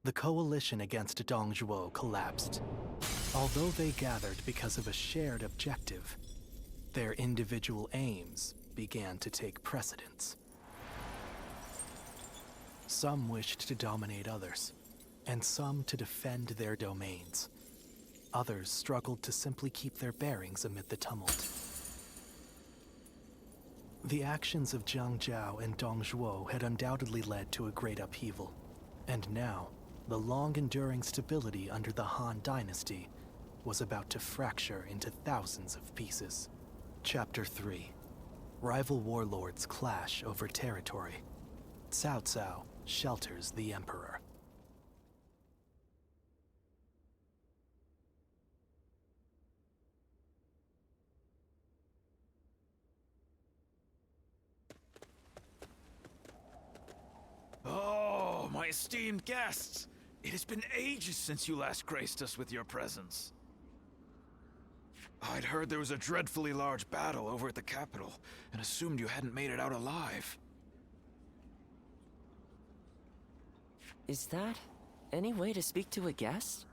The coalition against Dongzhuo collapsed. Although they gathered because of a shared objective, their individual aims began to take precedence. Some wished to dominate others, and some to defend their domains. Others struggled to simply keep their bearings amid the tumult. The actions of Jiang Jiao and Dong Zhuo had undoubtedly led to a great upheaval, and now, the long-enduring stability under the Han dynasty was about to fracture into thousands of pieces. Chapter 3. Rival warlords clash over territory. Cao Cao shelters the Emperor. Oh, my esteemed guests! It has been ages since you last graced us with your presence. I'd heard there was a dreadfully large battle over at the capital, and assumed you hadn't made it out alive. Is that any way to speak to a guest?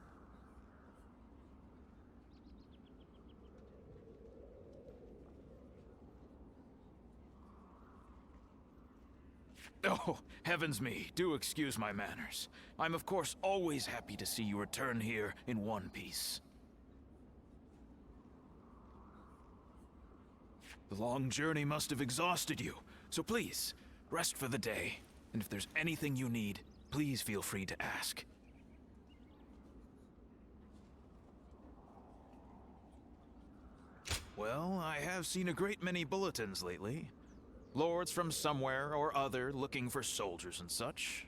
Oh, heavens me, do excuse my manners. I'm of course always happy to see you return here in one piece. The long journey must have exhausted you, so please, rest for the day. And if there's anything you need, please feel free to ask. Well, I have seen a great many bulletins lately. Lords from somewhere or other looking for soldiers and such.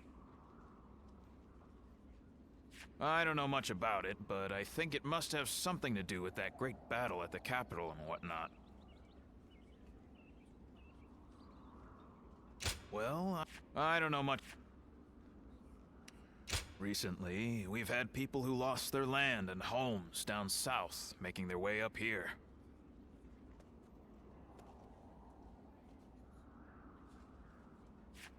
I don't know much about it, but I think it must have something to do with that great battle at the capital and whatnot. Well, I don't know much. Recently, we've had people who lost their land and homes down south making their way up here.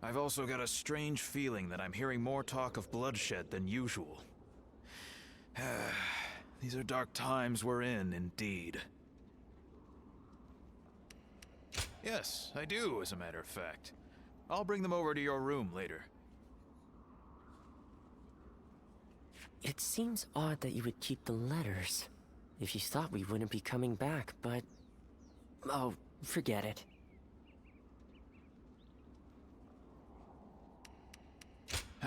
I've also got a strange feeling that I'm hearing more talk of bloodshed than usual. These are dark times we're in, indeed. Yes, I do, as a matter of fact. I'll bring them over to your room later. It seems odd that you would keep the letters. If you thought we wouldn't be coming back, but... oh, forget it.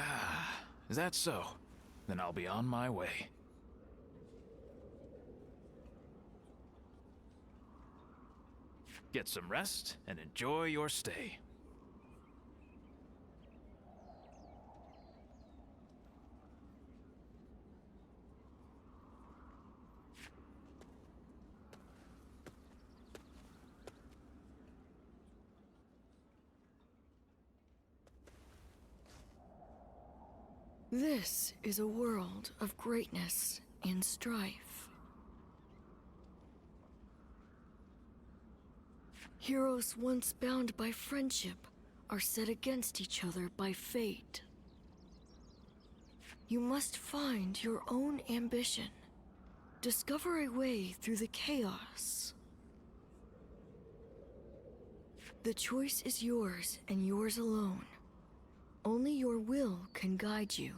Ah, is that so? Then I'll be on my way. Get some rest and enjoy your stay. This is a world of greatness and strife. Heroes once bound by friendship are set against each other by fate. You must find your own ambition. Discover a way through the chaos. The choice is yours and yours alone. Only your will can guide you.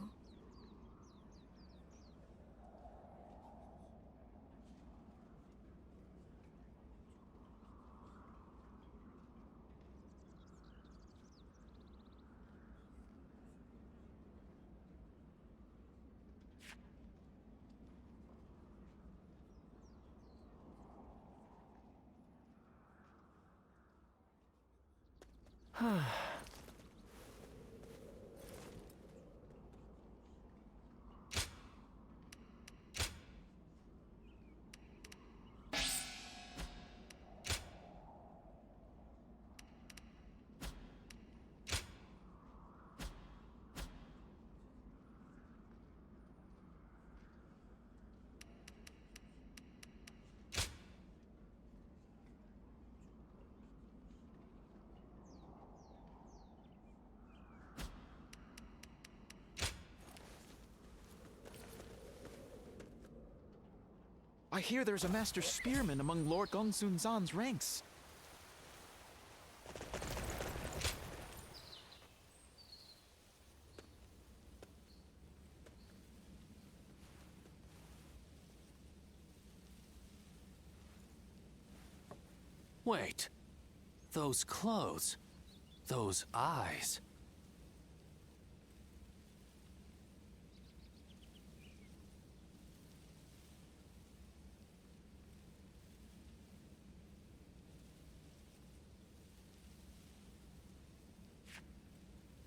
I hear there's a master spearman among Lord Gongsun Zan's ranks. Wait. Those clothes. Those eyes.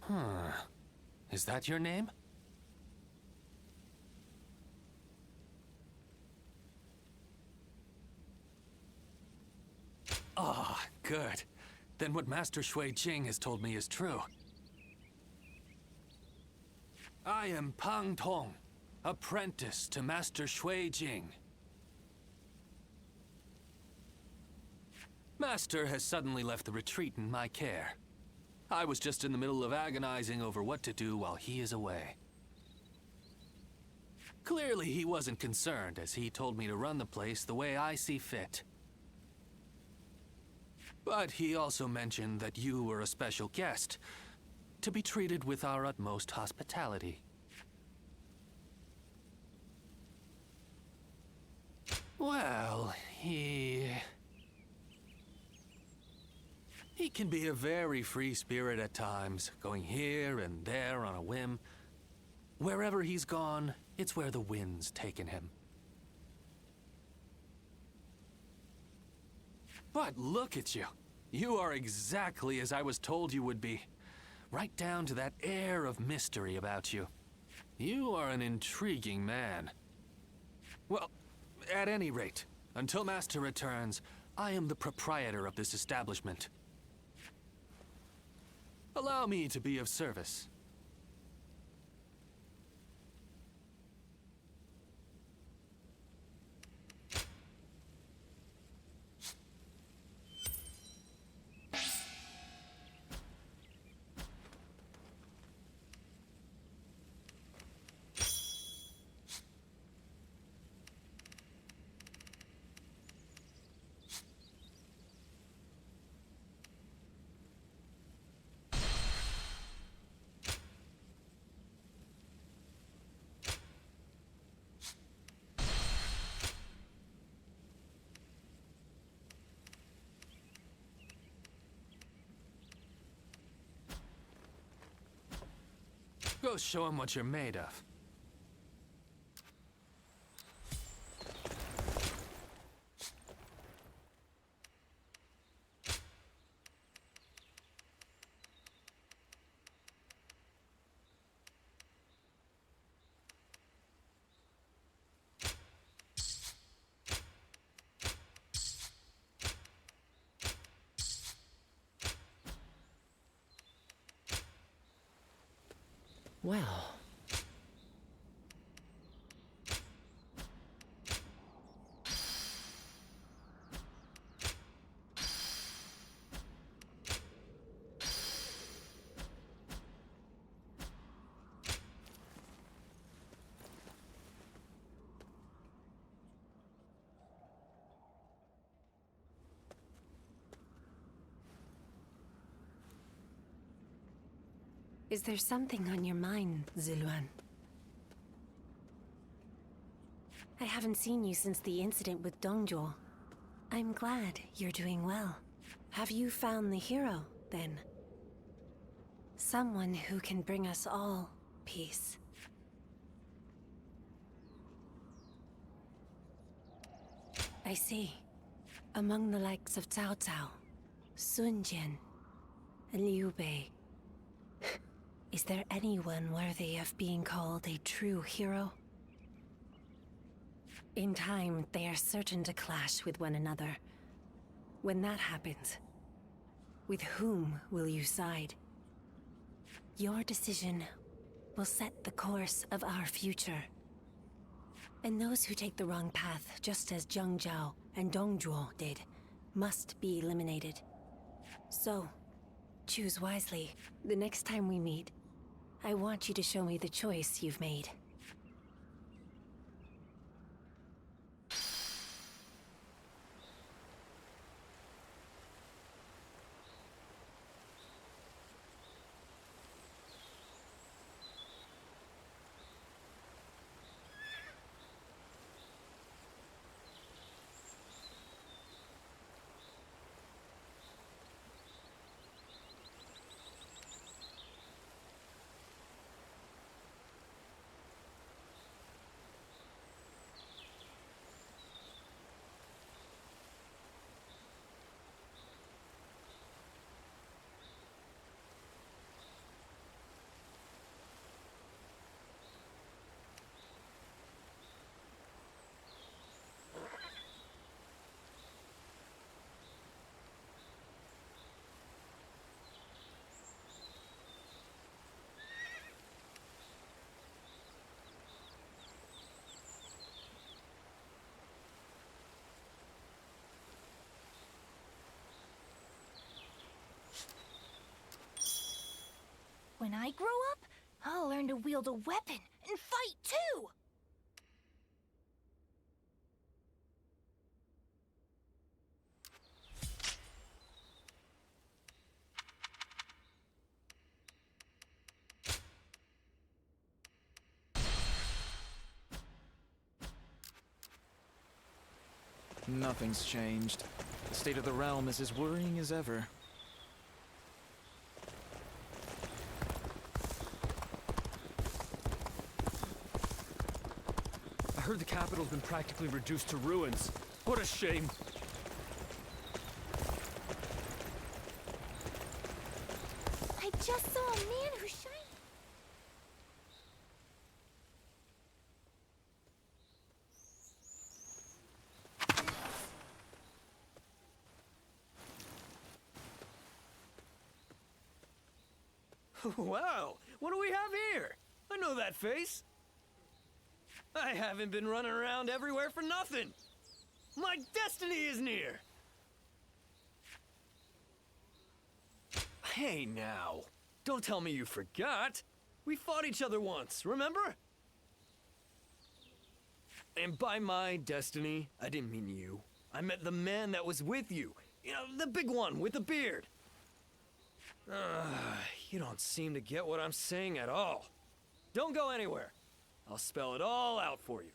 Huh. Is that your name? Ah, good. Then what Master Shui Jing has told me is true. I am Pang Tong, apprentice to Master Shui Jing. Master has suddenly left the retreat in my care. I was just in the middle of agonizing over what to do while he is away. Clearly he wasn't concerned, as he told me to run the place the way I see fit. But he also mentioned that you were a special guest, to be treated with our utmost hospitality. Well, he can be a very free spirit at times, going here and there on a whim. Wherever he's gone, it's where the wind's taken him. But look at you. You are exactly as I was told you would be. Right down to that air of mystery about you. You are an intriguing man. Well, at any rate, until Master returns, I am the proprietor of this establishment. Allow me to be of service. Go show him what you're made of. Well... Is there something on your mind, Ziluan? I haven't seen you since the incident with Dongzhuo. I'm glad you're doing well. Have you found the hero, then? Someone who can bring us all peace. I see. Among the likes of Cao Cao, Sun Jian, and Liu Bei, is there anyone worthy of being called a true hero? In time, they are certain to clash with one another. When that happens, with whom will you side? Your decision will set the course of our future. And those who take the wrong path, just as Zhang Zhao and Dongzhuo did, must be eliminated. So, choose wisely. The next time we meet, I want you to show me the choice you've made. When I grow up, I'll learn to wield a weapon and fight too! Nothing's changed. The state of the realm is as worrying as ever. I heard the capital's been practically reduced to ruins. What a shame. I just saw a man who shined. Wow, what do we have here? I know that face. I haven't been running around everywhere for nothing. My destiny is near. Hey now, don't tell me you forgot. We fought each other once, remember? And by my destiny, I didn't mean you. I meant the man that was with you. You know, the big one with the beard. You don't seem to get what I'm saying at all. Don't go anywhere. I'll spell it all out for you.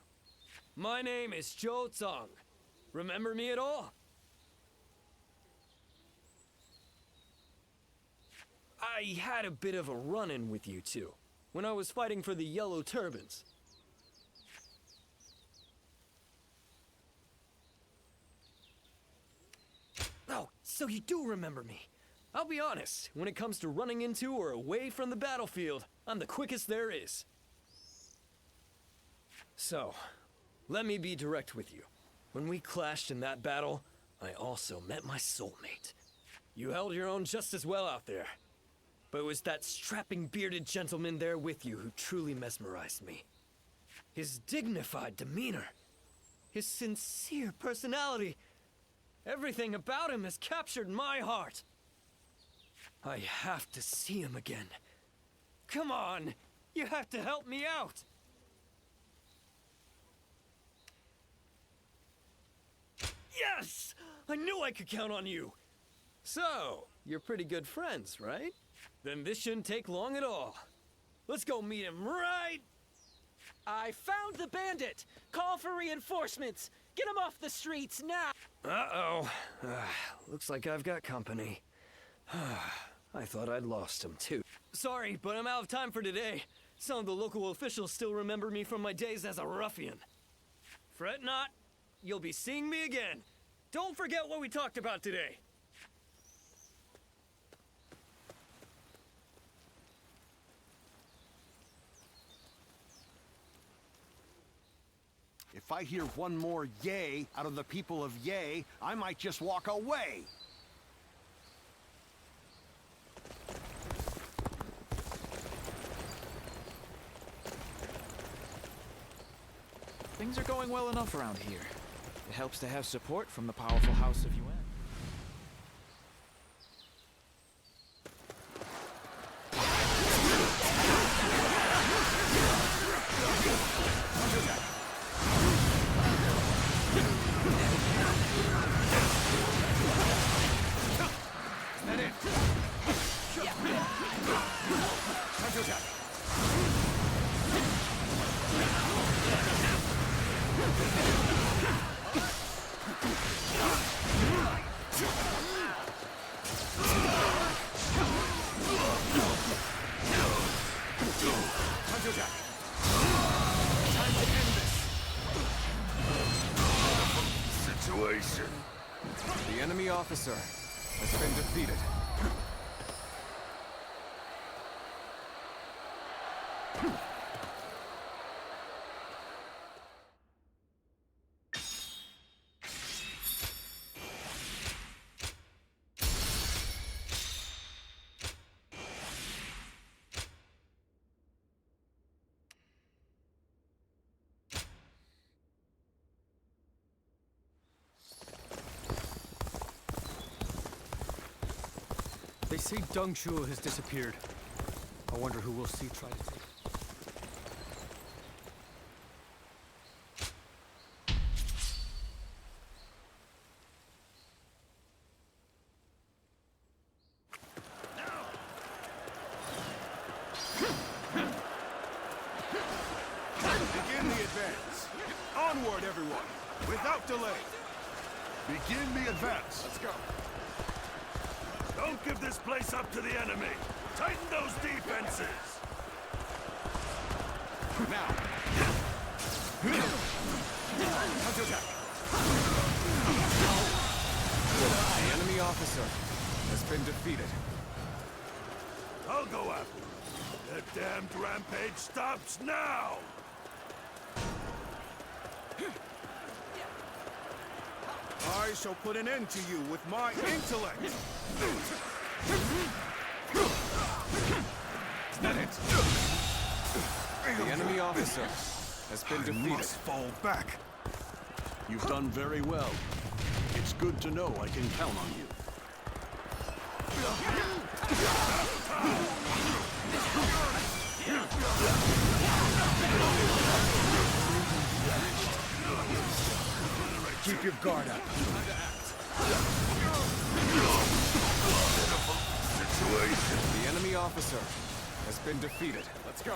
My name is Zhou Zong. Remember me at all? I had a bit of a run-in with you two when I was fighting for the Yellow Turbans. Oh, so you do remember me. I'll be honest, when it comes to running into or away from the battlefield, I'm the quickest there is. So, let me be direct with you. When we clashed in that battle, I also met my soulmate. You held your own just as well out there. But it was that strapping bearded gentleman there with you who truly mesmerized me. His dignified demeanor, his sincere personality, everything about him has captured my heart. I have to see him again. Come on, you have to help me out. Yes! I knew I could count on you. So, you're pretty good friends, right? Then this shouldn't take long at all. Let's go meet him right... I found the bandit! Call for reinforcements! Get him off the streets now! Uh-oh. Looks like I've got company. I thought I'd lost him, too. Sorry, but I'm out of time for today. Some of the local officials still remember me from my days as a ruffian. Fret not. You'll be seeing me again. Don't forget what we talked about today. If I hear one more yay out of the people of Yay, I might just walk away. Things are going well enough around here. It helps to have support from the powerful House of Yuan. The enemy officer has been defeated. They say Deng Shuo has disappeared. I wonder who we'll see try to take. Begin the advance. Onward, everyone, without delay. Begin the advance. Let's go. Don't give this place up to the enemy. Tighten those defenses. Now. Counterattack. The enemy officer has been defeated. I'll go after him. The damned rampage stops now! I shall put an end to you with my intellect! Is that it? The enemy officer has been defeated. I must fall back. You've done very well. It's good to know I can count on you. Keep your guard up. The enemy officer has been defeated. Let's go.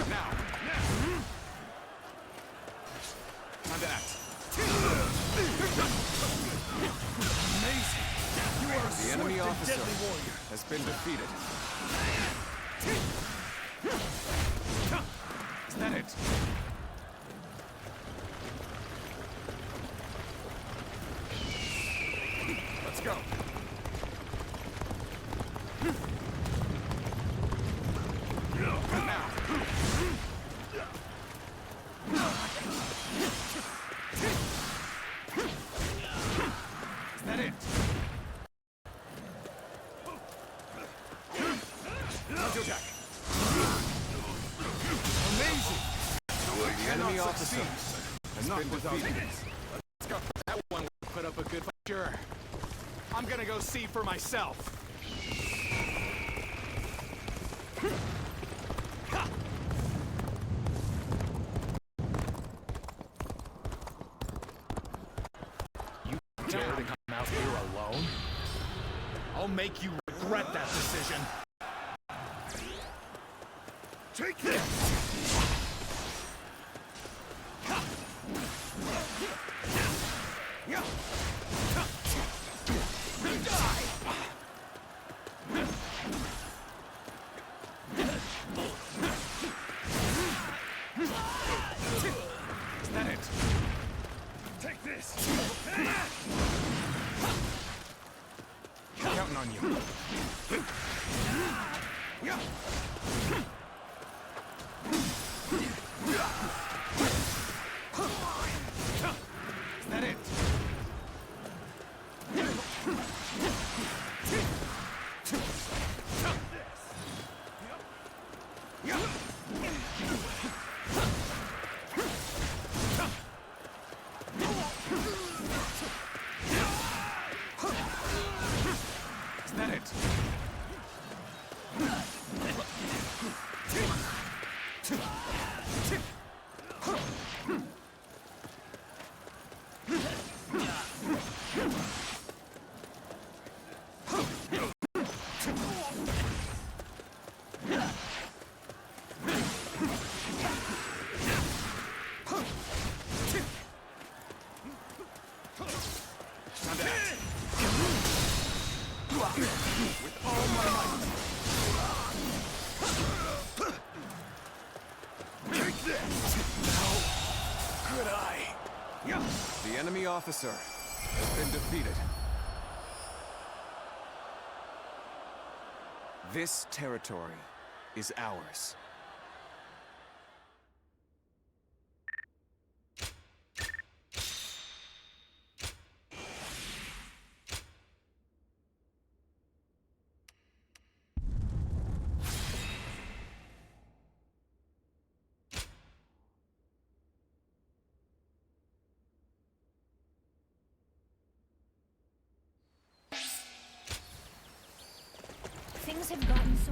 Now. Time to act. Amazing. You are a The enemy swift and officer deadly warrior. has been defeated. Is that it? Let's go. Is that it? Counterattack. Amazing. The enemy officer has Not been without defeated. Let's go. That one will put up a good fight. Sure. I'm gonna go see for myself. You dare to come out here alone? I'll make you regret that decision. Take this! Is that it? Take this! Counting on you. Is that it? Is that it? Time to act. With all my might. Take this! How could I? The enemy officer has been defeated. This territory is ours.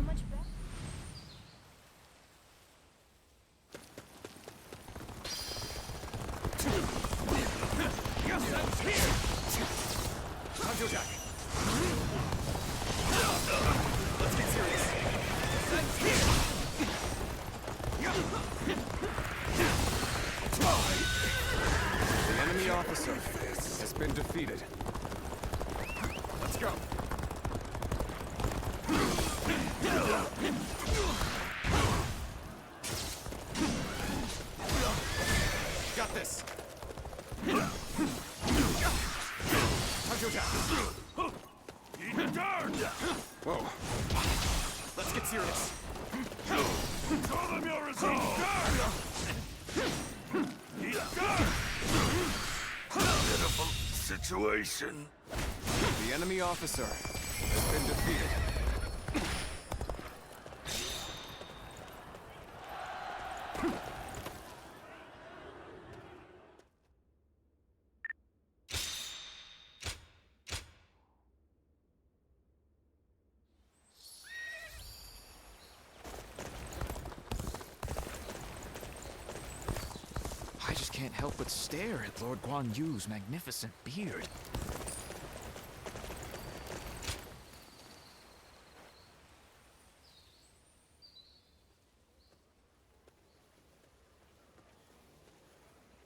much better. Hanjo Jack. Let's get serious. The enemy officer has been defeated. Let's go. Got this. Hanjo Jack. Whoa. Let's get serious. Show them your resolve! Pitiful situation. The enemy officer has been defeated. I just can't help but stare at Lord Guan Yu's magnificent beard.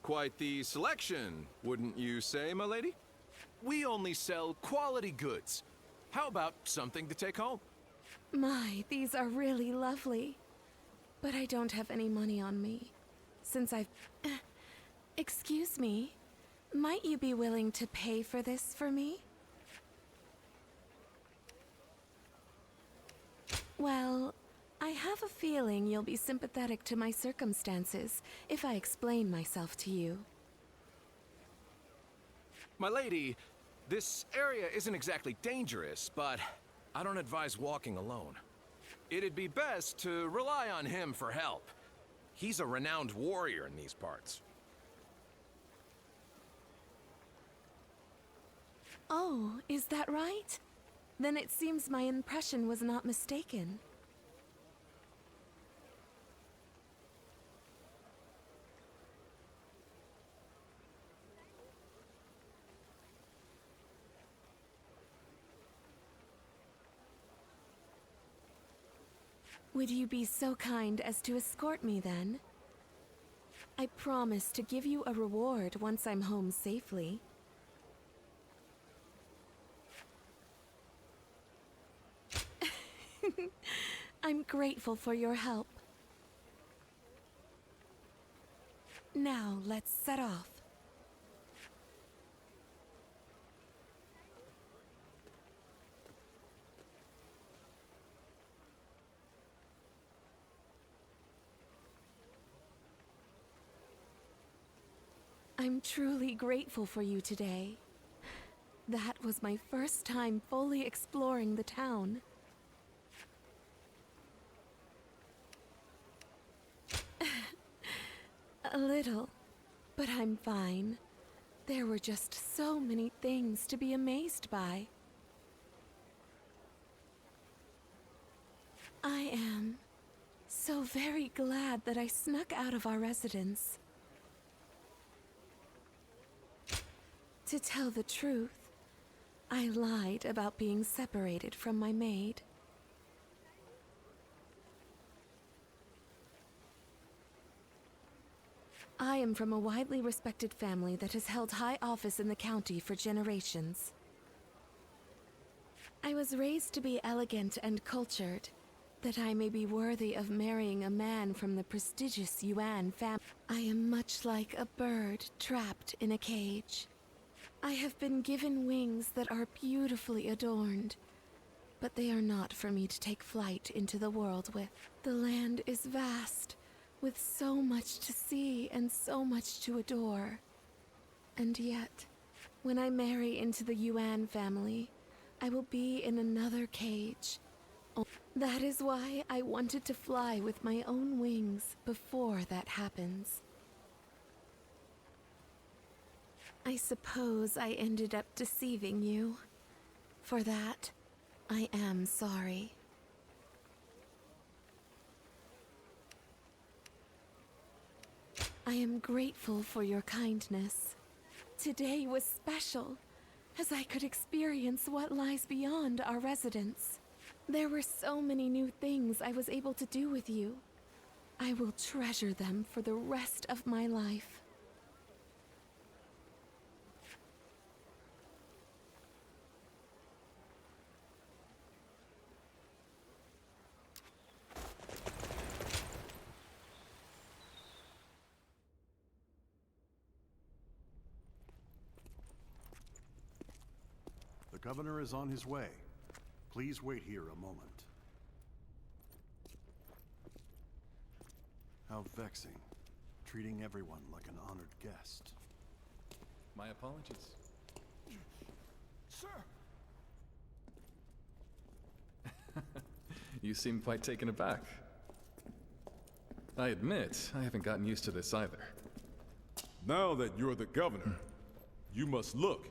Quite the selection, wouldn't you say, my lady? We only sell quality goods. How about something to take home? My, these are really lovely. But I don't have any money on me. Since I've... excuse me. Might you be willing to pay for this for me? Well, I have a feeling you'll be sympathetic to my circumstances if I explain myself to you. My lady, this area isn't exactly dangerous, but I don't advise walking alone. It'd be best to rely on him for help. He's a renowned warrior in these parts. Oh, is that right? Then it seems my impression was not mistaken. Would you be so kind as to escort me then? I promise to give you a reward once I'm home safely. I'm grateful for your help. Now, let's set off. I'm truly grateful for you today. That was my first time fully exploring the town. A little, but I'm fine. There were just so many things to be amazed by. I am so very glad that I snuck out of our residence. To tell the truth, I lied about being separated from my maid. I am from a widely respected family that has held high office in the county for generations. I was raised to be elegant and cultured, that I may be worthy of marrying a man from the prestigious Yuan family. I am much like a bird trapped in a cage. I have been given wings that are beautifully adorned, but they are not for me to take flight into the world with. The land is vast, with so much to see and so much to adore. And yet, when I marry into the Yuan family, I will be in another cage. That is why I wanted to fly with my own wings before that happens. I suppose I ended up deceiving you. For that, I am sorry. I am grateful for your kindness. Today was special, as I could experience what lies beyond our residence. There were so many new things I was able to do with you. I will treasure them for the rest of my life. The governor is on his way. Please wait here a moment. How vexing, treating everyone like an honored guest. My apologies. Sir! You seem quite taken aback. I admit, I haven't gotten used to this either. Now that you're the governor, you must look,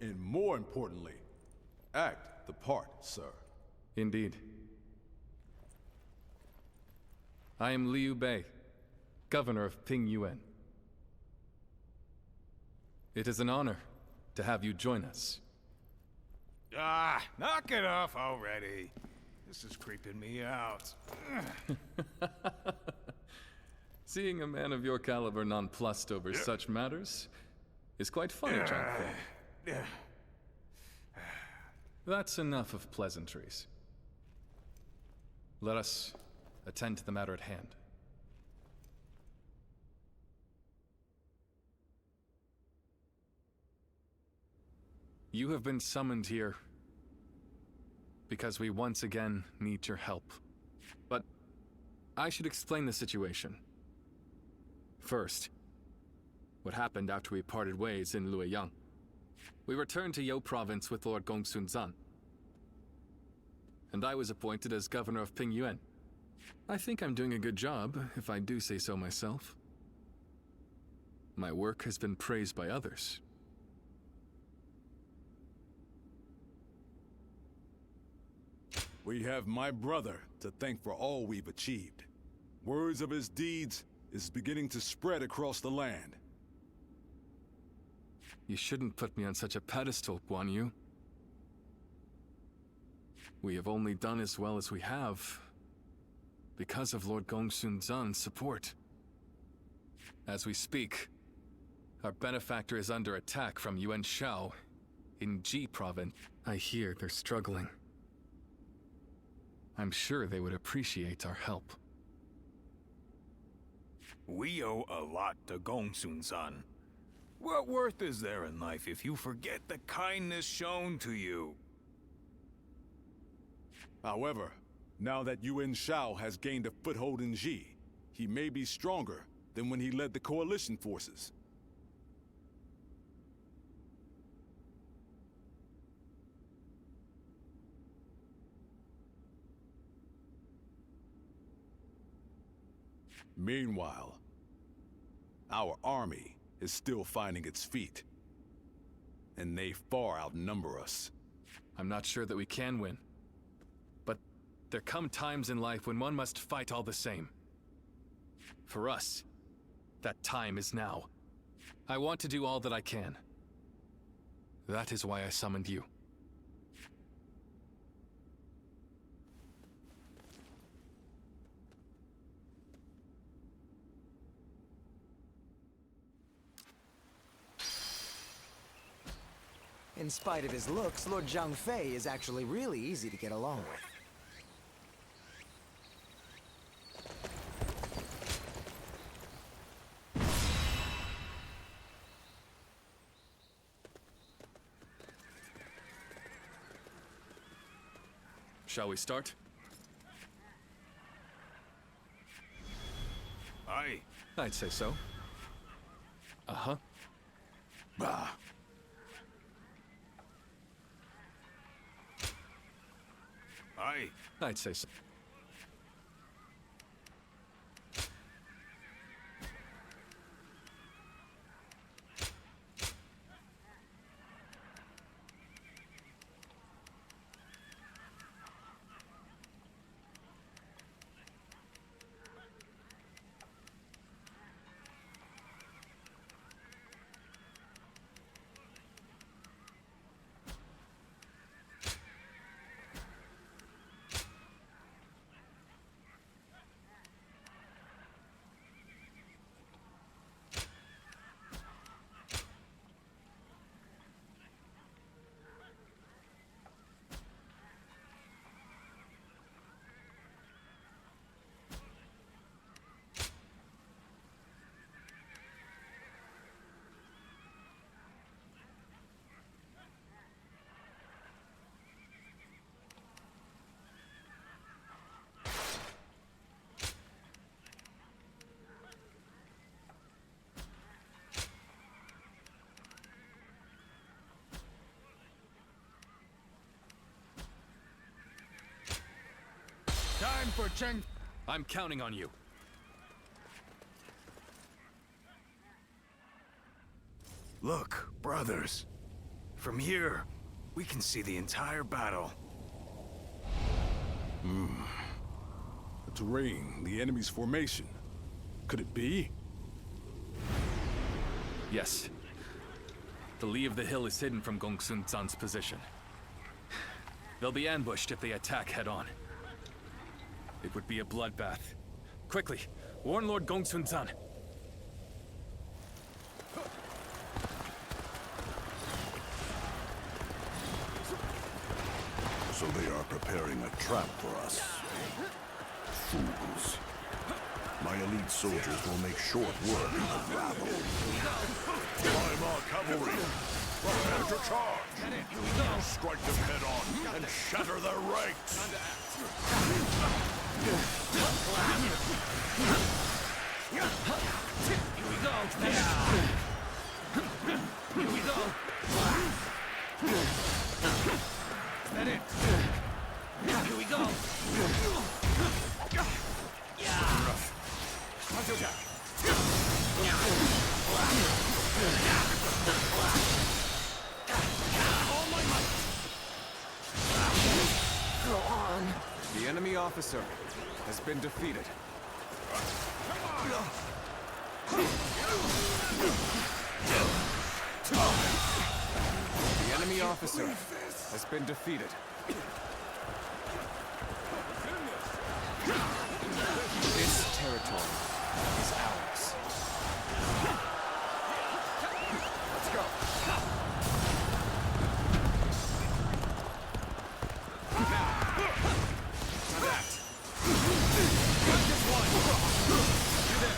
and more importantly, act the part, sir. Indeed. I am Liu Bei, governor of Ping Yuan. It is an honor to have you join us. Ah, knock it off already. This is creeping me out. Seeing a man of your caliber nonplussed over such matters is quite funny, Zhang Fei. That's enough of pleasantries. Let us attend to the matter at hand. You have been summoned here because we once again need your help. But I should explain the situation. First, what happened after we parted ways in Luoyang. We returned to Yo Province with Lord Gongsun Zan, and I was appointed as governor of Ping Yuan. I think I'm doing a good job, if I do say so myself. My work has been praised by others. We have my brother to thank for all we've achieved. Words of his deeds is beginning to spread across the land. You shouldn't put me on such a pedestal, Guan Yu. We have only done as well as we have because of Lord Gongsun Zan's support. As we speak, our benefactor is under attack from Yuan Shao in Ji Province. I hear they're struggling. I'm sure they would appreciate our help. We owe a lot to Gongsun-san. What worth is there in life if you forget the kindness shown to you? However, now that Yuan Shao has gained a foothold in Ji, he may be stronger than when he led the coalition forces. Meanwhile, our army is still finding its feet, and they far outnumber us. I'm not sure that we can win, but there come times in life when one must fight all the same. For us, that time is now. I want to do all that I can. That is why I summoned you. In spite of his looks, Lord Zhang Fei is actually really easy to get along with. Shall we start? Aye. I'd say so. Uh-huh. Bah! Aye. I'd say so. time for Cheng. I'm counting on you. Look, brothers. From here, we can see the entire battle. The terrain, the enemy's formation. Could it be? Yes. The lee of the hill is hidden from Gongsun Zan's position. They'll be ambushed if they attack head-on. It would be a bloodbath. Quickly, warn Lord Gongsun Zan. So they are preparing a trap for us. Fools. My elite soldiers will make short work of the rabble. Weimar cavalry! Prepare to charge! Strike them head on and shatter their ranks! Here we go! Here we go! Is that it? Here we go! All my might! Go on. The enemy officer has been defeated. The enemy officer has been defeated. This territory is ours. Let's go. Now, that. Just one. You there.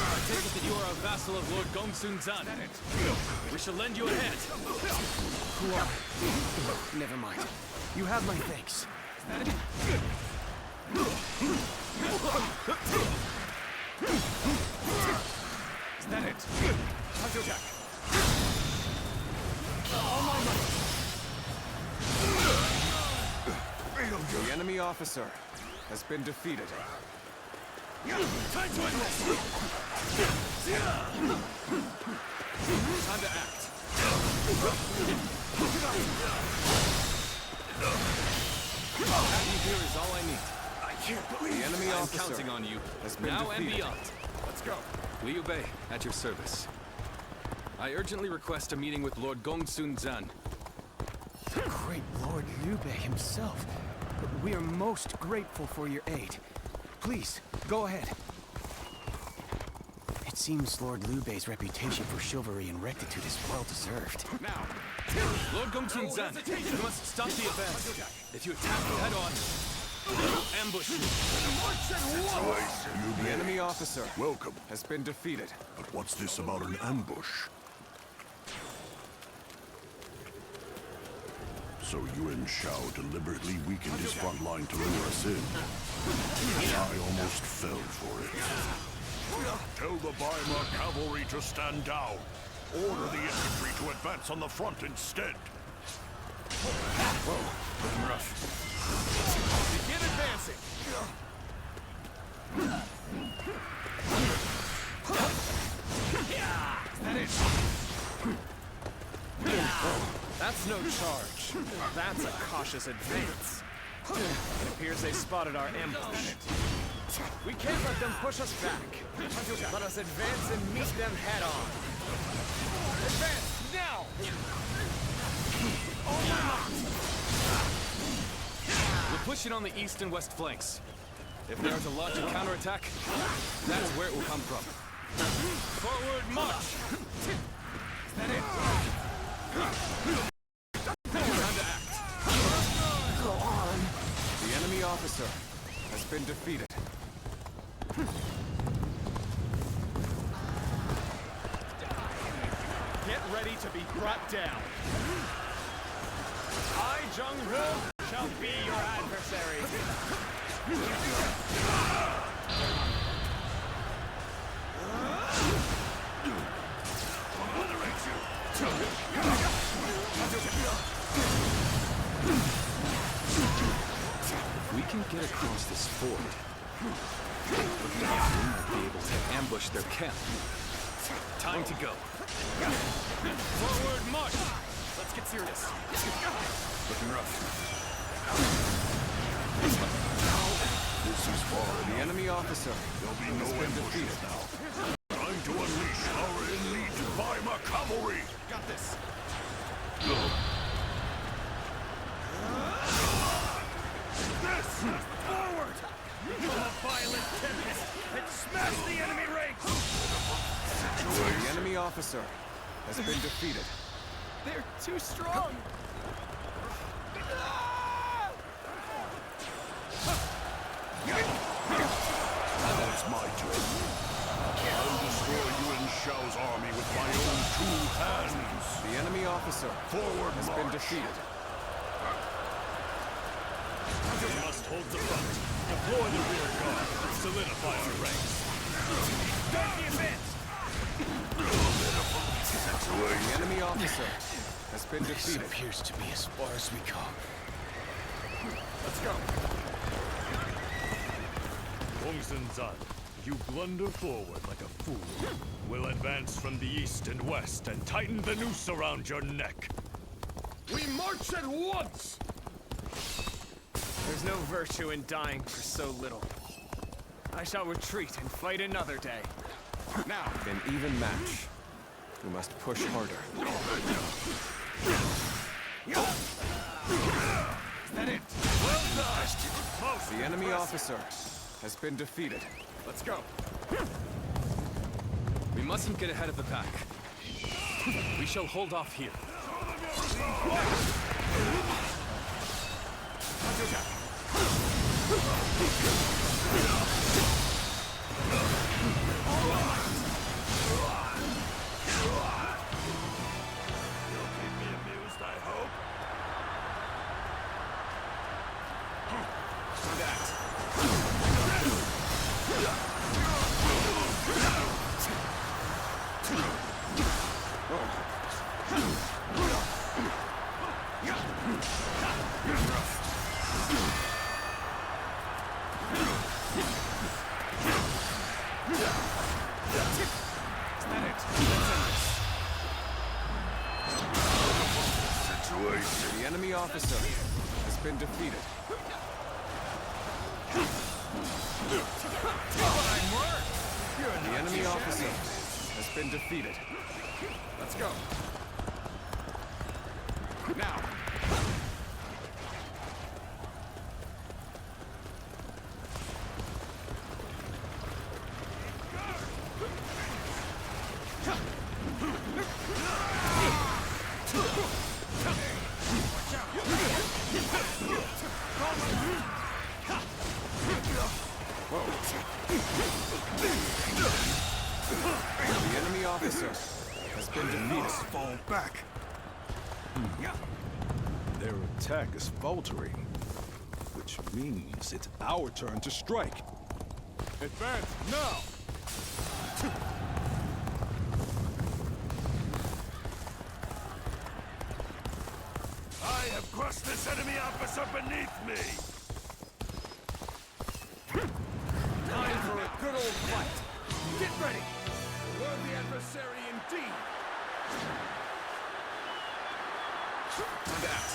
I take it that you are a vassal of Lord Gongsun Zan. We shall lend you a hand. Who are... Never mind. You have my thanks. Is that it? Counterattack. The enemy officer has been defeated. Time to enlist! Time to act. Having here is all I need. I can't believe The enemy I'm officer counting on you, has been now defeated. and beyond. Let's go. Liu Bei, at your service. I urgently request a meeting with Lord Gongsun Zan. The great Lord Liu Bei himself. We are most grateful for your aid. Please, go ahead. It seems Lord Liu Bei's reputation for chivalry and rectitude is well-deserved. Now. Lord Gongsun Zan, you must stop the advance. If you attack head-on, they will ambush you. The enemy officer Welcome. has been defeated. But what's this about an ambush? So Yuan Shao deliberately weakened his front line to lure us in. I almost fell for it. Tell the Weimar cavalry to stand down. Order the infantry to advance on the front instead. Whoa, looking rough. Begin advancing. Is that it? That's no charge. That's a cautious advance. It appears they spotted our ambush. We can't let them push us back. Let us advance and meet them head on. Advance now! We'll push it on the east and west flanks. If there is a launch and counterattack, that's where it will come from. Forward march! Is that it? Time to act. Go on. The enemy officer has been defeated. Get ready to be brought down. I, Jung-Ho, shall be your adversary. If we can get across this ford, we might be able to ambush their camp. Time to go. Forward march! Let's get serious. Looking rough. This is for the enemy officer. There'll be no ambushes now. Time to unleash our elite Weimar cavalry. Got this. This! Forward! A violent tempest and smash the enemy ranks! The enemy officer has been defeated. They're too strong. Now it's my turn. I'll destroy Yuan Shao's army with my own 2 hands. The enemy officer Forward has march. been defeated. We must hold the front, deploy the rear guard, and solidify our ranks. Start the advance! The enemy officer has been defeated. This appears to be as far as we go. Let's go. Zan, you blunder forward like a fool. We'll advance from the east and west and tighten the noose around your neck. We march at once! There's no virtue in dying for so little. I shall retreat and fight another day. Now, an even match. We must push harder. Is that it? Well done! The enemy officer has been defeated. Let's go. We mustn't get ahead of the pack. We shall hold off here. You'll keep me amused, I hope. The enemy officer has been defeated. The enemy officer has been defeated. Let's go. Now. The enemy officer has been defeated. Fall back. Their attack is faltering, which means it's our turn to strike. Advance now! I have crushed this enemy officer beneath me! Time for a good old fight. Get ready. Worthy adversary indeed. And out.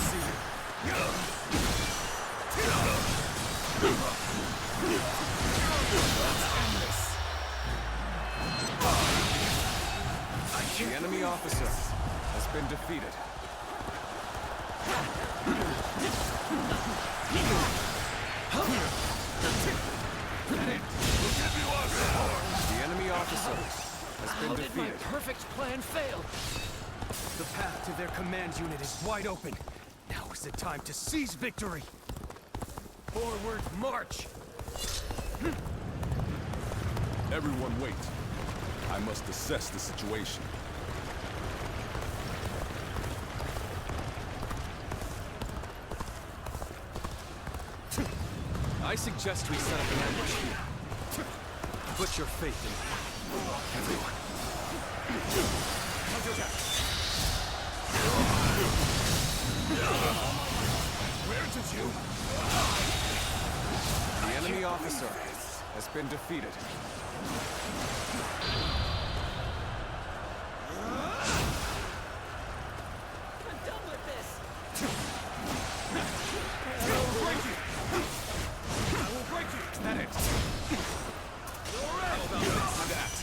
See The enemy officer has been defeated. The enemy officer has been How did my defeated. perfect plan fail? The path to their command unit is wide open. Now is the time to seize victory. Forward march! Everyone wait. I must assess the situation. I suggest we set up an ambush here. Put your faith in me, everyone. Counter Where did you? The enemy officer has been defeated. I'm done with this! I will break you! I will break you! Is that it? How about this? On that.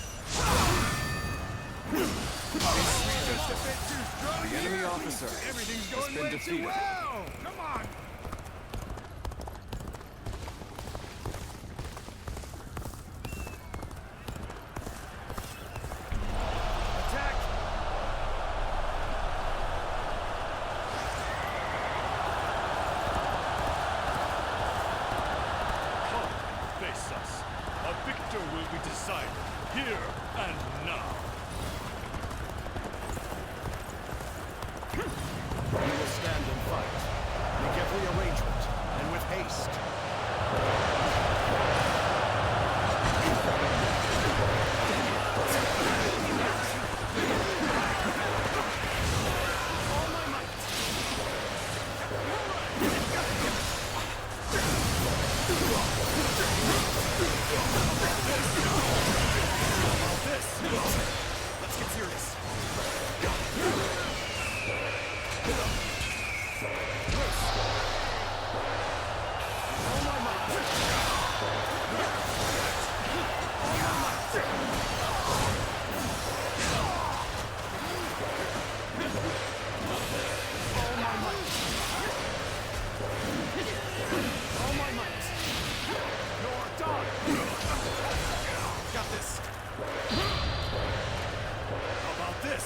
Just a bit too strong The enemy here. officer Everything's has going been way defeated. too well! Come on! Attack! Come, face us. A victor will be decided, here and now. We will stand and fight. Make every arrangement, and with haste. All my might. This. Let's get serious. All my might. All my might. All my might. You're done. Got this. How about this?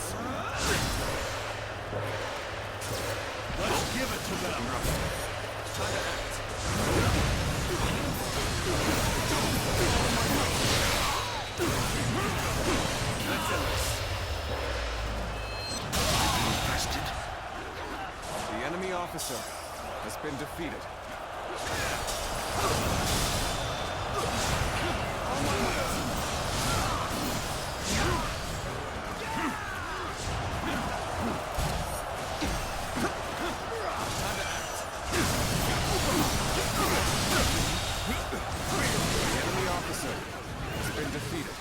Let's give it to them. Time to act. Let's end this. The enemy officer has been defeated. The enemy officer has been defeated.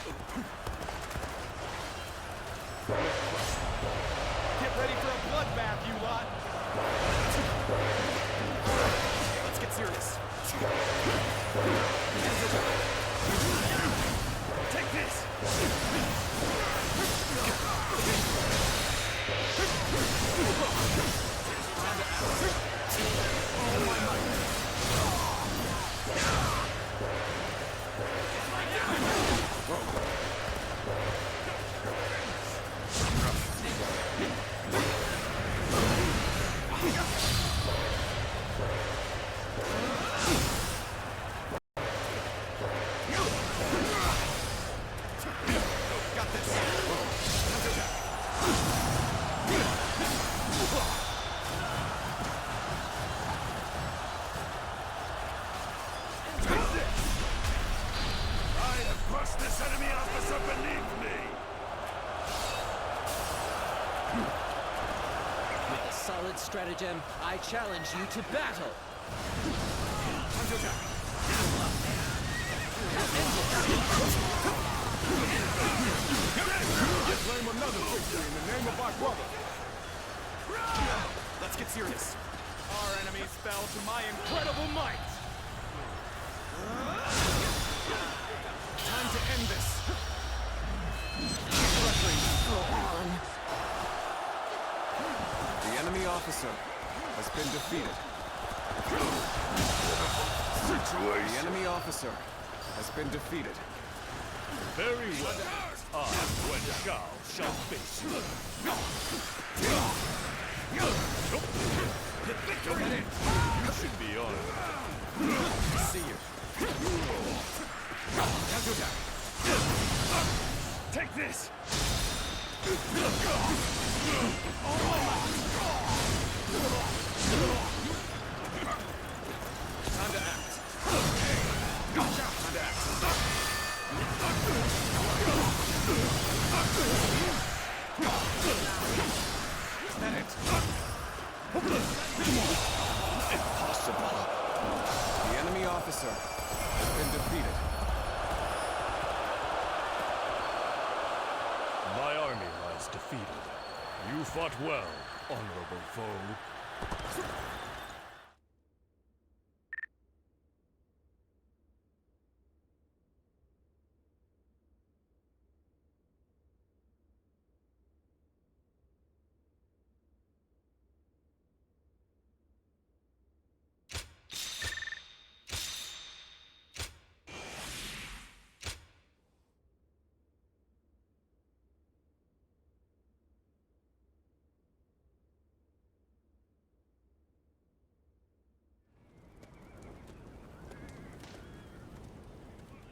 Get ready for a bloodbath, you lot. Let's get serious. Take this. All my might. Got this. I have crushed this enemy officer beneath me. With a solid stratagem, I challenge you to battle! Time to attack. I claim another victory in the name of our brother. Let's get serious. Our enemies fell to my incredible might. Time to end this. The enemy officer has been defeated. The enemy officer has been defeated. Very well. I, Wen Shao, shall face you. You should be honored. See you. Time to attack. Take this! Time to act. Time to act. That it. Impossible. The enemy officer has been defeated. My army lies defeated. You fought well, honorable foe.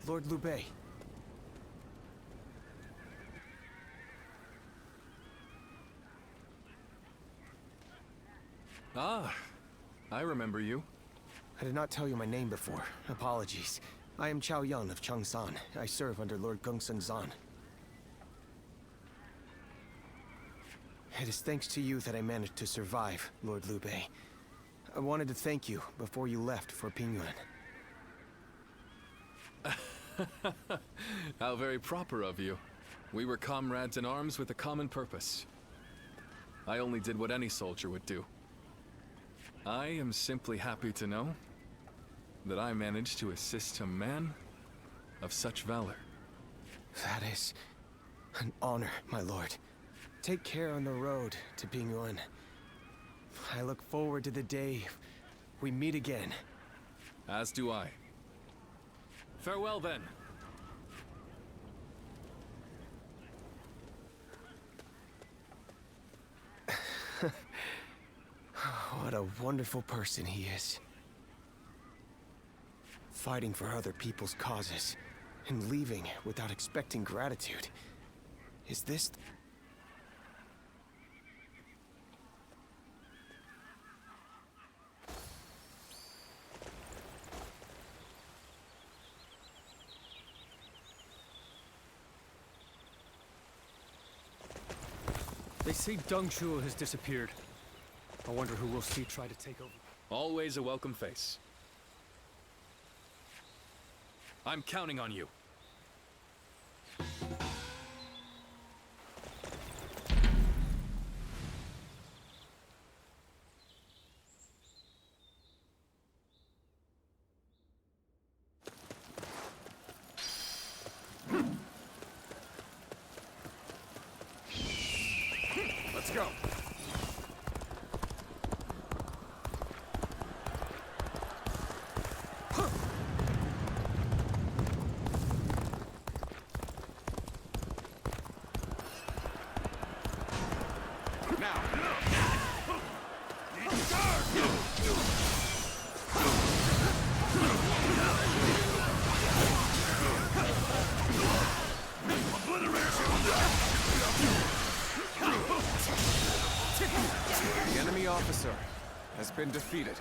Lord Liu Bei. Ah, I remember you. I did not tell you my name before. Apologies. I am Chao Yun of Cheongsan. I serve under Lord Gongsun Zan. It is thanks to you that I managed to survive, Lord Liu Bei. I wanted to thank you before you left for Pingyuan. How very proper of you. We were comrades in arms with a common purpose. I only did what any soldier would do. I am simply happy to know that I managed to assist a man of such valor. That is an honor, my lord. Take care on the road to Pingyuan. I look forward to the day we meet again. As do I. Farewell, then. What a wonderful person he is. Fighting for other people's causes, and leaving without expecting gratitude. Is this... They say Deng Zhuo has disappeared. I wonder who we'll see try to take over. Always a welcome face. I'm counting on you. Let's go. The enemy officer has been defeated.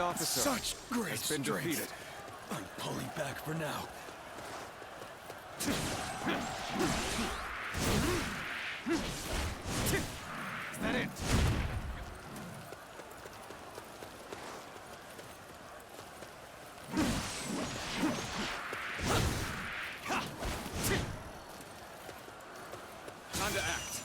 Officer Such great has been strength. defeated. I'm pulling back for now. Is that it? Time to act.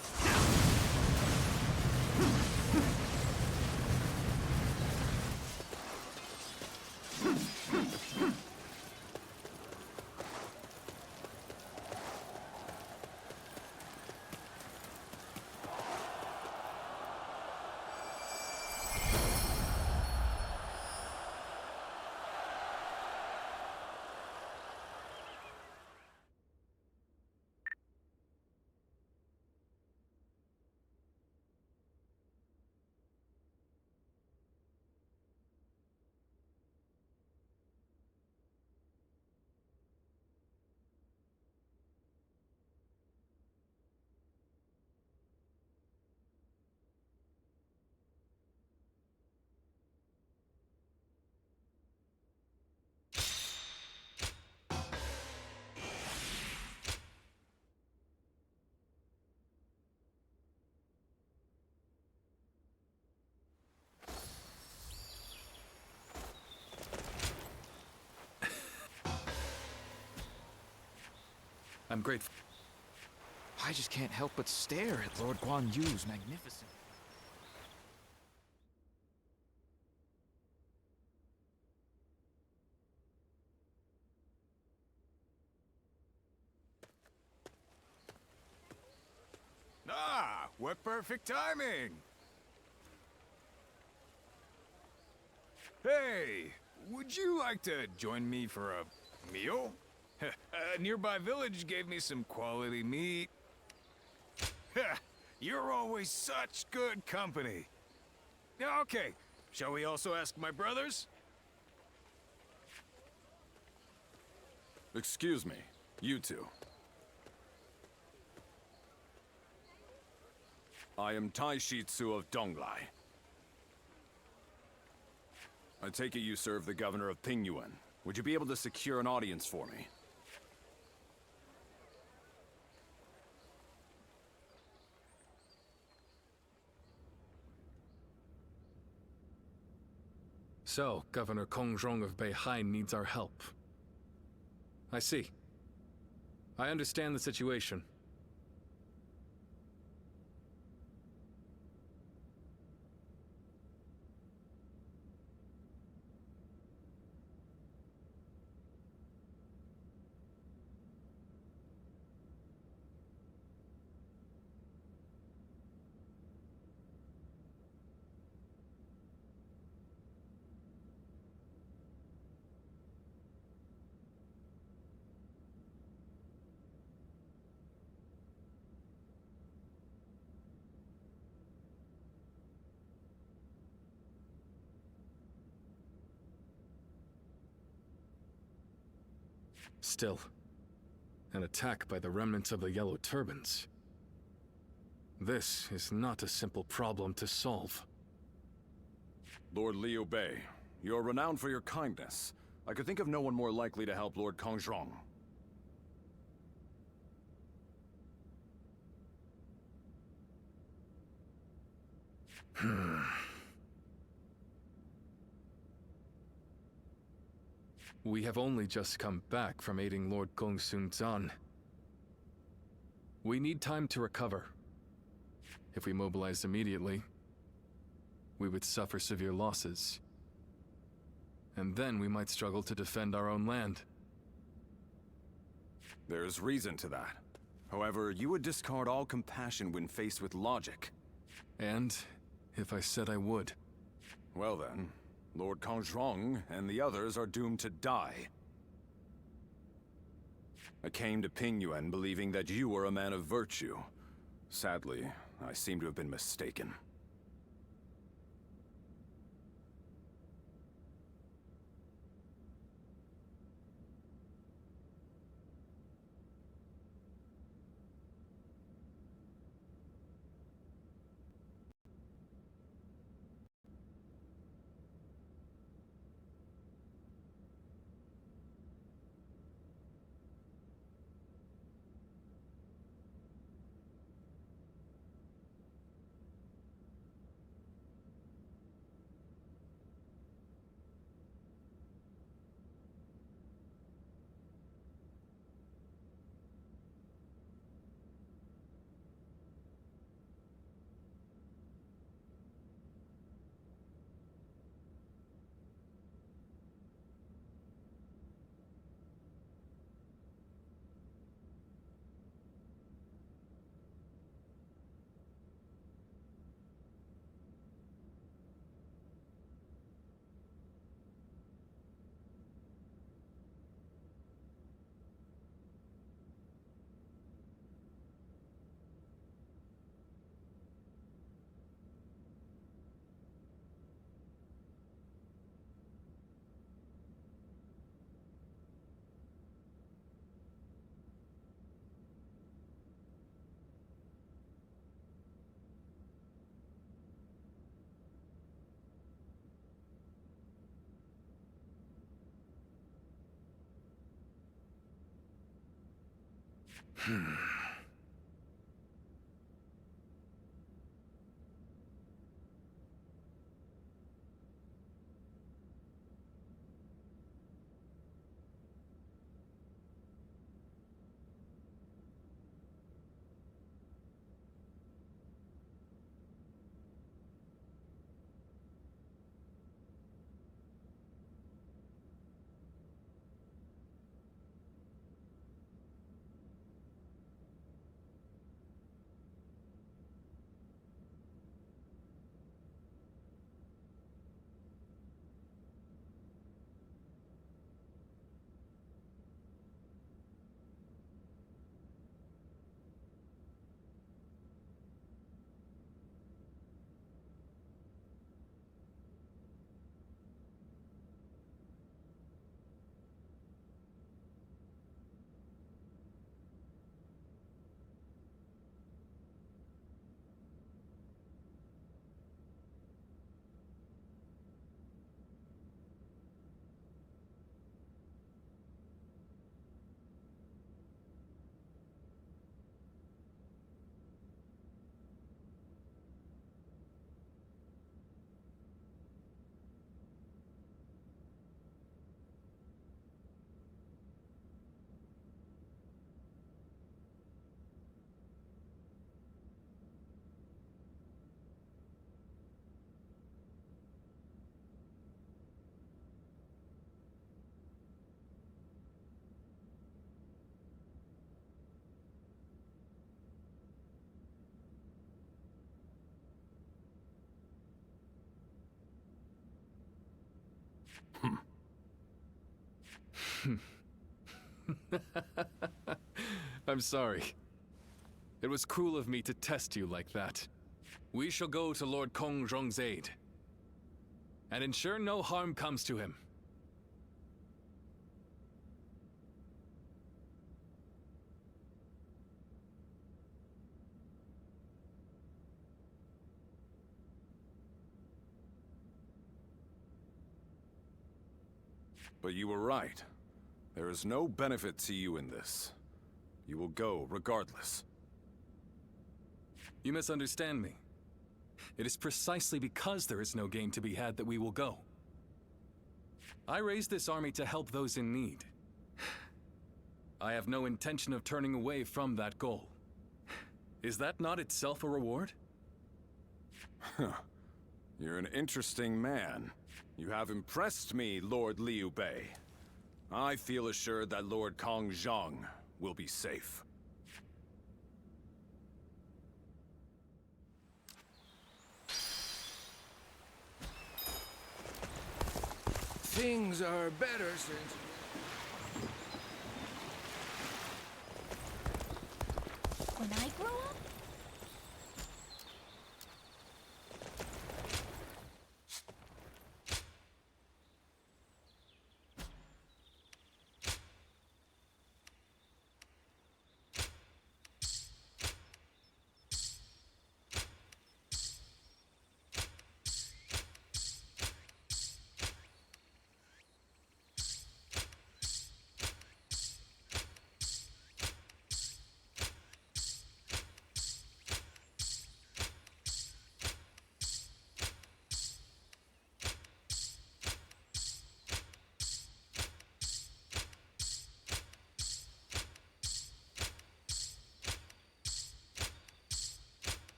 I'm grateful. I just can't help but stare at Lord Guan Yu's magnificent... Ah, what perfect timing! Hey, would you like to join me for a meal? A nearby village gave me some quality meat. You're always such good company. Okay, shall we also ask my brothers? Excuse me, you two. I am Tai Shitsu of Donglai. I take it you serve the governor of Pingyuan. Would you be able to secure an audience for me? So, Governor Kongrong of Beihai needs our help. I see. I understand the situation. Still, an attack by the remnants of the Yellow Turbans. This is not a simple problem to solve. Lord Liu Bei, you're renowned for your kindness. I could think of no one more likely to help Lord Kongrong. We have only just come back from aiding Lord Gongsun Zan. We need time to recover. If we mobilized immediately, we would suffer severe losses. And then we might struggle to defend our own land. There's reason to that. However, you would discard all compassion when faced with logic. And if I said I would? Well then, Lord Kongrong and the others are doomed to die. I came to Pingyuan believing that you were a man of virtue. Sadly, I seem to have been mistaken. I'm sorry. It was cruel of me to test you like that. We shall go to Lord Kong Zhong's aid and ensure no harm comes to him. But you were right. There is no benefit to you in this. You will go regardless. You misunderstand me. It is precisely because there is no gain to be had that we will go. I raised this army to help those in need. I have no intention of turning away from that goal. Is that not itself a reward? You're an interesting man. You have impressed me, Lord Liu Bei. I feel assured that Lord Kong Zhong will be safe. Things are better since... When I grow up?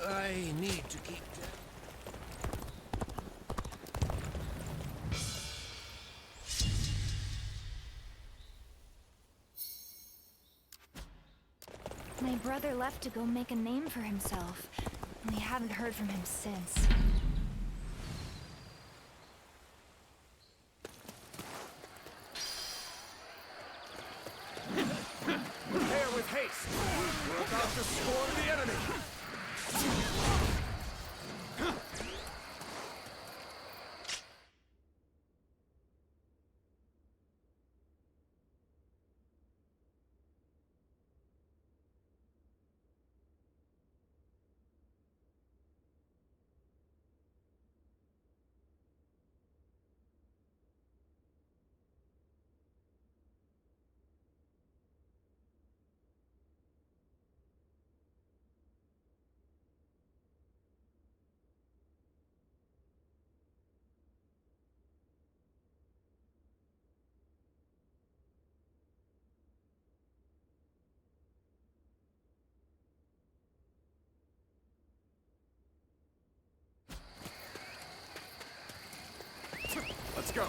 I need to keep... My brother left to go make a name for himself. We haven't heard from him since. Prepare with haste! We're about to swarm the enemy! Let's go.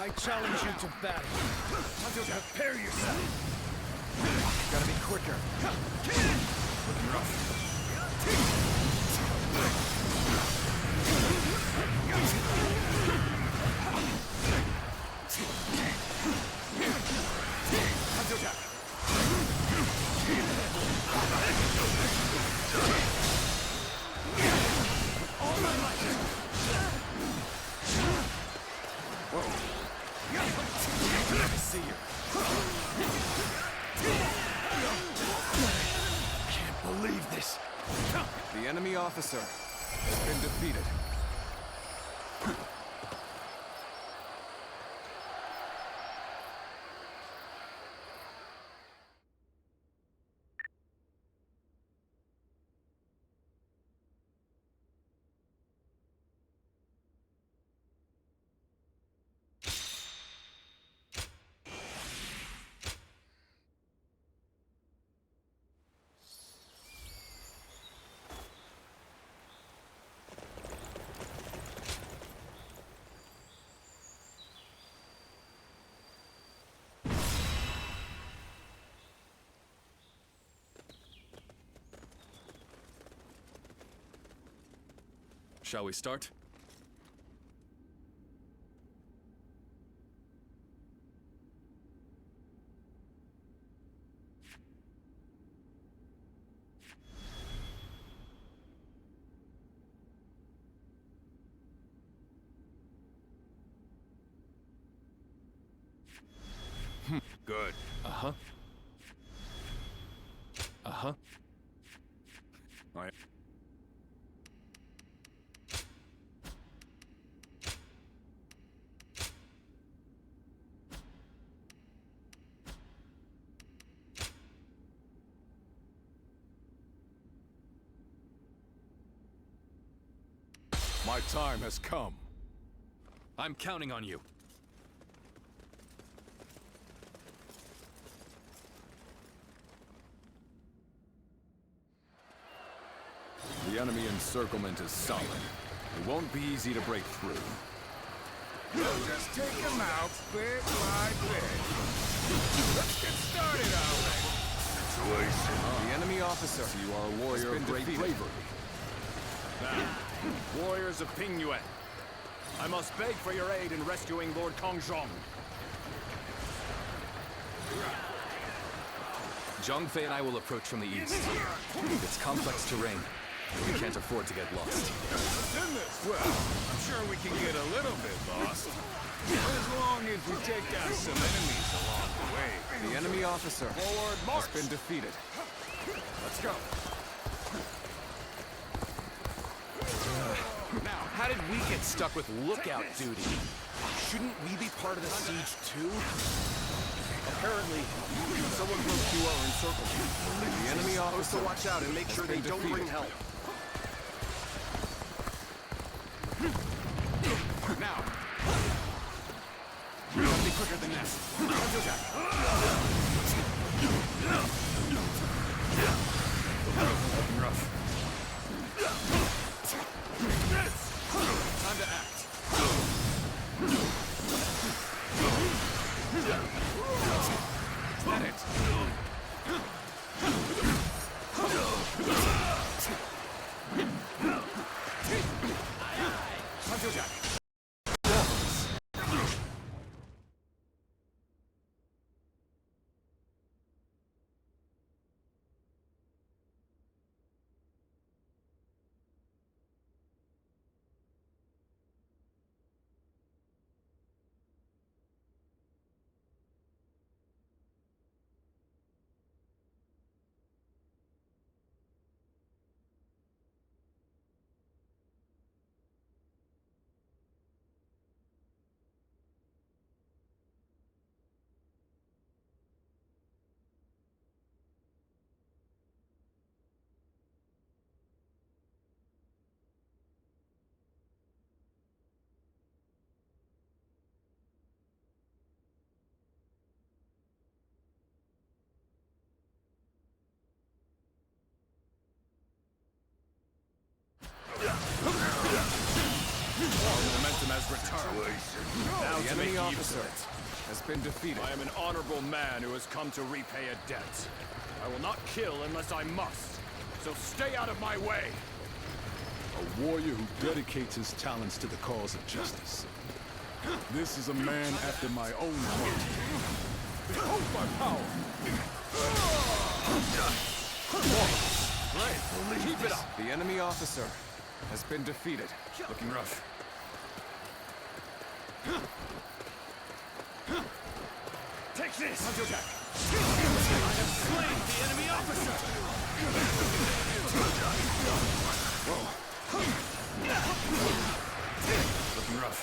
I challenge you to battle. Prepare yourself. Gotta be quicker. Looking rough. All my might. Whoa. I see you. Can't believe this. The enemy officer has been defeated. Shall we start? Good. Uh-huh. Uh-huh. I... My time has come. I'm counting on you. The enemy encirclement is solid. It won't be easy to break through. We'll just take him out bit by bit. Let's get started already. The enemy officer. So you are a warrior of great bravery. Now, warriors of Pingyue, I must beg for your aid in rescuing Lord Kongjong. Zhongfei and I will approach from the east. It's complex terrain. We can't afford to get lost. In this? Well, I'm sure we can get a little bit lost. As long as we take down some enemies along the way. The enemy officer Forward march. has been defeated. Let's go. Now, how did we get stuck with lookout duty? Shouldn't we be part of the siege too? Apparently, someone broke through our encirclement. The enemy officer, watch out and make sure they don't bring help. Now, we gotta be quicker than this. Rough. Time to act. Is that it? has returned. Now the enemy officer has been defeated. I am an honorable man who has come to repay a debt. I will not kill unless I must. So stay out of my way. A warrior who dedicates his talents to the cause of justice. This is a man after my own heart. Behold my power! Right, keep it up! The enemy officer has been defeated. Looking rough. Take this! Counterattack! I have slain the enemy officer! Looking rough.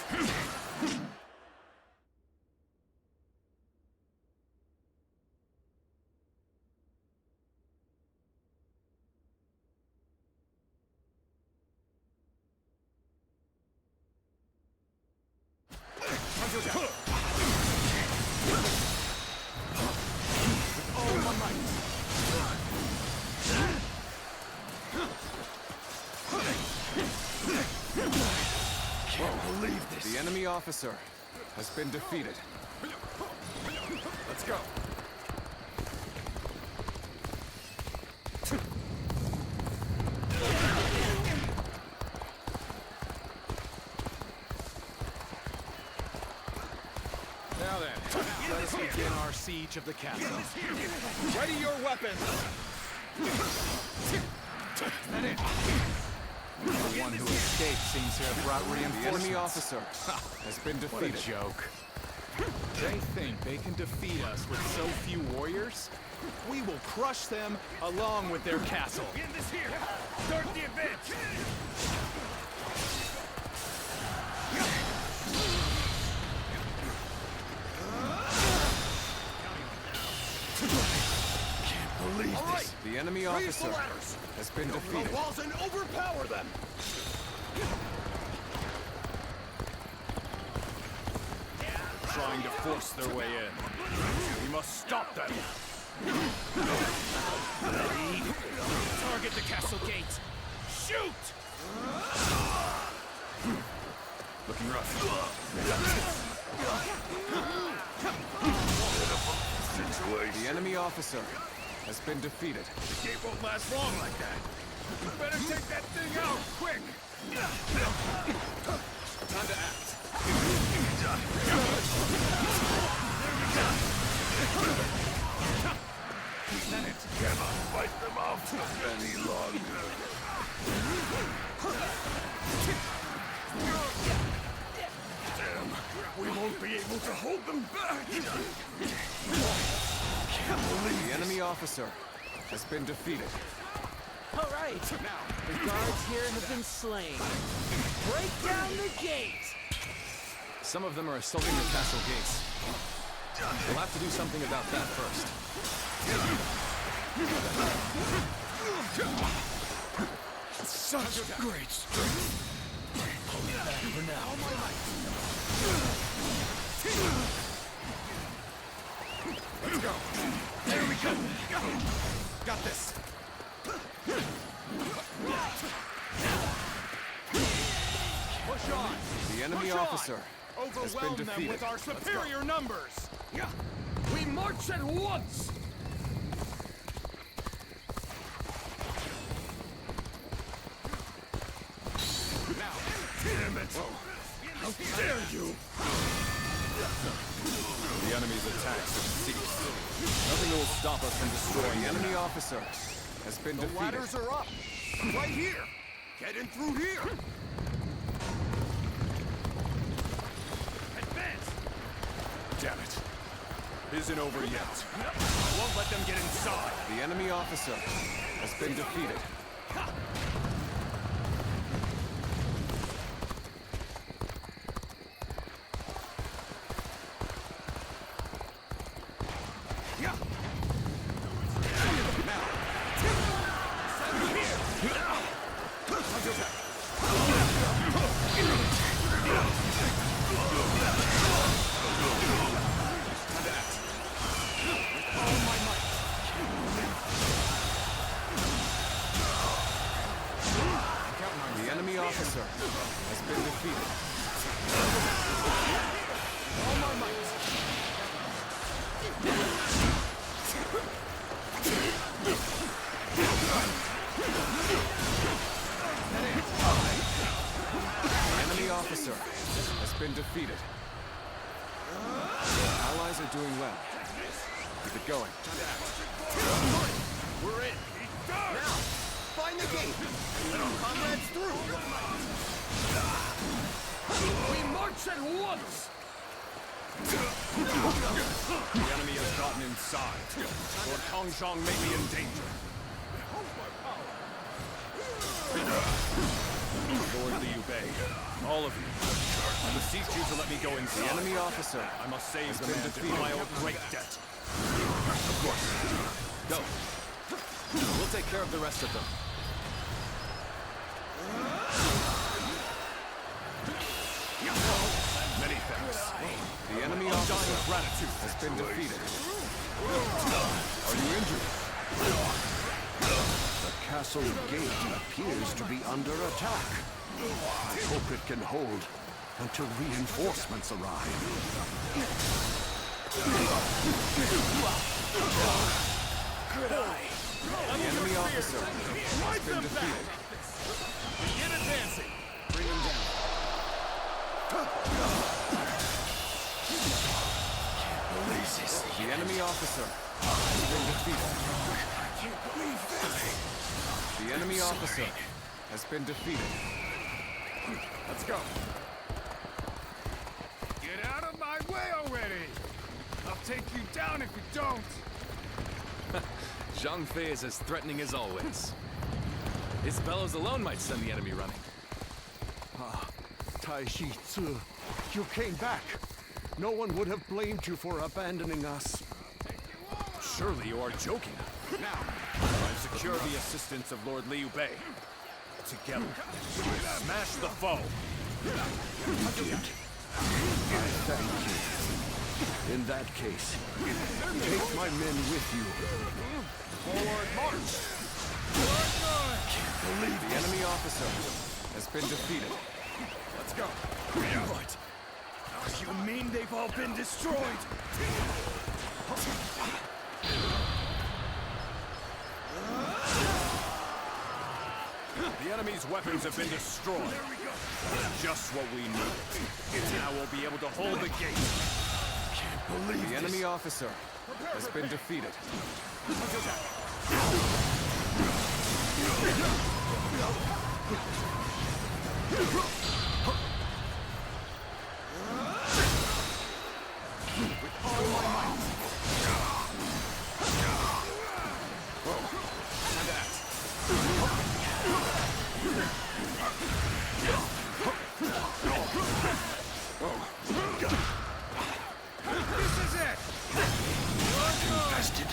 The enemy officer has been defeated. Let's go. Now then, let us begin our siege of the castle. Ready your weapons! That it? The one who escaped seems to have brought reinforcements. The enemy officer has been defeated. What a joke. They think they can defeat us with so few warriors? We will crush them along with their castle. Begin this here! Start the advance! Can't believe this. The enemy officer has been defeated. The walls and overpower them! Trying to force their way in. We must stop them. Ready? Target the castle gate. Shoot! Looking rough. The enemy officer has been defeated. The gate won't last long like that. You better take that thing out, quick! Time to act. Lieutenant, cannot fight them off any longer. Damn, we won't be able to hold them back. Can't believe the enemy officer has been defeated. All right, now the guards here have been slain. Break down the gate. Some of them are assaulting the castle gates. We'll have to do something about that first. such great strength. Hold it back for now. Let's go. There we go. Got this. Push on. The enemy officer has been defeated. Them with our superior numbers. We march at once. Now, damn it! How dare you! The enemy's attacks have ceased. Nothing will stop us from destroying the enemy officer has been defeated. The ladders are up! Right here! Get in through here! Advance! Damn it. Isn't over yet. I won't let them get inside. The enemy officer has been defeated. The enemy officer has been defeated. All my might. Enemy officer has been defeated. Allies are doing well. Keep it going. We're in. Now, find the gate. Let our comrades through. We march at once! The enemy has gotten inside. Lord Kongzhong may be in danger. Lord Liu Bei, all of you, I beseech you to let me go inside. The enemy officer I must save the man to whom I owe great debt. Of course. Go. We'll take care of the rest of them. Many thanks. The enemy officer has been defeated. Are you injured? The castle gate appears to be under attack. I hope it can hold until reinforcements arrive. Good eye. The enemy officer has been defeated. Begin advancing. Bring him down. The enemy officer has been defeated. The enemy officer has been defeated. Let's go. Get out of my way already! I'll take you down if you don't! Zhang Fei is as threatening as always. His bellows alone might send the enemy running. Ah, Tai Shi Tzu, you came back. No one would have blamed you for abandoning us. Surely you are joking. Now, I've secured the assistance of Lord Liu Bei. Together, we will smash the foe. I thank you. In that case, take my men with you. Forward march! The enemy officer has been defeated. Let's go. What? You mean they've all been destroyed? The enemy's weapons have been destroyed. That's just what we need. Now we'll be able to hold the gate. Can't believe The enemy officer has been defeated. With all my might. And that. This is it! Infested.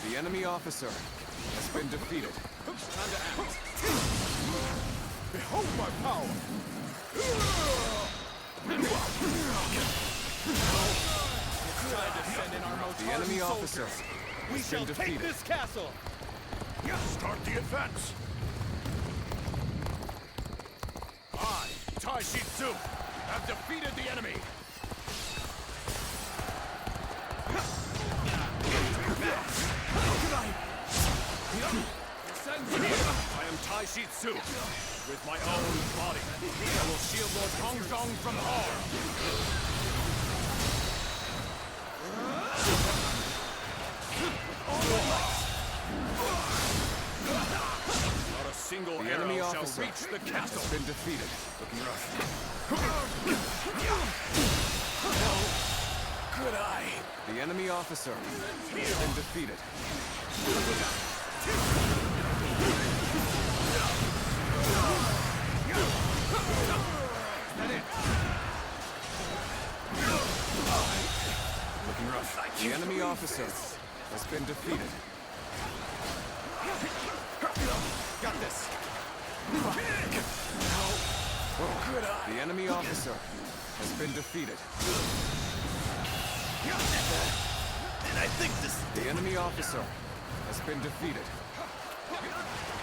The enemy officer has been defeated. Time to act. Behold my power! Time to send in our most The enemy hardened officer soldiers. We has shall been take defeated. this castle! Start the advance. I, Tai Shi Tzu, have defeated the enemy! I am Tai Shi Tzu. With my own body, I will shield Lord Kongzhong from harm. Not a single The arrow enemy shall officer reach the castle. has been defeated. Looking rough. Good eye. The enemy officer has been defeated. Looking rough. The enemy officer has been defeated. Got this. The enemy officer has been defeated. And I think this... The enemy officer has been defeated.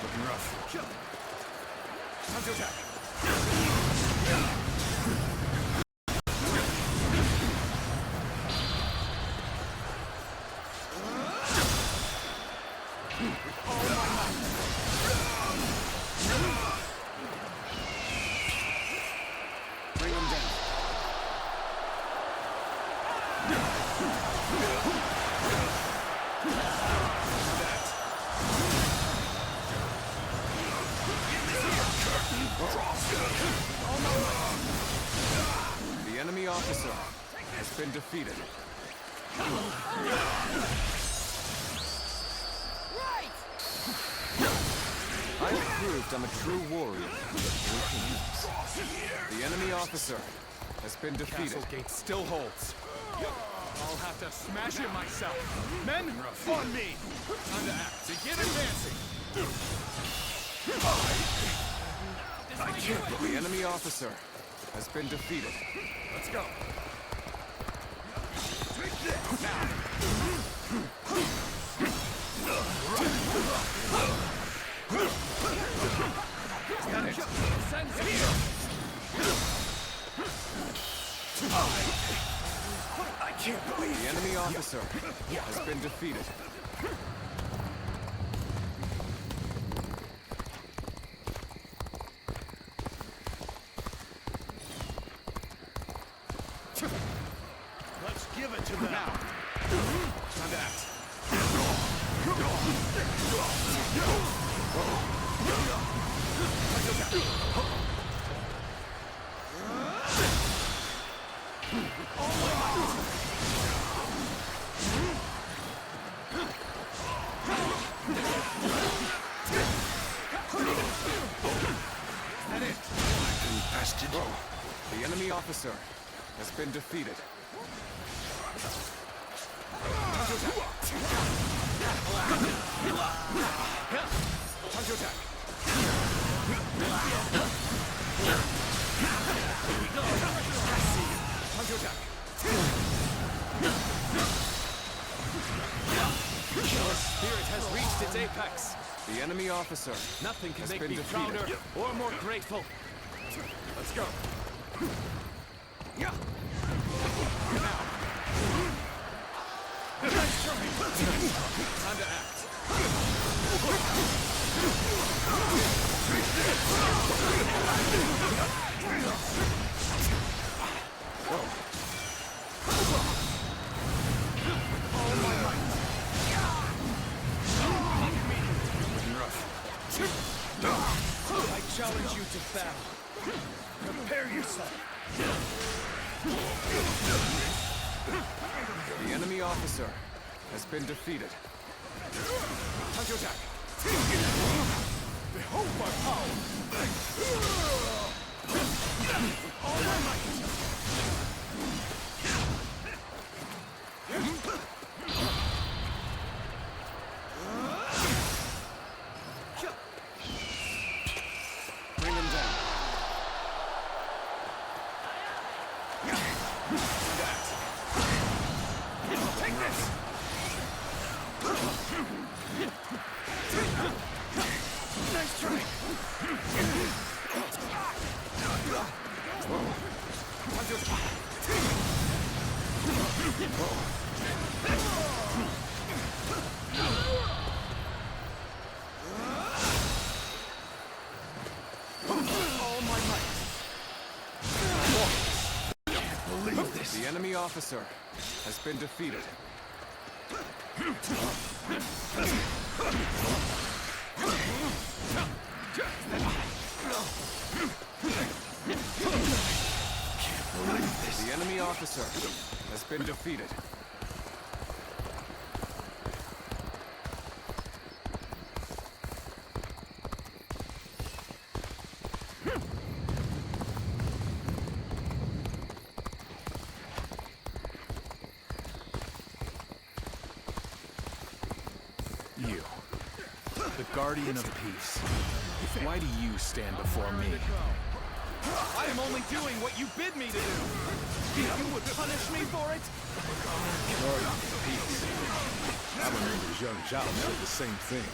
Looking rough. Time to attack. Bring him down. The enemy officer has been defeated. I've proved I'm a true warrior. The enemy officer has been defeated. Castle gate still holds. I'll have to smash it myself. Men, on me! Time to act. Begin advancing! I can't believe the enemy officer has been defeated. Let's go. I can't believe the enemy officer has been defeated. Let's give it to them. Now. Time to act. The enemy officer has been defeated. Time to attack. Time to attack. Your spirit has reached its apex. The enemy officer Nothing can has make been me defeated. prouder or more grateful. Let's go. Yeah. Now. Nice try. Time to act. I challenge you to battle. Prepare yourself. The enemy officer has been defeated. Time to attack. Behold my power. All my might. Bring him down. Take this. Nice try. All my might. Can't believe this. The enemy officer has been defeated. The enemy officer has been defeated. You, the guardian of peace. Why do you stand before me? I am only doing what you bid me to do. You would punish me for it? Guardian of peace. I remember young Zhao said the same thing.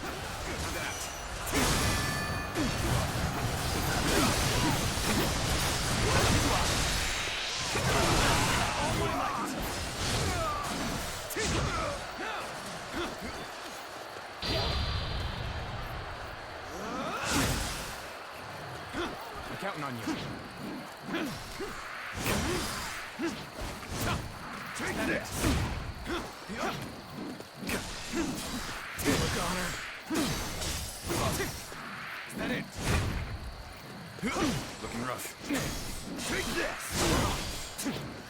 counting on you. Take this! Look, Honor. Is that it? Looking rough. Take this!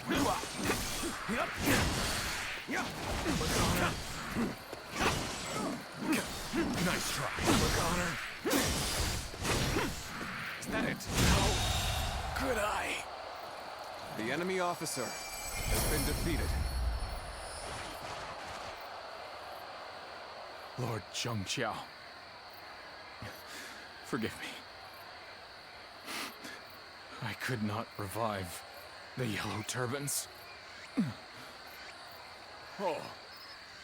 Look, Honor. Nice try. Look, Honor. Is that it? Good eye. The enemy officer has been defeated. Lord Zhengjiao, forgive me. I could not revive the Yellow Turbans. Oh,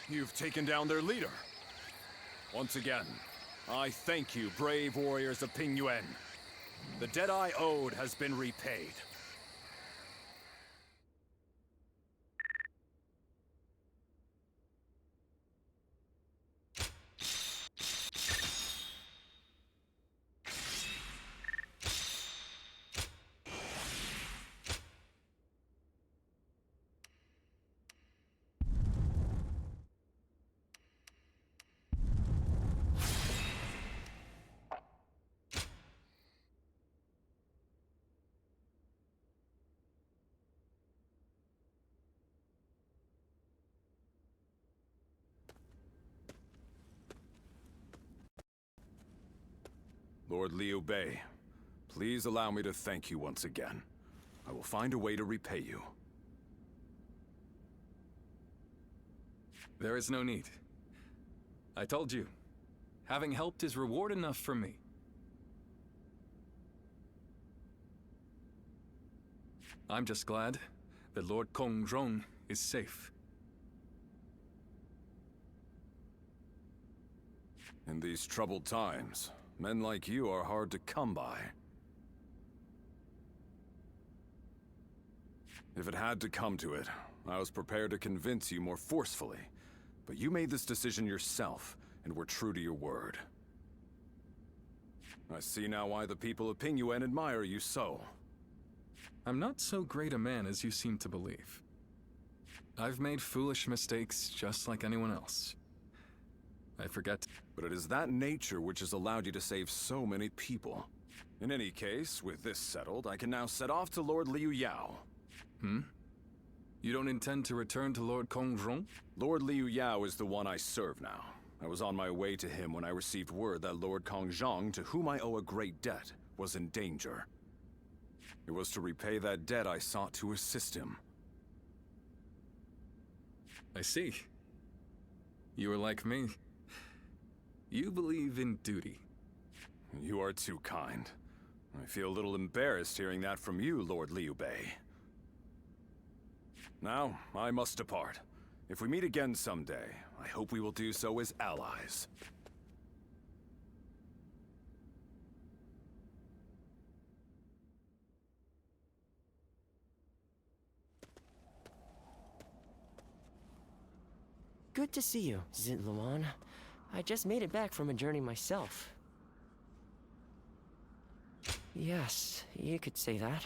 you've taken down their leader. Once again, I thank you, brave warriors of Ping Yuan. The debt I owed has been repaid. Lord Liu Bei, please allow me to thank you once again. I will find a way to repay you. There is no need. I told you, having helped is reward enough for me. I'm just glad that Lord Kongrong is safe. In these troubled times, men like you are hard to come by. If it had to come to it, I was prepared to convince you more forcefully. But you made this decision yourself, and were true to your word. I see now why the people of Ping Yuan admire you so. I'm not so great a man as you seem to believe. I've made foolish mistakes just like anyone else. I forget. But it is that nature which has allowed you to save so many people. In any case, with this settled, I can now set off to Lord Liu Yao. You don't intend to return to Lord Kongrong? Lord Liu Yao is the one I serve now. I was on my way to him when I received word that Lord Kongjong, to whom I owe a great debt, was in danger. It was to repay that debt I sought to assist him. I see. You are like me. You believe in duty. You are too kind. I feel a little embarrassed hearing that from you, Lord Liu Bei. Now, I must depart. If we meet again someday, I hope we will do so as allies. Good to see you, Zintluan. I just made it back from a journey myself. Yes, you could say that.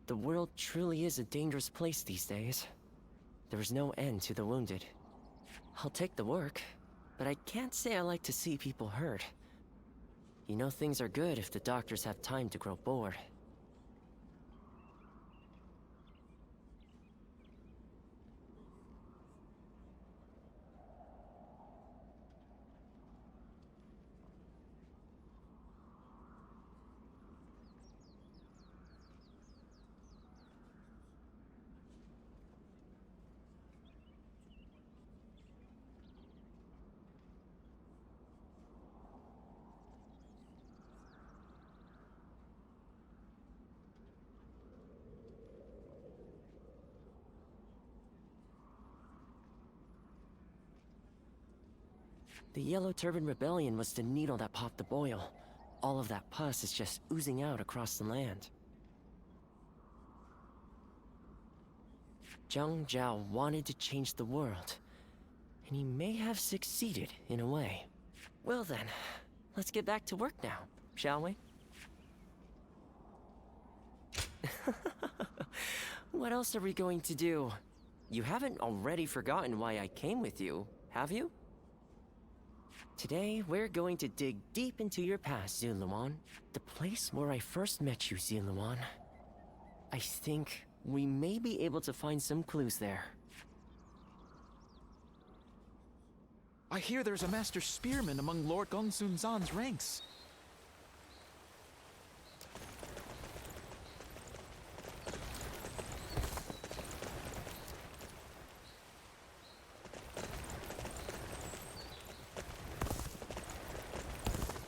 The world truly is a dangerous place these days. There is no end to the wounded. I'll take the work, but I can't say I like to see people hurt. You know things are good if the doctors have time to grow bored. The Yellow Turban Rebellion was the needle that popped the boil. All of that pus is just oozing out across the land. Zhang Jiao wanted to change the world, and he may have succeeded in a way. Well then, let's get back to work now, shall we? What else are we going to do? You haven't already forgotten why I came with you, have you? Today, we're going to dig deep into your past, Zuluan. The place where I first met you, Zuluan. I think we may be able to find some clues there. I hear there's a master spearman among Lord Gongsun Zan's ranks.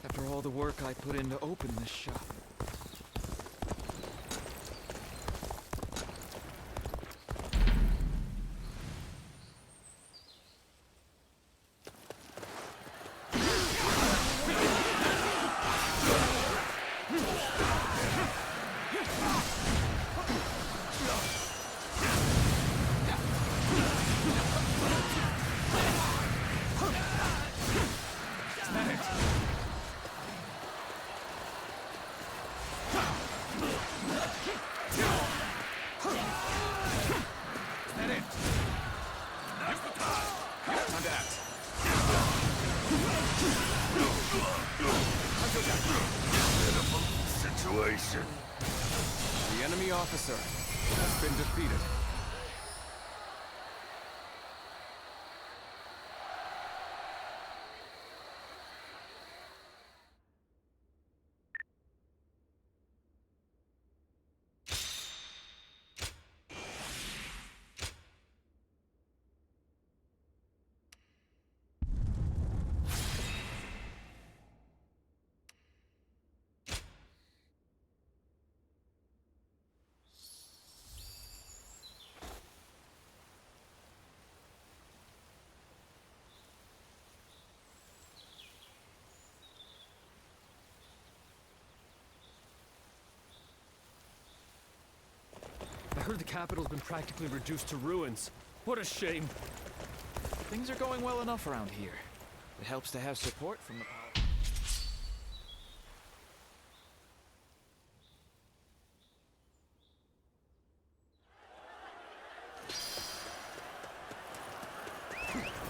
After all the work I put in to open this shop. Situation. The enemy officer has been defeated. I heard the capital's been practically reduced to ruins. What a shame. Things are going well enough around here. It helps to have support from the power.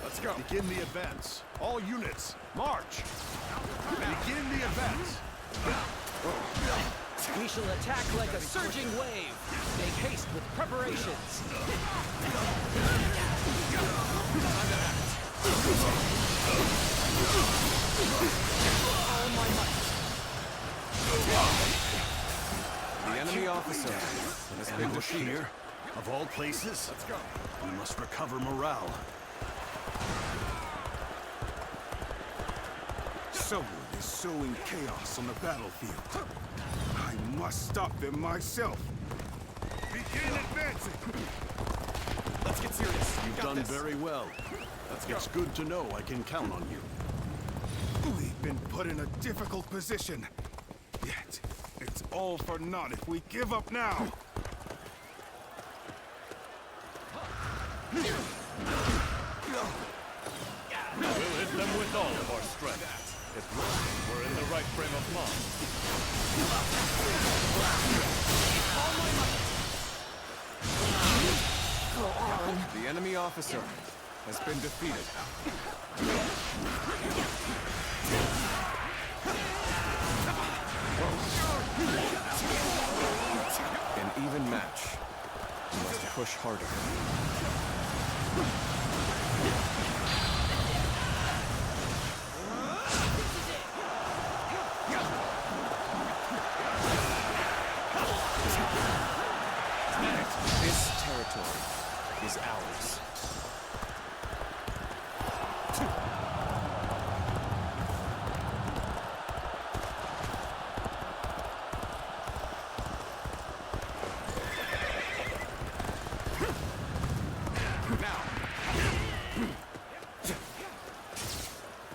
Let's go. Begin the advance. All units, march. Begin the advance. We shall attack like a surging wave. Make haste with preparations. All my might. The enemy officer has been Ambush defeated. here, of all places. Let's go. We must recover morale. Someone is sowing chaos on the battlefield. I must stop them myself. Begin advancing. Let's get serious. You've done very well. It's good to know I can count on you. We've been put in a difficult position. Yet, it's all for naught if we give up now. We'll hit them with all of our strength. If we're in the right frame of mind. Go on. The enemy officer has been defeated. An even match. We must push harder. This territory is ours.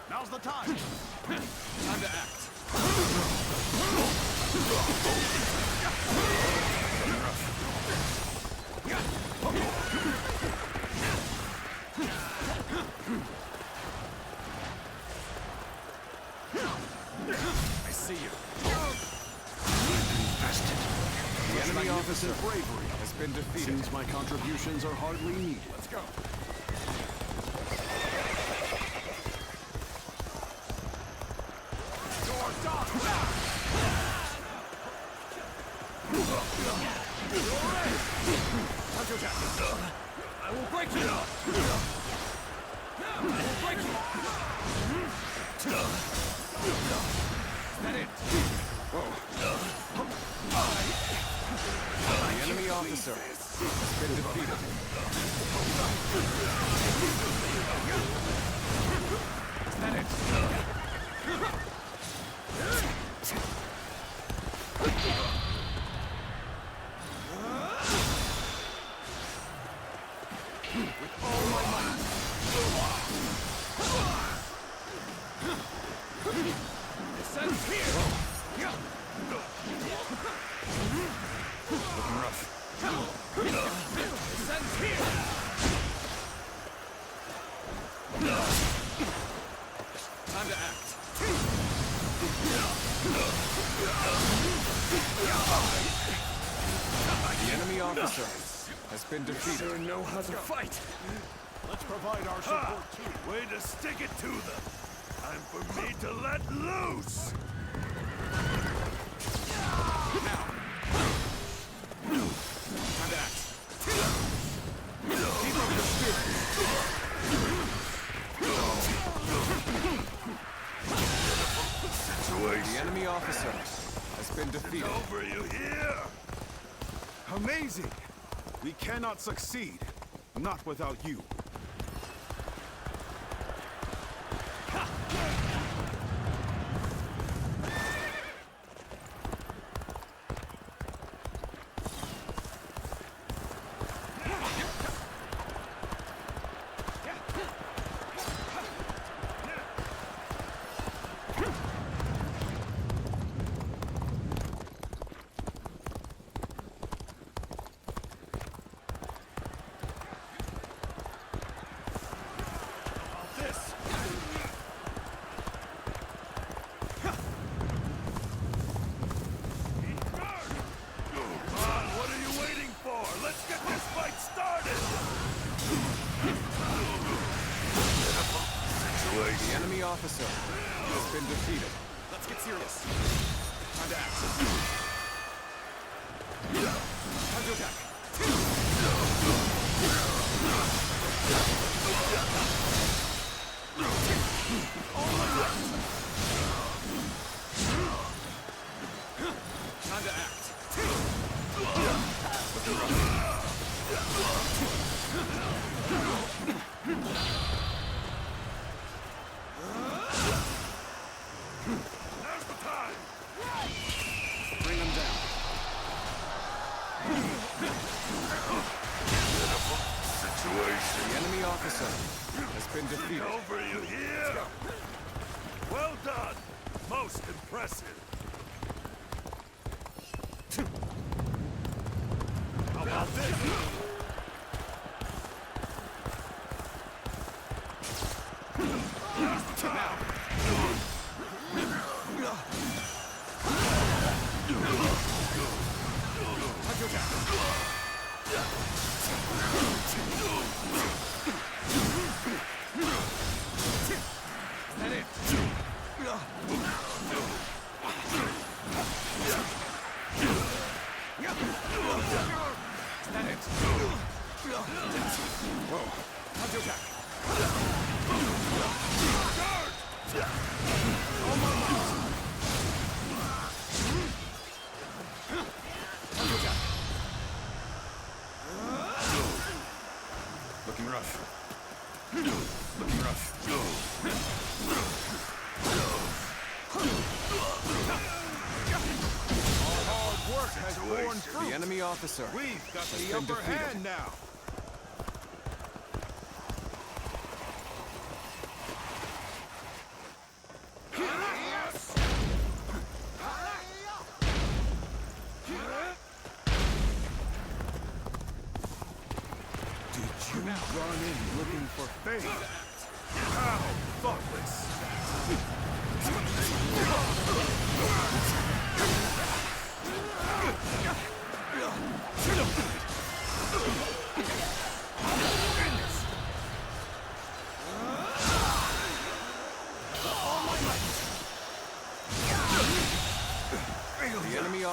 Now's the time. Time to act. I see you. Invested. The enemy officer bravery has been defeated. Seems my contributions are hardly needed. Let's go. I will break you! I will break you! Is that it? Whoa. The enemy officer has been defeated. Is that it? With all my might. Descend here! Looking rough. Descend here! Time to act. The enemy officer has been defeated. Sure know how to fight! Let's provide our support too. Way to stick it to them. Time for me to let loose. Now. Time to act. Keep up your spirit. The enemy officer has been defeated. Over, you hear? Amazing. We cannot succeed. Not without you. The enemy officer has been defeated. Let's get serious. Time to act. Time to attack. Time to act. Now's the time. Bring them down. Situation. The enemy officer has been defeated. Over, you hear? Well done. Most impressive. How about this? Looking rough. Looking rough. Our hard work has borne fruit. The enemy officer. We've got the upper hand now. Did you run in looking for fame? How thoughtless!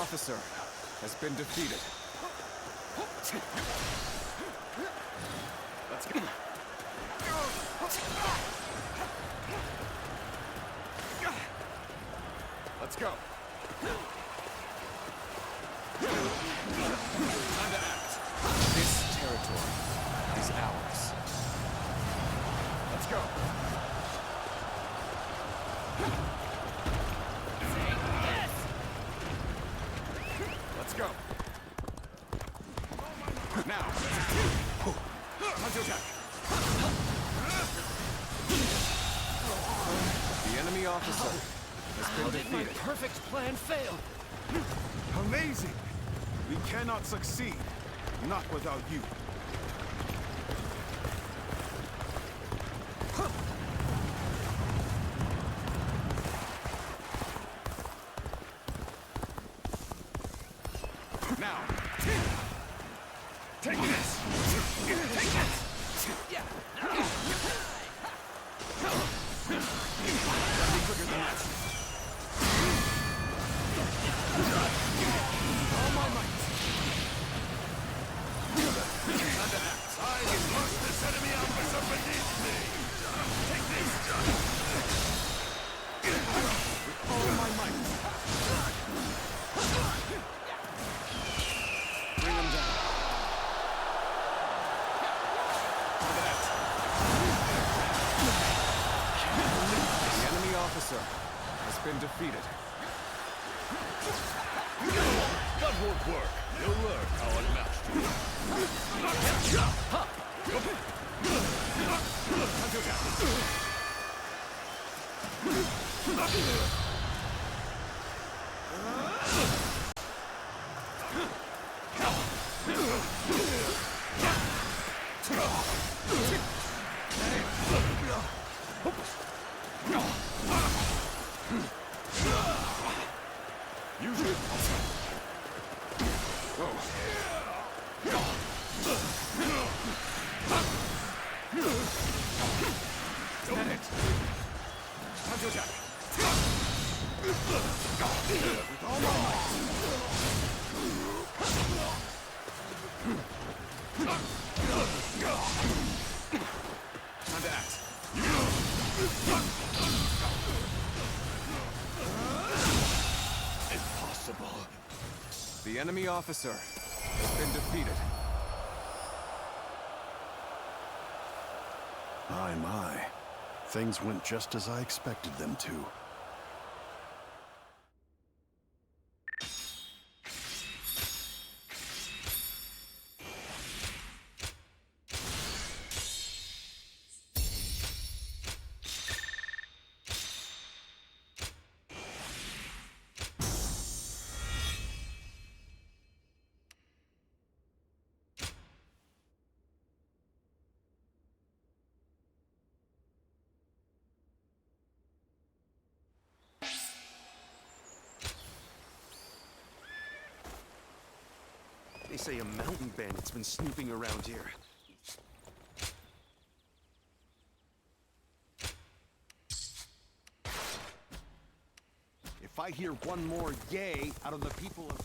officer has been defeated. Let's go. Let's go. Time to act. This territory is ours. Let's go. Let's go. Now. Time to attack. The enemy officer has been defeated. My perfect plan failed. Amazing! We cannot succeed. Not without you. Now. Take this! Take this! Yeah. Gotta be quicker than that. All my might. Time to act. I can push this enemy out from beneath me! Take this! With all my might. Bring them down. Time to act. The enemy officer has been defeated. That won't work. You'll learn how unmatched you are. Time to attack. Use it. Got it. Time to attack. With all my might. Time to act. Impossible. The enemy officer has been defeated. My. Things went just as I expected them to. They say a mountain bandit's been snooping around here. If I hear one more yay out of the people of...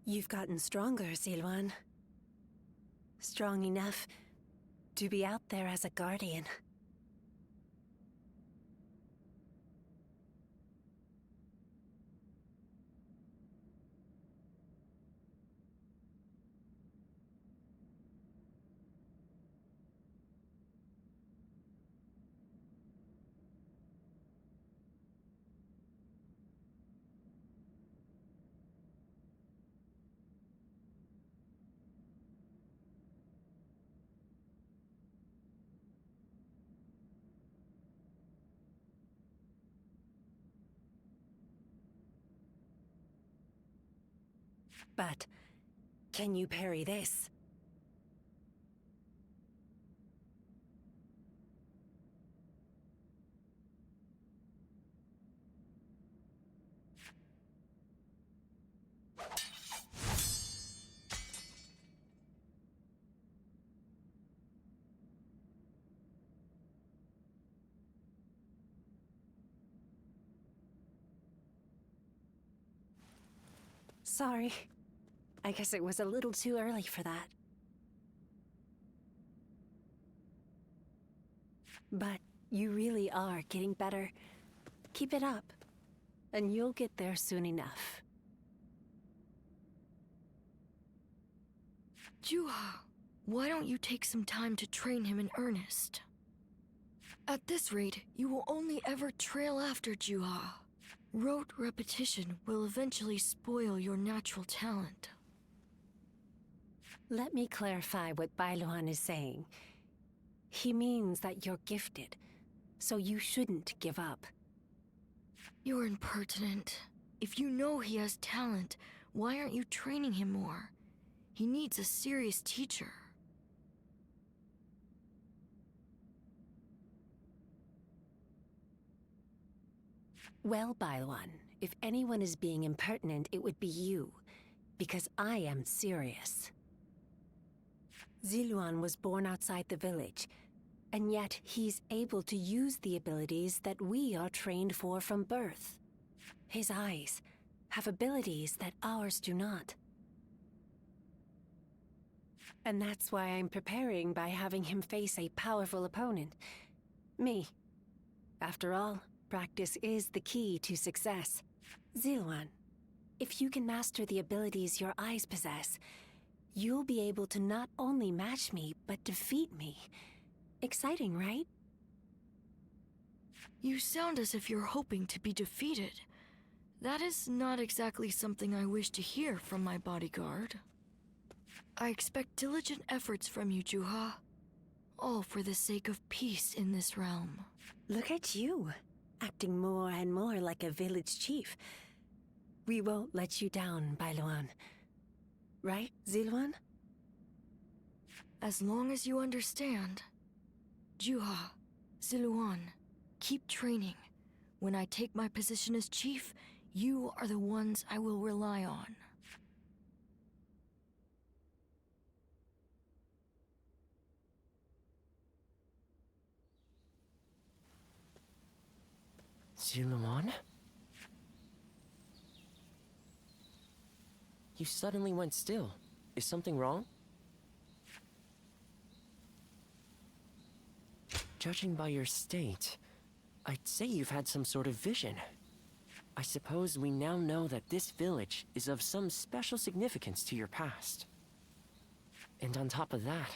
You've gotten stronger, Silvan. Strong enough to be out there as a guardian. But Can you parry this? Sorry. I guess it was a little too early for that. But you really are getting better. Keep it up, and you'll get there soon enough. Juha, why don't you take some time to train him in earnest? At this rate, you will only ever trail after Juha. Rote repetition will eventually spoil your natural talent. Let me clarify what Bailuan is saying. He means that you're gifted, so you shouldn't give up. You're impertinent. If you know he has talent, why aren't you training him more? He needs a serious teacher. Well, Bailuan, if anyone is being impertinent, it would be you, because I am serious. Ziluan was born outside the village, and yet he's able to use the abilities that we are trained for from birth. His eyes have abilities that ours do not. And that's why I'm preparing by having him face a powerful opponent. Me. After all, practice is the key to success. Ziluan, if you can master the abilities your eyes possess, you'll be able to not only match me, but defeat me. Exciting, right? You sound as if you're hoping to be defeated. That is not exactly something I wish to hear from my bodyguard. I expect diligent efforts from you, Juha. All for the sake of peace in this realm. Look at you, acting more and more like a village chief. We won't let you down, Bailuan. Right, Ziluan? As long as you understand. Juha, Ziluan, keep training. When I take my position as chief, you are the ones I will rely on. Ziluan? You suddenly went still. Is something wrong? Judging by your state, I'd say you've had some sort of vision. I suppose we now know that this village is of some special significance to your past. And on top of that,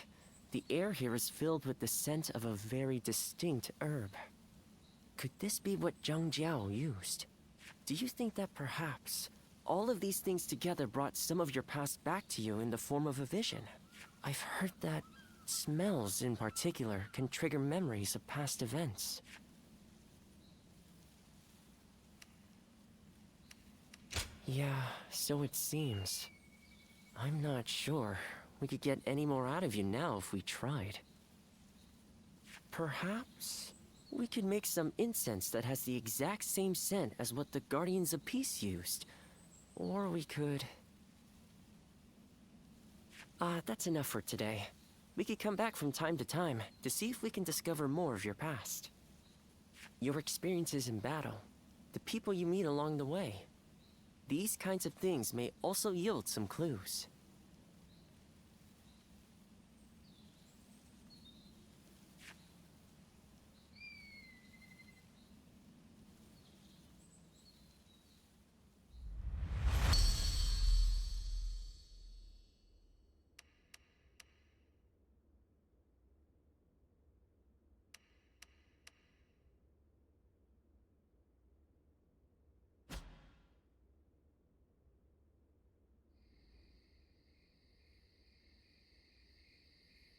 the air here is filled with the scent of a very distinct herb. Could this be what Zhang Jiao used? Do you think that perhaps all of these things together brought some of your past back to you in the form of a vision? I've heard that smells in particular can trigger memories of past events. Yeah, so it seems. I'm not sure we could get any more out of you now if we tried. Perhaps we could make some incense that has the exact same scent as what the Guardians of Peace used. Or we could... that's enough for today. We could come back from time to time to see if we can discover more of your past. Your experiences in battle, the people you meet along the way. These kinds of things may also yield some clues.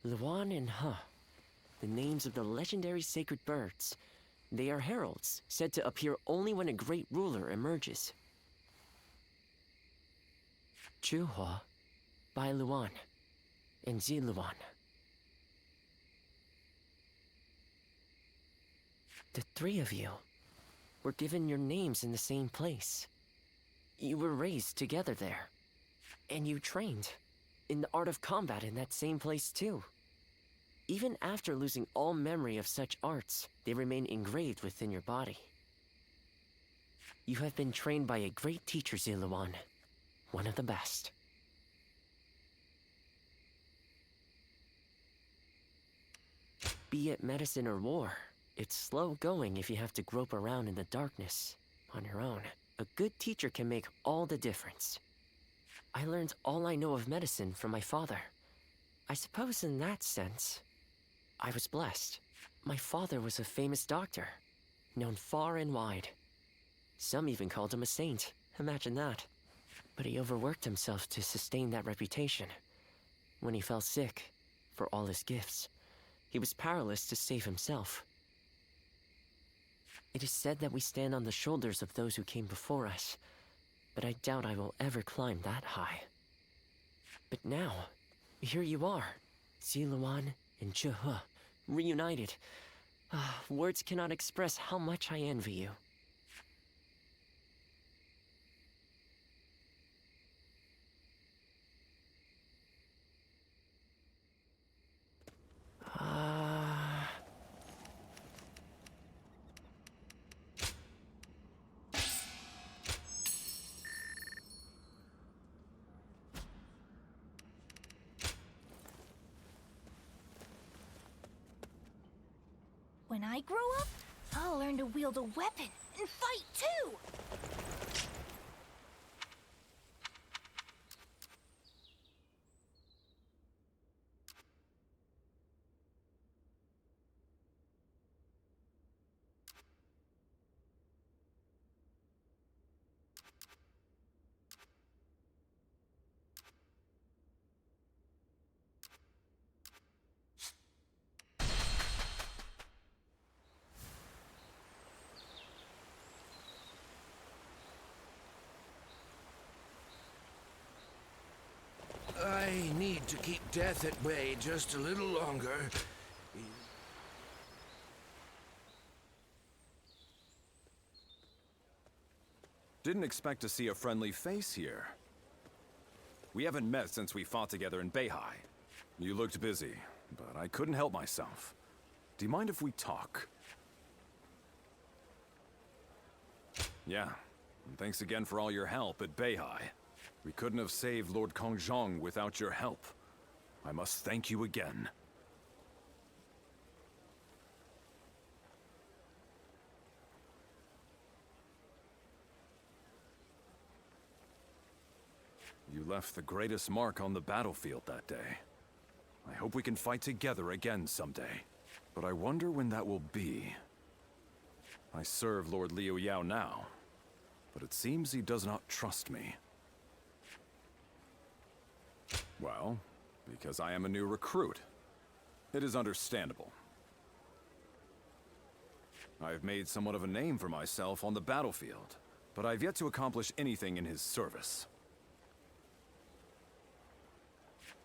Luan and Huh, the names of the legendary sacred birds. They are heralds, said to appear only when a great ruler emerges. Juhua, Bai Luan, and Zi Luan. The three of you were given your names in the same place. You were raised together there, and you trained in the art of combat in that same place too. Even after losing all memory of such arts, they remain engraved within your body. You have been trained by a great teacher, Ziluan, one of the best. Be it medicine or war, it's slow going if you have to grope around in the darkness on your own. A good teacher can make all the difference. I learned all I know of medicine from my father. I suppose in that sense, I was blessed. My father was a famous doctor, known far and wide. Some even called him a saint. Imagine that. But he overworked himself to sustain that reputation. When he fell sick, for all his gifts, he was powerless to save himself. It is said that we stand on the shoulders of those who came before us, but I doubt I will ever climb that high. But now, here you are, Ziluan and Zhehe, reunited. Words cannot express how much I envy you. When I grow up, I'll learn to wield a weapon and fight too! I need to keep death at bay just a little longer. Didn't expect to see a friendly face here. We haven't met since we fought together in Beihai. You looked busy, but I couldn't help myself. Do you mind if we talk? Yeah, and thanks again for all your help at Beihai. We couldn't have saved Lord Kongzhong without your help. I must thank you again. You left the greatest mark on the battlefield that day. I hope we can fight together again someday. But I wonder when that will be. I serve Lord Liu Yao now, but it seems he does not trust me. Well, because I am a new recruit. It is understandable. I have made somewhat of a name for myself on the battlefield, but I've yet to accomplish anything in his service.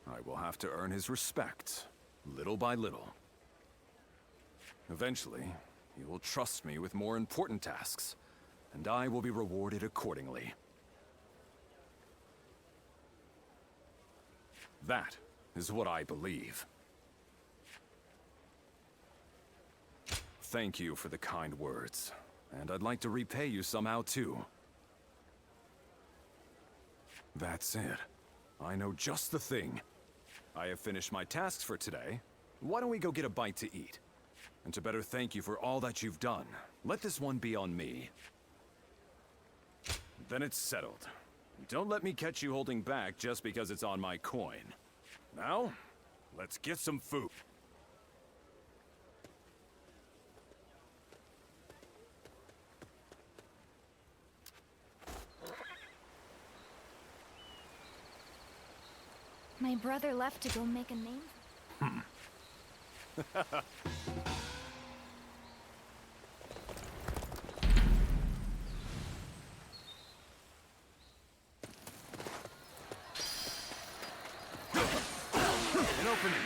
I will have to earn his respect, little by little. Eventually, he will trust me with more important tasks, and I will be rewarded accordingly. That is what I believe. Thank you for the kind words, and I'd like to repay you somehow too. That's it. I know just the thing. I have finished my tasks for today. Why don't we go get a bite to eat? And to better thank you for all that you've done, let this one be on me. Then it's settled. Don't let me catch you holding back just because it's on my coin. Now, let's get some food. My brother left to go make a name.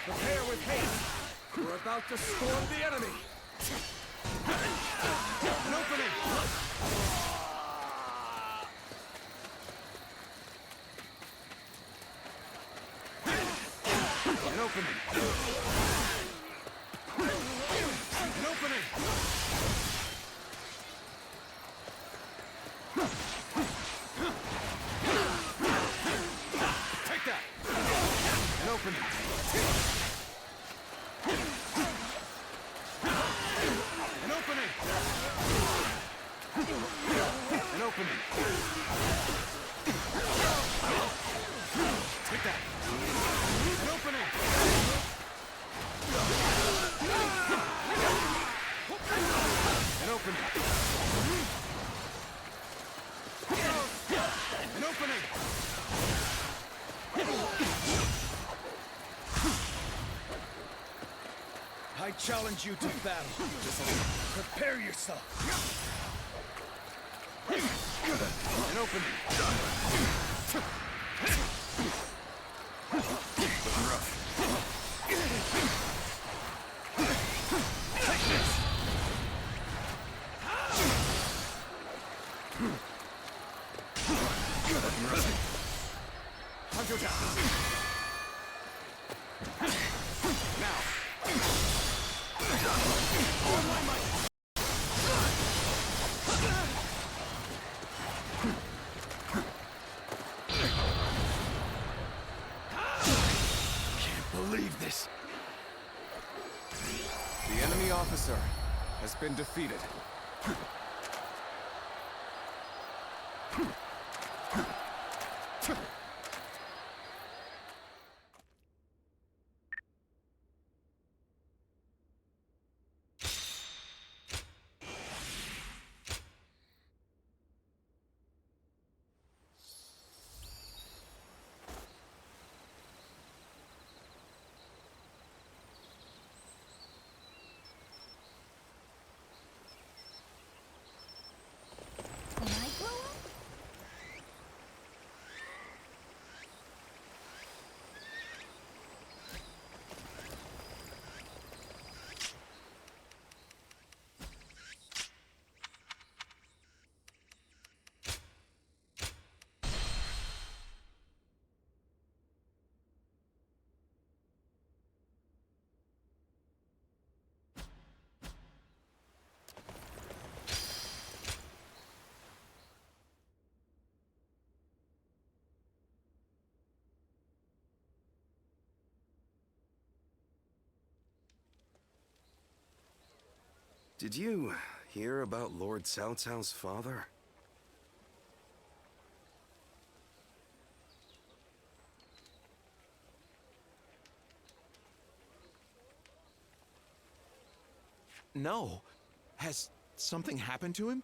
Prepare with haste! We're about to storm the enemy! An opening! An opening! An opening! Take that! An opening! An opening! An opening! Take that! An opening! An opening! An opening! I challenge you to battle. Prepare yourself. An opening. Looking rough. Take this. Looking rough. Hunter down. Now. All my might. Can't believe this. The enemy officer has been defeated. Did you hear about Lord Cao Cao's father? No. Has something happened to him?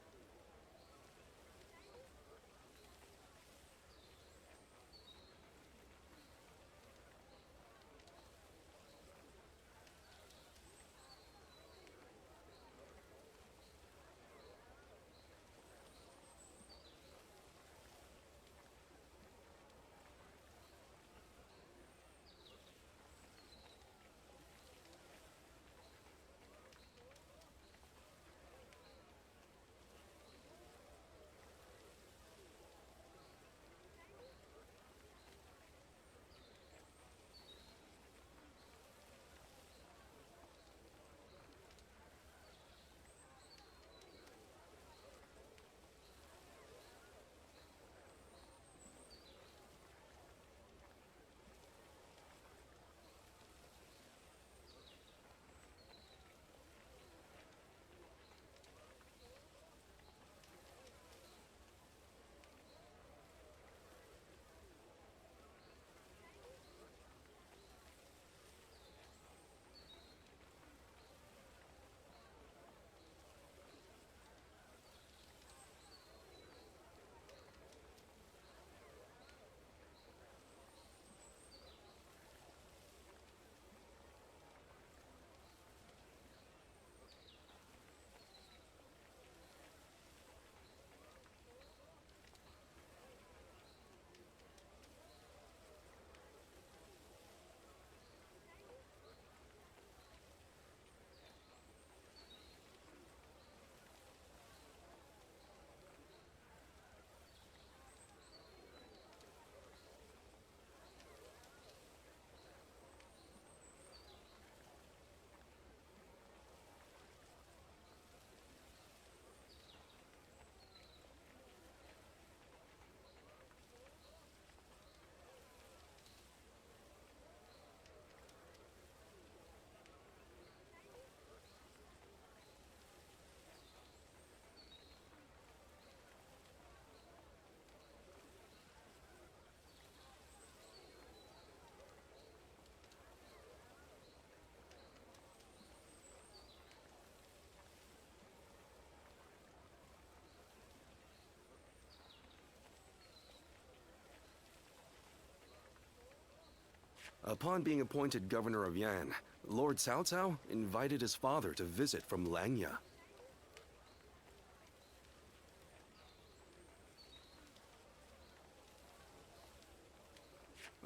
Upon being appointed governor of Yan, Lord Cao Cao invited his father to visit from Langya.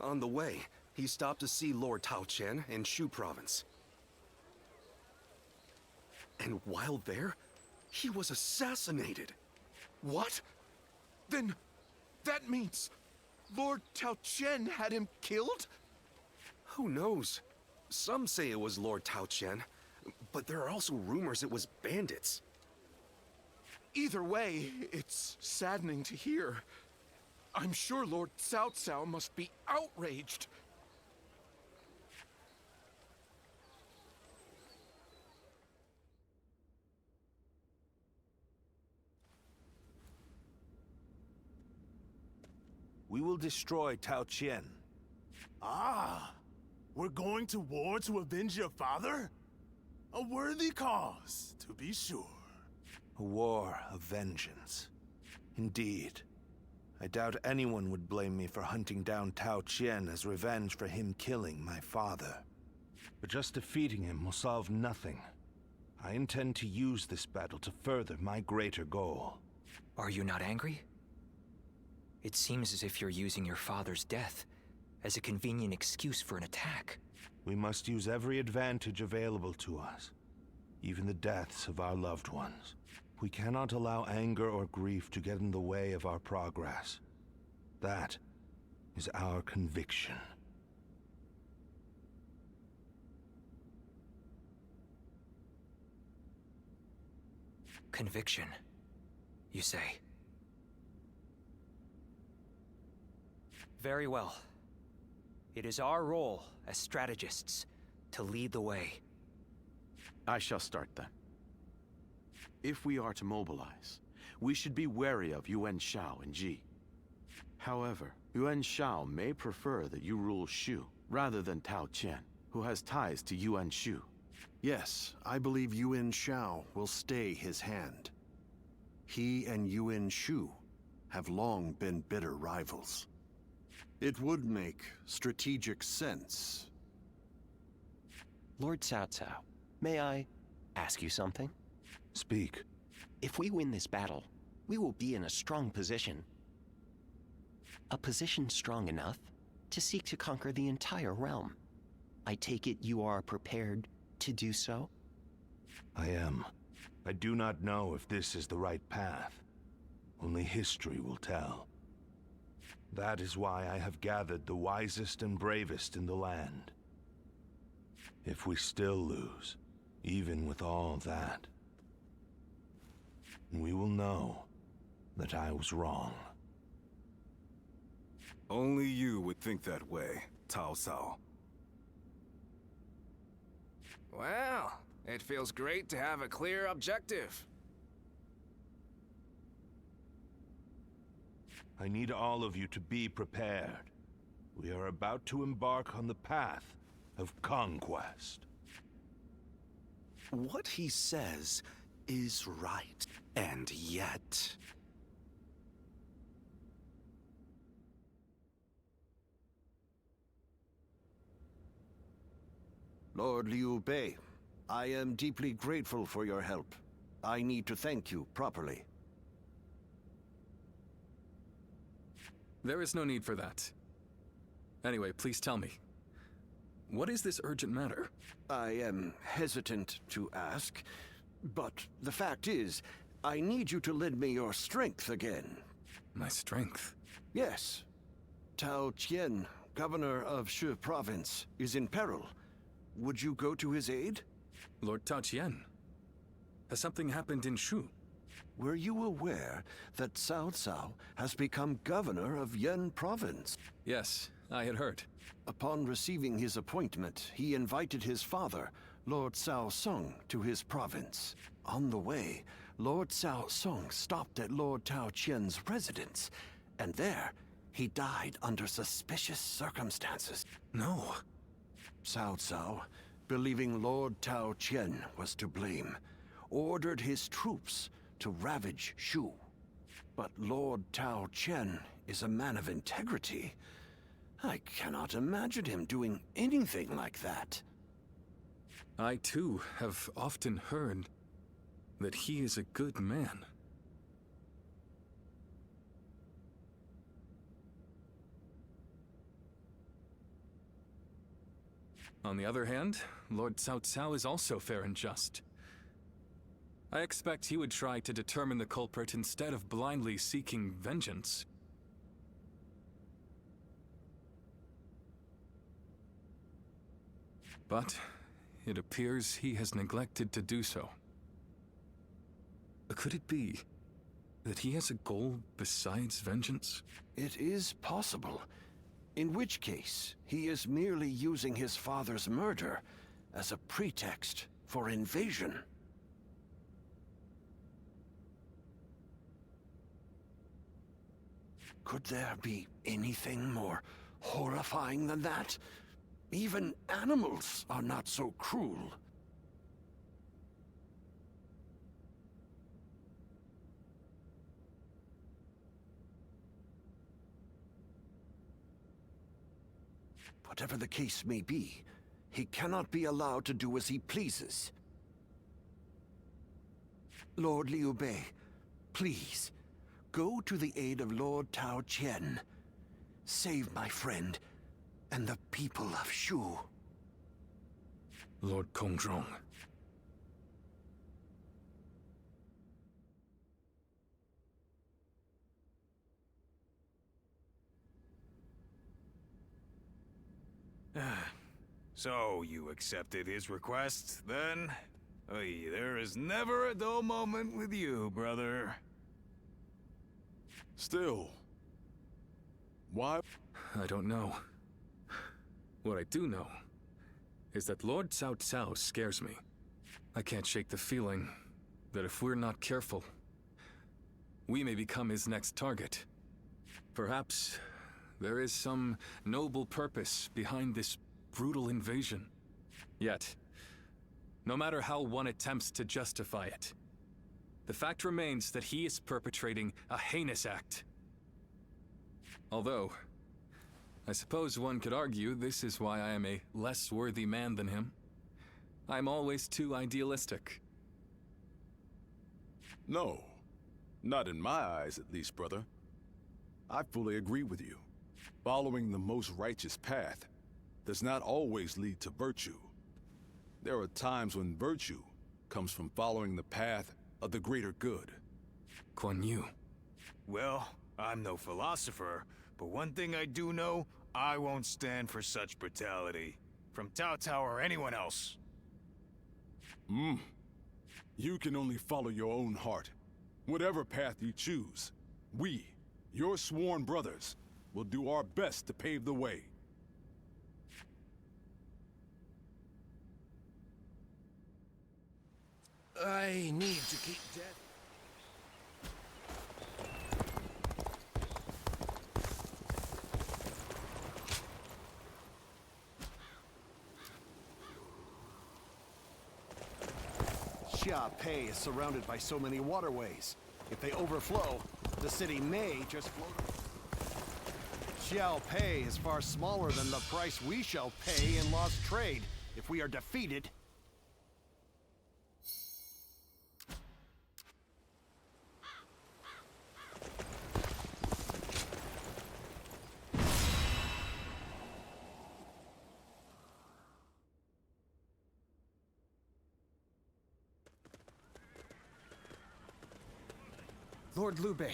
On the way, he stopped to see Lord Tao Qian in Shu province. And while there, he was assassinated. What? Then that means Lord Tao Qian had him killed? Who knows? Some say it was Lord Tao Qian, but there are also rumors it was bandits. Either way, it's saddening to hear. I'm sure Lord Cao Cao must be outraged. We will destroy Tao Qian. Ah, we're going to war to avenge your father? A worthy cause, to be sure. A war of vengeance. Indeed. I doubt anyone would blame me for hunting down Tao Qian as revenge for him killing my father. But just defeating him will solve nothing. I intend to use this battle to further my greater goal. Are you not angry? It seems as if you're using your father's death as a convenient excuse for an attack. We must use every advantage available to us, even the deaths of our loved ones. We cannot allow anger or grief to get in the way of our progress. That is our conviction. Conviction, you say? Very well. It is our role as strategists to lead the way. I shall start then. If we are to mobilize, we should be wary of Yuan Shao and Ji. However, Yuan Shao may prefer that you rule Shu rather than Tao Qian, who has ties to Yuan Shu. Yes, I believe Yuan Shao will stay his hand. He and Yuan Shu have long been bitter rivals. It would make strategic sense. Lord Cao Cao, may I ask you something? Speak. If we win this battle, we will be in a strong position. A position strong enough to seek to conquer the entire realm. I take it you are prepared to do so? I am. I do not know if this is the right path. Only history will tell. That is why I have gathered the wisest and bravest in the land. If we still lose, even with all that, we will know that I was wrong. Only you would think that way, Cao Cao. Well, it feels great to have a clear objective. I need all of you to be prepared. We are about to embark on the path of conquest. What he says is right, and yet... Lord Liu Bei, I am deeply grateful for your help. I need to thank you properly. There is no need for that. Anyway, please tell me. What is this urgent matter? I am hesitant to ask, but the fact is, I need you to lend me your strength again. My strength? Yes. Tao Qian, governor of Shu province, is in peril. Would you go to his aid? Lord Tao Qian? Has something happened in Shu? Were you aware that Cao Cao has become governor of Yan province? Yes, I had heard. Upon receiving his appointment, he invited his father, Lord Cao Song, to his province. On the way, Lord Cao Song stopped at Lord Tao Qian's residence, and there, he died under suspicious circumstances. No. Cao Cao, believing Lord Tao Qian was to blame, ordered his troops to ravage Shu. But Lord Tao Qian is a man of integrity. I cannot imagine him doing anything like that. I too have often heard that he is a good man. On the other hand, Lord Cao Cao is also fair and just. I expect he would try to determine the culprit instead of blindly seeking vengeance. But it appears he has neglected to do so. Could it be that he has a goal besides vengeance? It is possible. In which case, he is merely using his father's murder as a pretext for invasion. Could there be anything more horrifying than that? Even animals are not so cruel. Whatever the case may be, he cannot be allowed to do as he pleases. Lord Liu Bei, please, go to the aid of Lord Tao Qian. Save my friend and the people of Shu. Lord Kongzhong. So, you accepted his request, then? Oy, there is never a dull moment with you, brother. Still, why? I don't know. What I do know is that Lord Cao Cao scares me. I can't shake the feeling that if we're not careful, we may become his next target. Perhaps there is some noble purpose behind this brutal invasion. Yet, no matter how one attempts to justify it, the fact remains that he is perpetrating a heinous act. Although, I suppose one could argue this is why I am a less worthy man than him. I'm always too idealistic. No. Not in my eyes, at least, brother. I fully agree with you. Following the most righteous path does not always lead to virtue. There are times when virtue comes from following the path of the greater good. Kuan Yu. Well, I'm no philosopher, but one thing I do know, I won't stand for such brutality. From Cao Cao or anyone else. You can only follow your own heart. Whatever path you choose, we, your sworn brothers, will do our best to pave the way. I need to keep death. Xia Pei is surrounded by so many waterways. If they overflow, the city may just float. Xiao Pei is far smaller than the price we shall pay in lost trade if we are defeated. Lord Liu Bei.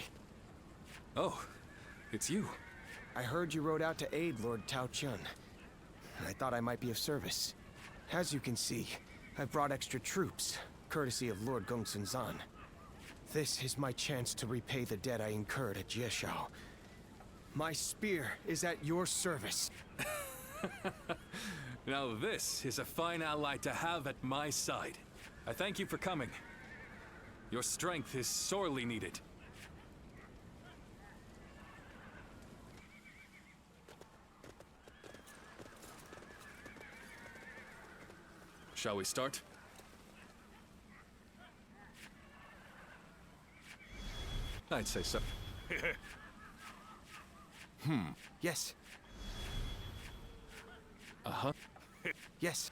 Oh, it's you. I heard you rode out to aid Lord Tao Qian. I thought I might be of service. As you can see, I've brought extra troops, courtesy of Lord Gongsun Zan. This is my chance to repay the debt I incurred at Jieshao. My spear is at your service. Now this is a fine ally to have at my side. I thank you for coming. Your strength is sorely needed. Shall we start? I'd say so. Yes. Uh-huh. Yes.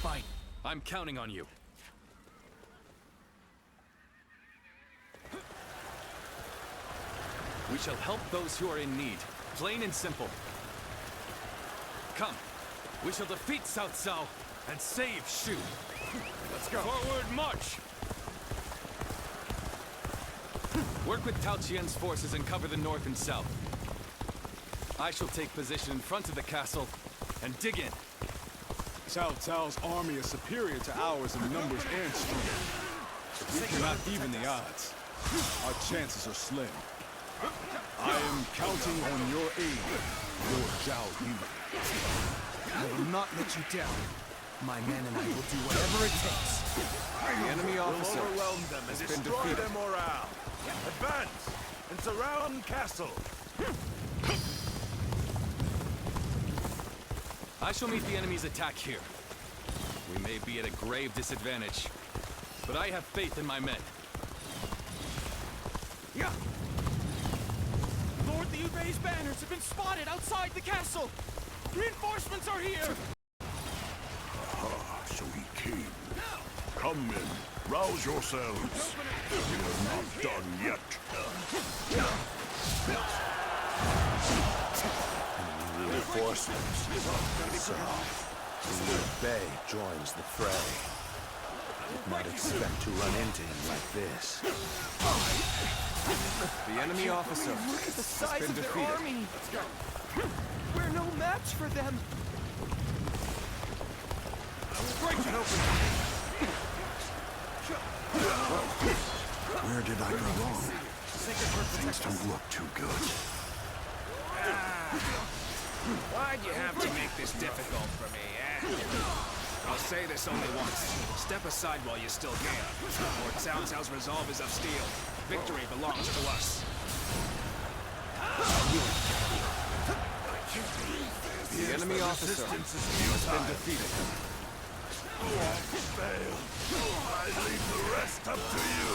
Fight. I'm counting on you. We shall help those who are in need. Plain and simple. Come. We shall defeat Cao Cao and save Shu. Let's go. Forward march! Work with Tao Qian's forces and cover the north and south. I shall take position in front of the castle and dig in. Cao Cao's army is superior to ours in numbers and strength. If we cannot even the odds, our chances are slim. I am counting on your aid, Lord Zhao Yu. I will not let you down. My men and I will do whatever it takes. The enemy officer will overwhelm them and has been destroy defeated. their morale. Advance and surround castle. I shall meet the enemy's attack here. We may be at a grave disadvantage, but I have faith in my men. Yeah. Lord Liu Bei's banners have been spotted outside the castle. Reinforcements are here. Ah, so he came. Come in, rouse yourselves. We're not done yet. Reinforcements. So, Liu Bei joins the fray. Did not expect to run into him like this. The enemy officer Look at the has size been of their defeated. army. Let's go. We're no match for them. Break it open. Where did I go wrong? Things don't look too good. Why'd you have to make this difficult for me, eh? I'll say this only once. Step aside while you still can. Lord Cao Cao's resolve is of steel. Victory belongs to us. The enemy officer has been defeated. Fail. I leave the rest up to you.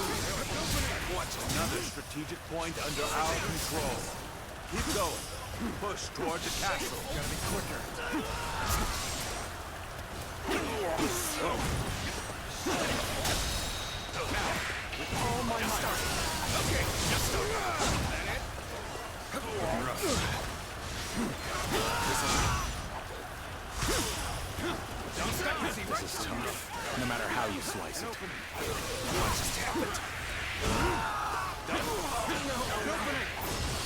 Another strategic point under our control. Keep going. Push toward the castle. Gotta be quicker. Now, with all my might. Okay, just that it? Don't stop busy, right? This is tough, no matter how you slice it. What just happened?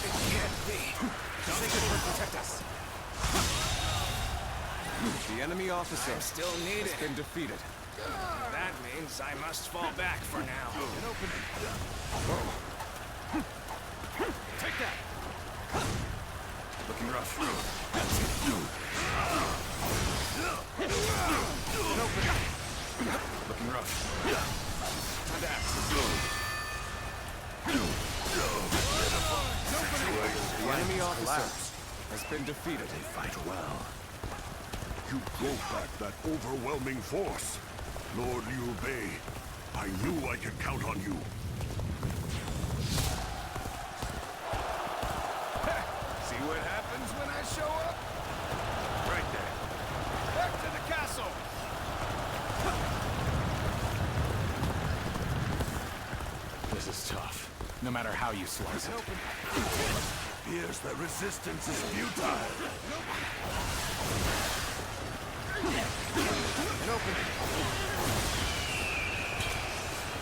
It can't be. Protect us. The enemy officer I'm still needed. has been defeated. That means I must fall back for now. Take that. Looking rough. Looking rough. Time to act. The enemy officer has been defeated. They fight well. You drove back that overwhelming force. Lord Liu Bei, I knew I could count on you. See what happens when I show up? Right there. Back to the castle! This is tough, no matter how you slice it. Appears that resistance is futile. An opening.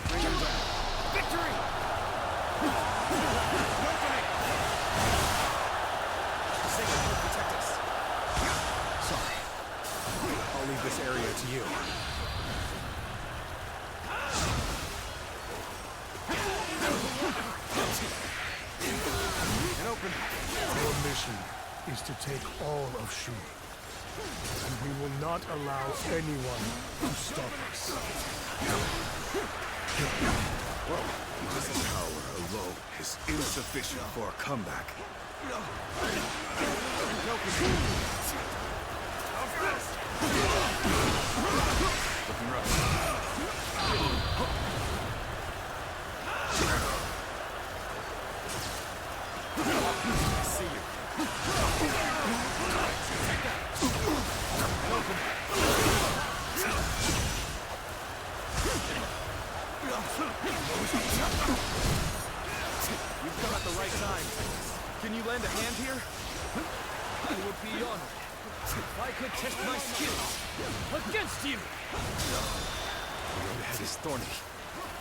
Bring him down. Victory! An opening. Sacred Wood protect us. Sorry. I'll leave this area to you. Our mission is to take all of Shu. And we will not allow anyone to stop us. This power alone is insufficient for a comeback. Looking rough. I see you. You've come at the right time. Can you lend a hand here? I would be honored if I could test my skills against you. The road ahead is thorny,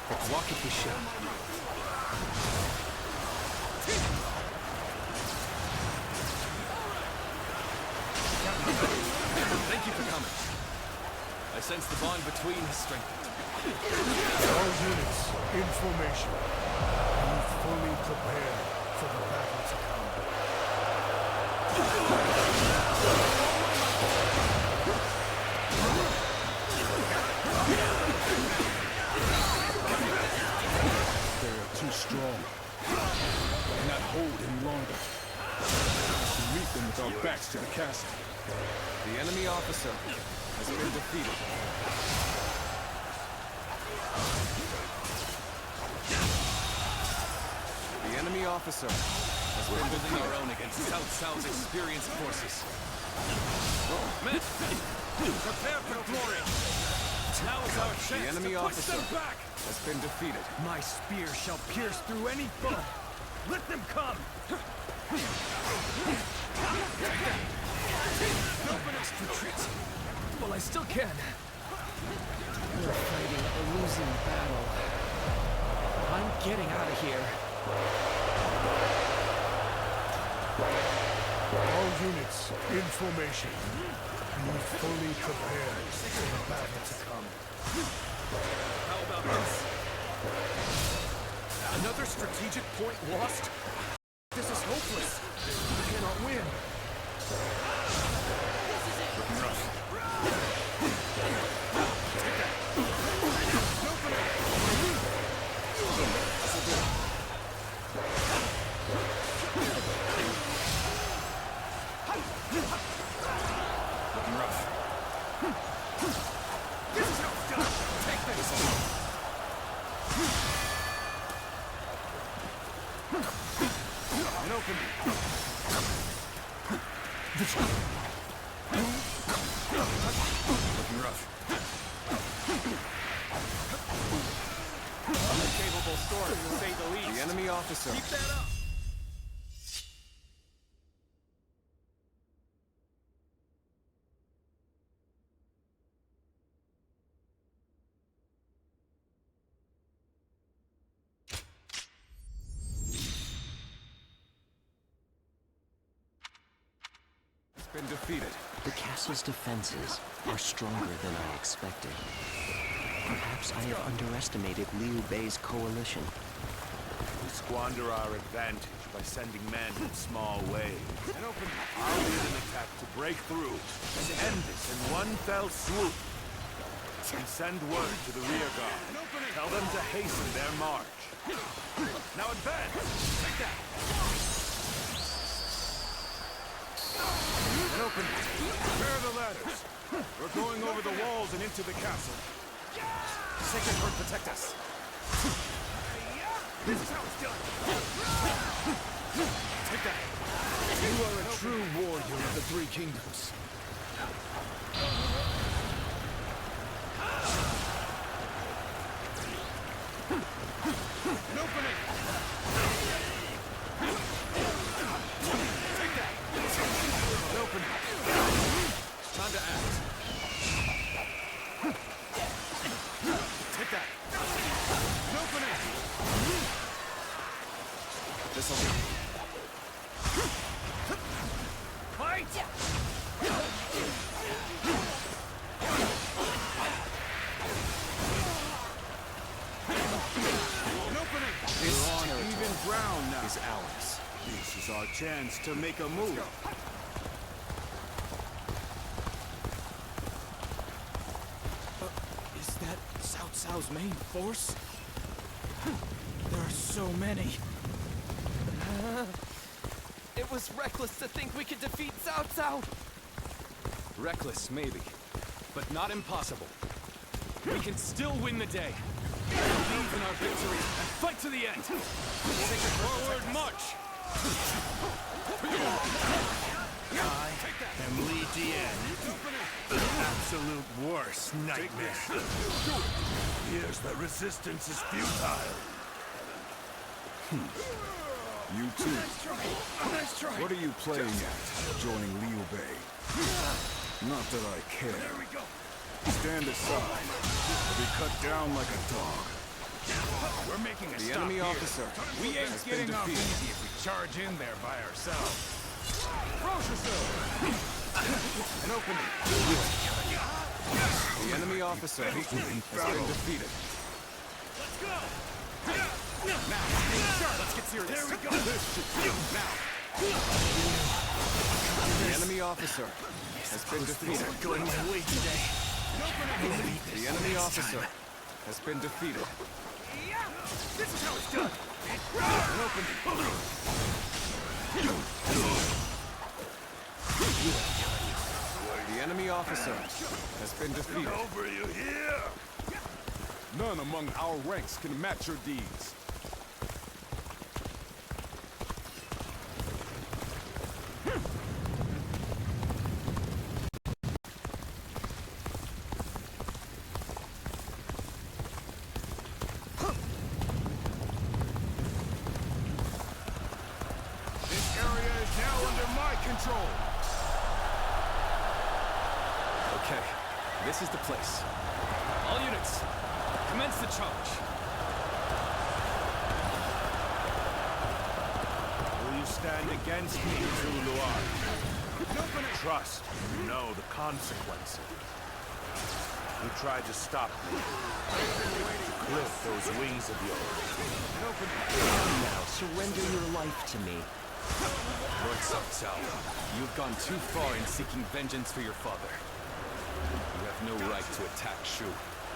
but walk it we shall. Thank you for coming. I sense the bond between has strengthened. All units in formation. Be fully prepared for the battle to come. They are too strong. We cannot hold any longer. We meet them with our backs to the castle. The enemy officer has been defeated. The enemy officer has been holding our own against South Sao's experienced forces. Men, prepare for glory. Now is our chance The enemy to push officer them back. has been defeated. My spear shall pierce through any foe. Let them come. Open us retreat. Well, I still can. We're fighting a losing battle. I'm getting out of here. All units in formation. Be fully prepared for the battle to come. How about this? Another strategic point lost? This is hopeless. We cannot win. Looking rough. Looking rough. This is how it's done. Take this. And open. Looking rough. A capable sword, to say the least. The enemy officer. Keep that up. Been defeated. The castle's defenses are stronger than I expected. Perhaps I have underestimated Liu Bei's coalition. We squander our advantage by sending men in small waves. I'll lead an attack to break through and end this in one fell swoop. And send word to the rear guard. Tell them to hasten their march. Now advance! Take that! And open. Prepare the ladders. We're going over the walls and into the castle. Sacred Heart, protect us. This is how it's done. Take that. You are a true warrior of the Three Kingdoms. An opening. Take that. An opening. Time to act. Take that. An opening. This'll do. Fight! our chance to make a move. Is that Cao Cao's main force? There are so many. It was reckless to think we could defeat Cao Cao. Reckless, maybe, but not impossible. We can still win the day. Believe in our victory and fight to the end. Forward march! I am Li Dian, the absolute worst nightmare. Here's that resistance is futile. You too. Nice try. What are you playing at, joining Liu Bei? Not that I care. There we go. Stand aside, or be cut down like a dog. We're making a The stop enemy here. officer We ain't has been getting off defeated. easy if we charge in there by ourselves. An opening. The enemy officer has been defeated. Let's go! Now, let's get serious. There we go. Now. The enemy officer has been defeated. Going my way today. The enemy officer has been defeated. This is how it's done. An opening. The enemy officer has been defeated. Over you here. None among our ranks can match your deeds. This area is now under my control. Okay, this is the place. All units, commence the charge. Will you stand against me, Zuluar? Trust you know the consequences. You tried to stop me. Clip those wings of yours. Now, surrender your life to me. Lord Cao Cao, you've gone too far in seeking vengeance for your father. You have no right to attack Shu.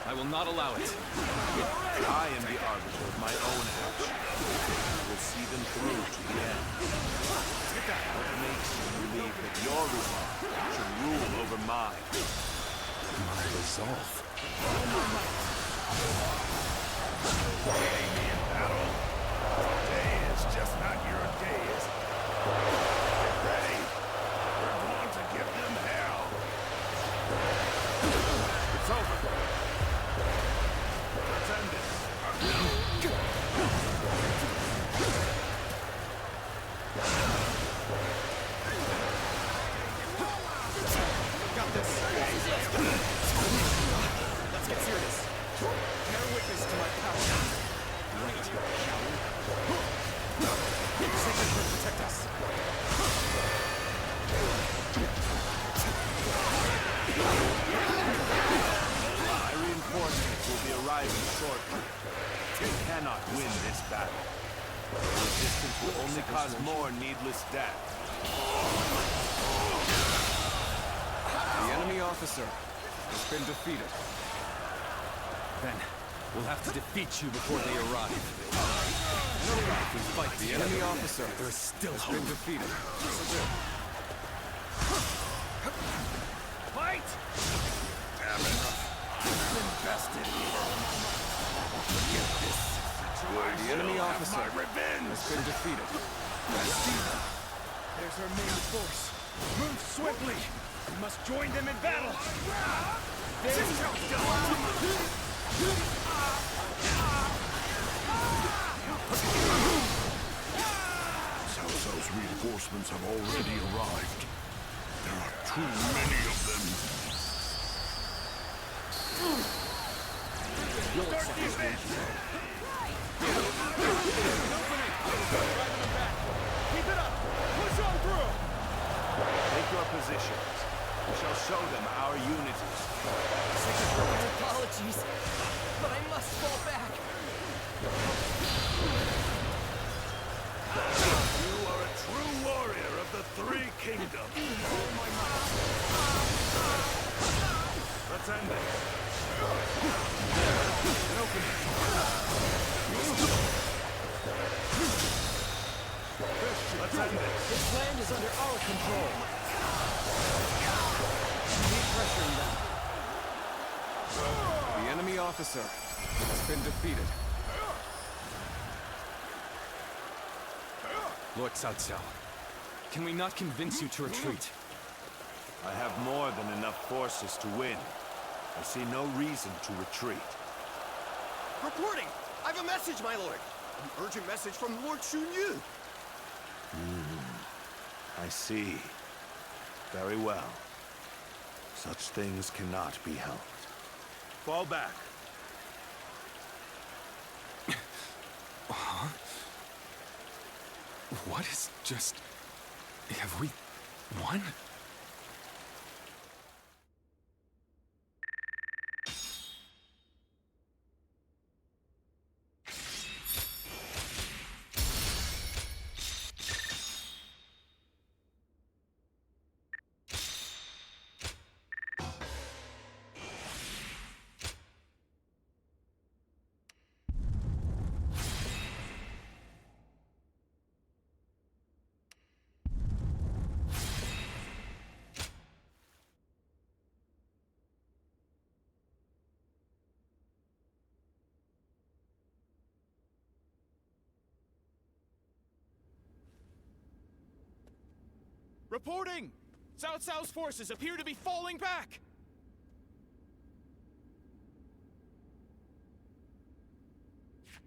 I will not allow it. I am the arbiter of my own actions. I will see them through to the end. What makes you believe that your resolve should rule over mine? My resolve. Meeting me in battle? Today is just not your days. Get ready. We're going to give them hell. It's over. Let's end this. Got this. Let's get serious. Bear witness to my power. Right, coward. Sacred Earth protect us. My reinforcements will be arriving shortly. We cannot win this battle. Resistance will only cause more needless death. The enemy officer has been defeated. Then, we'll have to defeat you before they arrive. If we fight the enemy officer, There is still has hope. been defeated. Fight! Damn it. I've invested here. Forget this situation. The enemy I'll have officer my revenge. has been defeated. There's our main force. Move swiftly. We must join them in battle. This is how it's done. Cao Cao's reinforcements have already arrived. There are too many of them. Start the advance! Keep it up. Push on through. Take your positions. We shall show them our unity. My apologies, but I must fall back. You are a true Let's end it. Let's end it. This land is under our control. Keep pressuring them. The enemy officer has been defeated. Lord Cao Cao, can we not convince you to retreat? I have more than enough forces to win. I see no reason to retreat. Reporting! I've a message, my lord! An urgent message from Lord Xunyu! I see. Very well. Such things cannot be helped. Fall back. Huh? What is just... Have we won? Reporting! Cao Cao's forces appear to be falling back!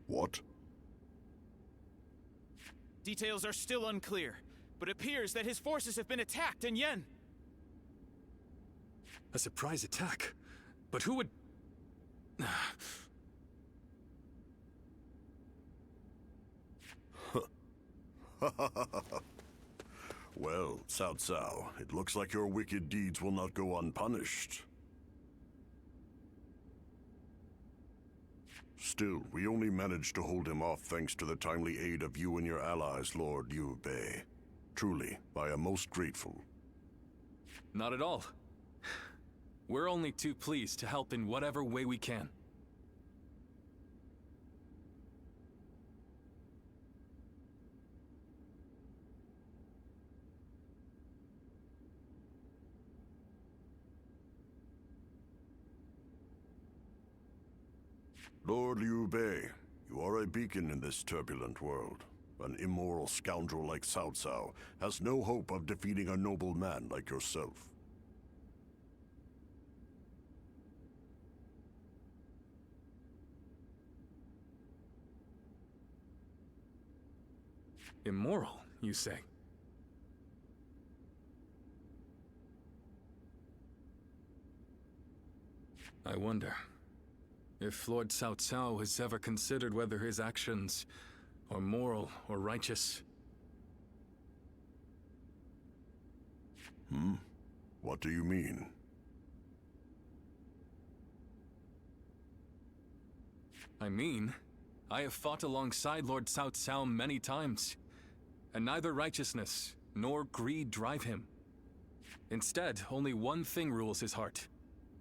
What? Details are still unclear, but it appears that his forces have been attacked in Yen. A surprise attack? But who would... Well, Cao Cao, it looks like your wicked deeds will not go unpunished. Still, we only managed to hold him off thanks to the timely aid of you and your allies, Lord Liu Bei. Truly, I am most grateful. Not at all. We're only too pleased to help in whatever way we can. Lord Liu Bei, you are a beacon in this turbulent world. An immoral scoundrel like Cao Cao has no hope of defeating a noble man like yourself. Immoral, you say? I wonder if Lord Cao Cao has ever considered whether his actions are moral or righteous. What do you mean? I mean, I have fought alongside Lord Cao Cao many times, and neither righteousness nor greed drive him. Instead, only one thing rules his heart: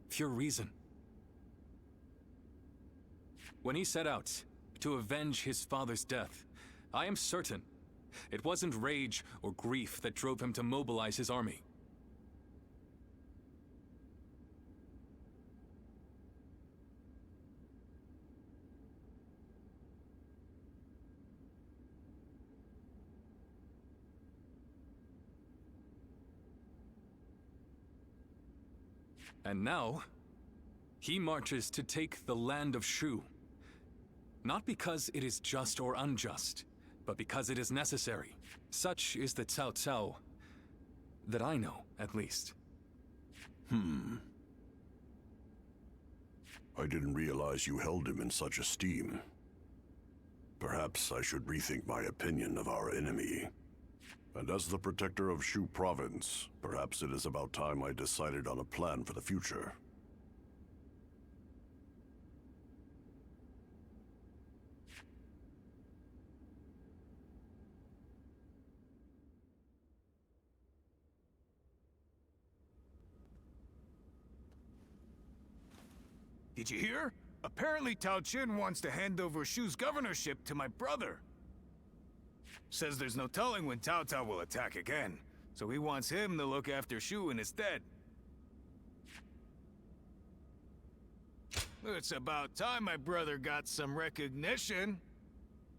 pure reason. When he set out to avenge his father's death, I am certain it wasn't rage or grief that drove him to mobilize his army. And now, he marches to take the land of Shu. Not because it is just or unjust, but because it is necessary. Such is the Cao Cao that I know, at least. I didn't realize you held him in such esteem. Perhaps I should rethink my opinion of our enemy. And as the protector of Shu province, perhaps it is about time I decided on a plan for the future. Did you hear? Apparently Tao Chin wants to hand over Shu's governorship to my brother. Says there's no telling when Cao Cao will attack again, so he wants him to look after Shu in his stead. It's about time my brother got some recognition.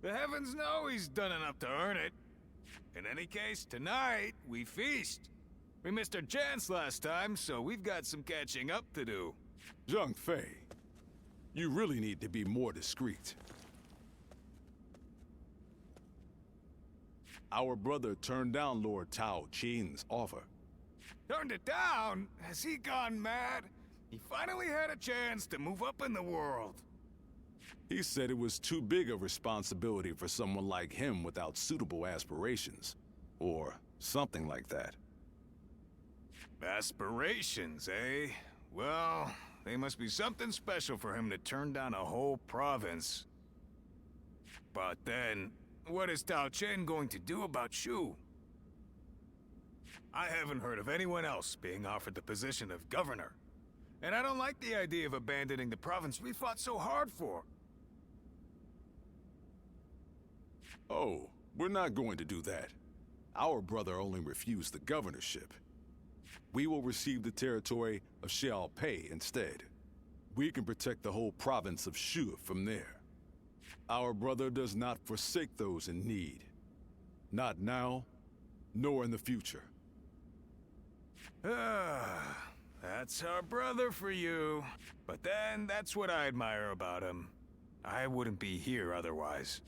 The heavens know he's done enough to earn it. In any case, tonight, we feast. We missed our chance last time, so we've got some catching up to do. Zhang Fei, you really need to be more discreet. Our brother turned down Lord Tao Chin's offer. Turned it down? Has he gone mad? He finally had a chance to move up in the world. He said it was too big a responsibility for someone like him without suitable aspirations. Or something like that. Aspirations, eh? Well, they must be something special for him to turn down a whole province. But then, what is Tao Chen going to do about Shu? I haven't heard of anyone else being offered the position of governor. And I don't like the idea of abandoning the province we fought so hard for. Oh, we're not going to do that. Our brother only refused the governorship. We will receive the territory of Xiaopei instead. We can protect the whole province of Shu from there. Our brother does not forsake those in need. Not now, nor in the future. That's our brother for you. But then, that's what I admire about him. I wouldn't be here otherwise.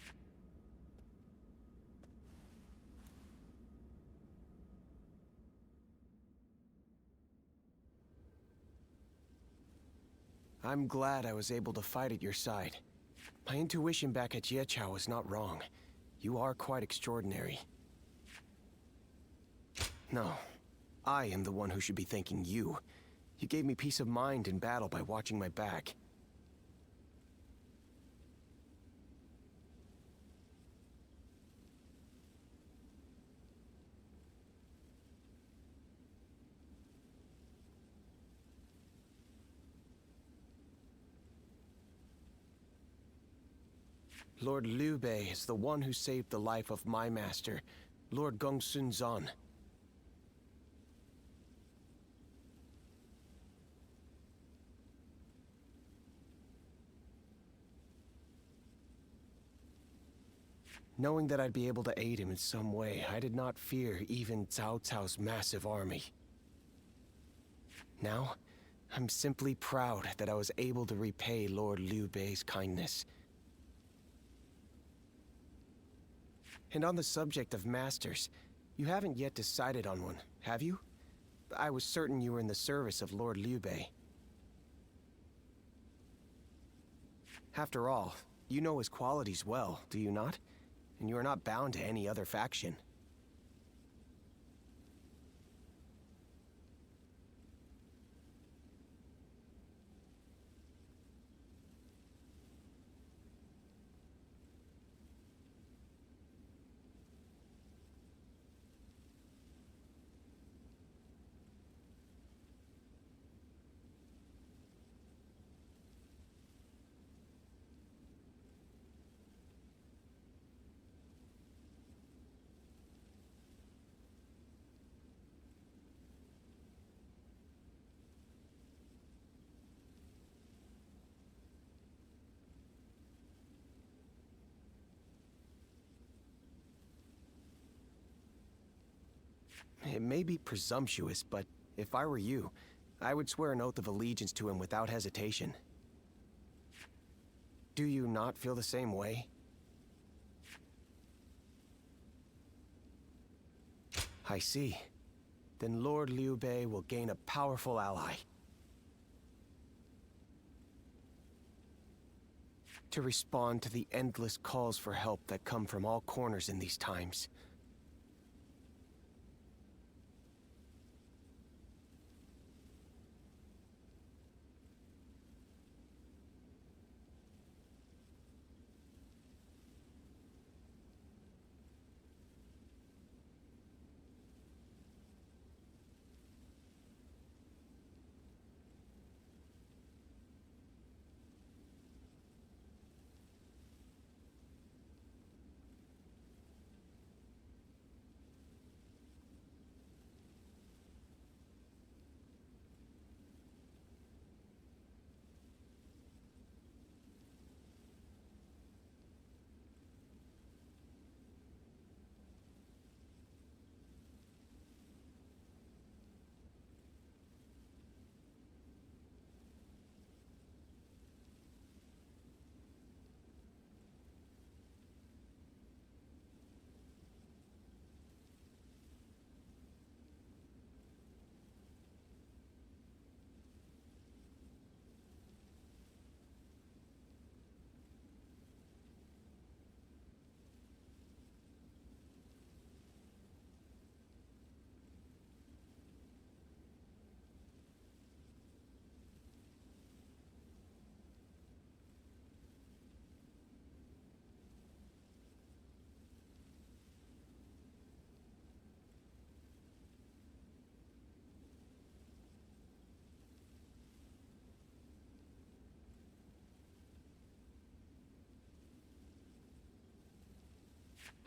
I'm glad I was able to fight at your side. My intuition back at Yeqiao was not wrong. You are quite extraordinary. No, I am the one who should be thanking you. You gave me peace of mind in battle by watching my back. Lord Liu Bei is the one who saved the life of my master, Lord Gongsun Zan. Knowing that I'd be able to aid him in some way, I did not fear even Cao Cao's massive army. Now, I'm simply proud that I was able to repay Lord Liu Bei's kindness. And on the subject of masters, you haven't yet decided on one, have you? I was certain you were in the service of Lord Liu Bei. After all, you know his qualities well, do you not? And you are not bound to any other faction. It may be presumptuous, but if I were you, I would swear an oath of allegiance to him without hesitation. Do you not feel the same way? I see. Then Lord Liu Bei will gain a powerful ally. To respond to the endless calls for help that come from all corners in these times.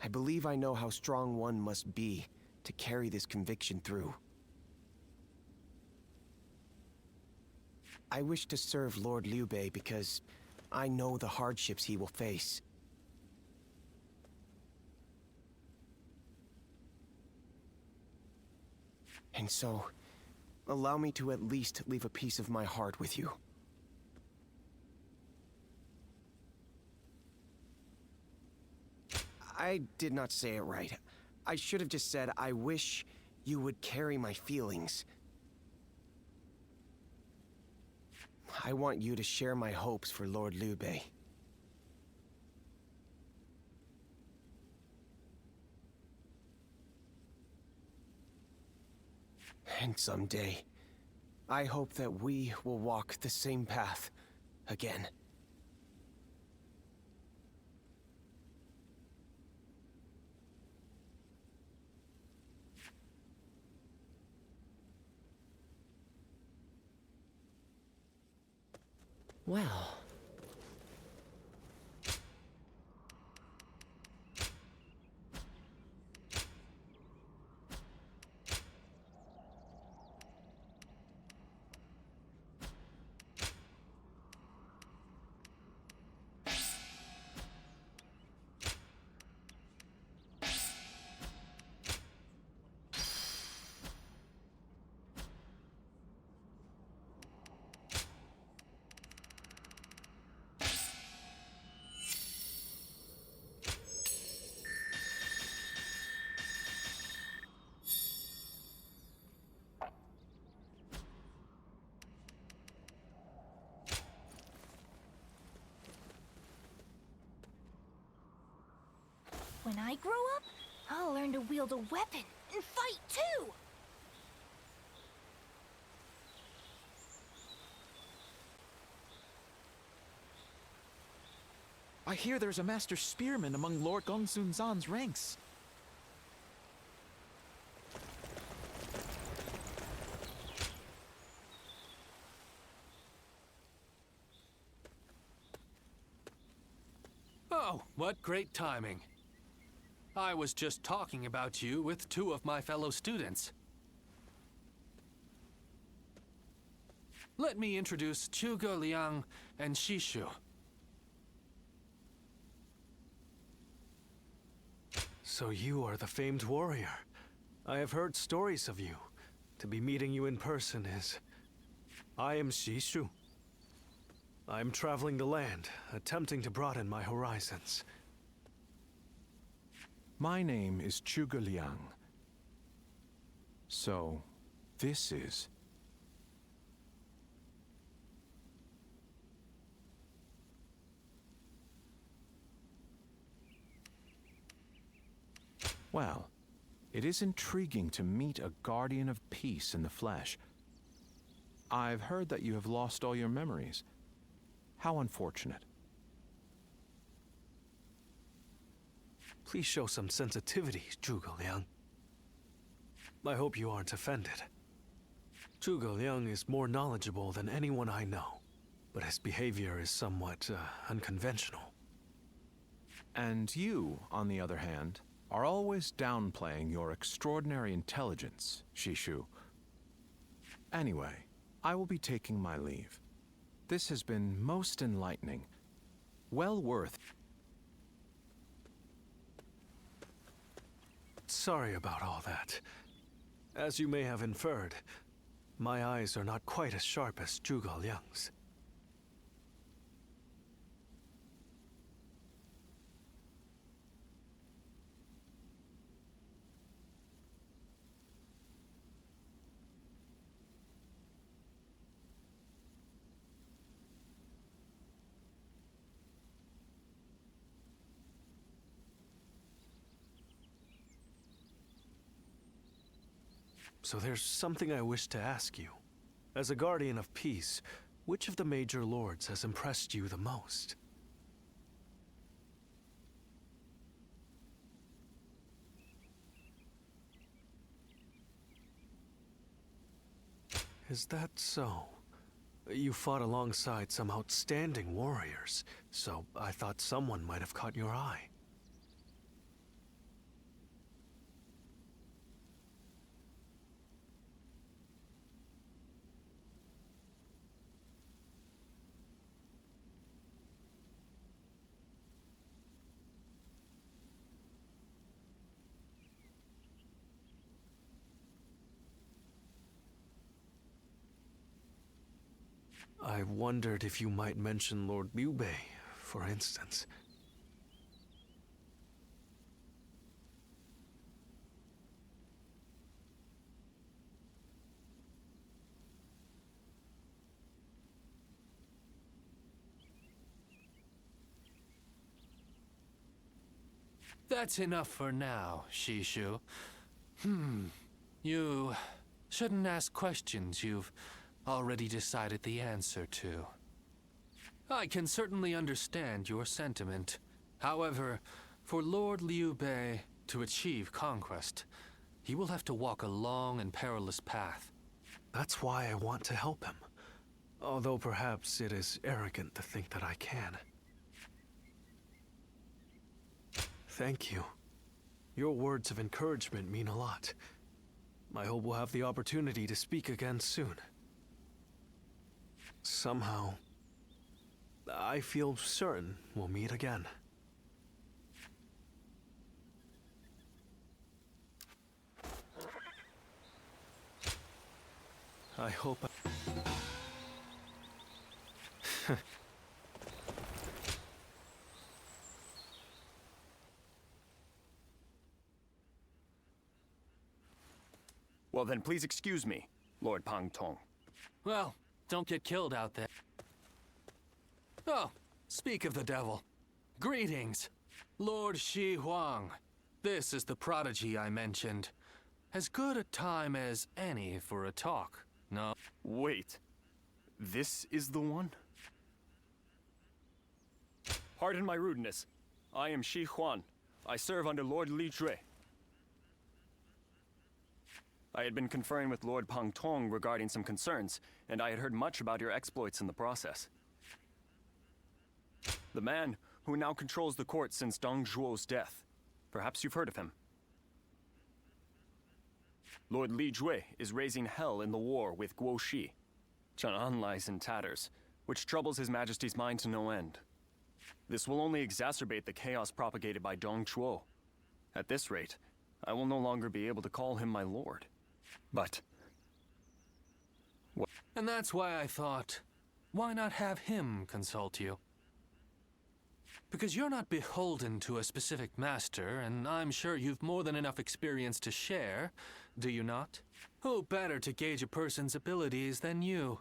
I believe I know how strong one must be to carry this conviction through. I wish to serve Lord Liu Bei because I know the hardships he will face. And so, allow me to at least leave a piece of my heart with you. I did not say it right. I should have just said, I wish you would carry my feelings. I want you to share my hopes for Lord Liu Bei. And someday, I hope that we will walk the same path again. Well... When I grow up, I'll learn to wield a weapon and fight too! I hear there's a master spearman among Lord Gongsun Zan's ranks. Oh, what great timing. I was just talking about you with two of my fellow students. Let me introduce Zhuge Liang and Shishu. So you are the famed warrior. I have heard stories of you. To be meeting you in person is... I am Shishu. I am traveling the land, attempting to broaden my horizons. My name is Zhuge Liang. So, this is... Well, it is intriguing to meet a guardian of peace in the flesh. I've heard that you have lost all your memories. How unfortunate. Please show some sensitivity, Zhuge Liang. I hope you aren't offended. Zhuge Liang is more knowledgeable than anyone I know, but his behavior is somewhat unconventional. And you, on the other hand, are always downplaying your extraordinary intelligence, Shishu. Anyway, I will be taking my leave. This has been most enlightening. Well worth... Sorry about all that. As you may have inferred, my eyes are not quite as sharp as Zhuge Liang's. So there's something I wish to ask you. As a guardian of peace, which of the major lords has impressed you the most? Is that so? You fought alongside some outstanding warriors, so I thought someone might have caught your eye. I wondered if you might mention Lord Liu Bei, for instance. That's enough for now, Shishu. You shouldn't ask questions you've already decided the answer to. I can certainly understand your sentiment. However, for Lord Liu Bei to achieve conquest, he will have to walk a long and perilous path. That's why I want to help him. Although perhaps it is arrogant to think that I can. Thank you. Your words of encouragement mean a lot. I hope we'll have the opportunity to speak again soon. Somehow, I feel certain we'll meet again. I hope Well then, please excuse me, Lord Pang Tong. Well, don't get killed out there. Oh, speak of the devil. Greetings, Lord Shi Huang. This is the prodigy I mentioned. As good a time as any for a talk, no? Wait. This is the one? Pardon my rudeness. I am Shi Huan. I serve under Lord Li Jue. I had been conferring with Lord Pang Tong regarding some concerns, and I had heard much about your exploits in the process. The man who now controls the court since Dong Zhuo's death. Perhaps you've heard of him. Lord Li Jue is raising hell in the war with Guo Shi. Chang'an lies in tatters, which troubles His Majesty's mind to no end. This will only exacerbate the chaos propagated by Dong Zhuo. At this rate, I will no longer be able to call him my lord. But... And that's why I thought, why not have him consult you? Because you're not beholden to a specific master, and I'm sure you've more than enough experience to share, do you not? Who better to gauge a person's abilities than you?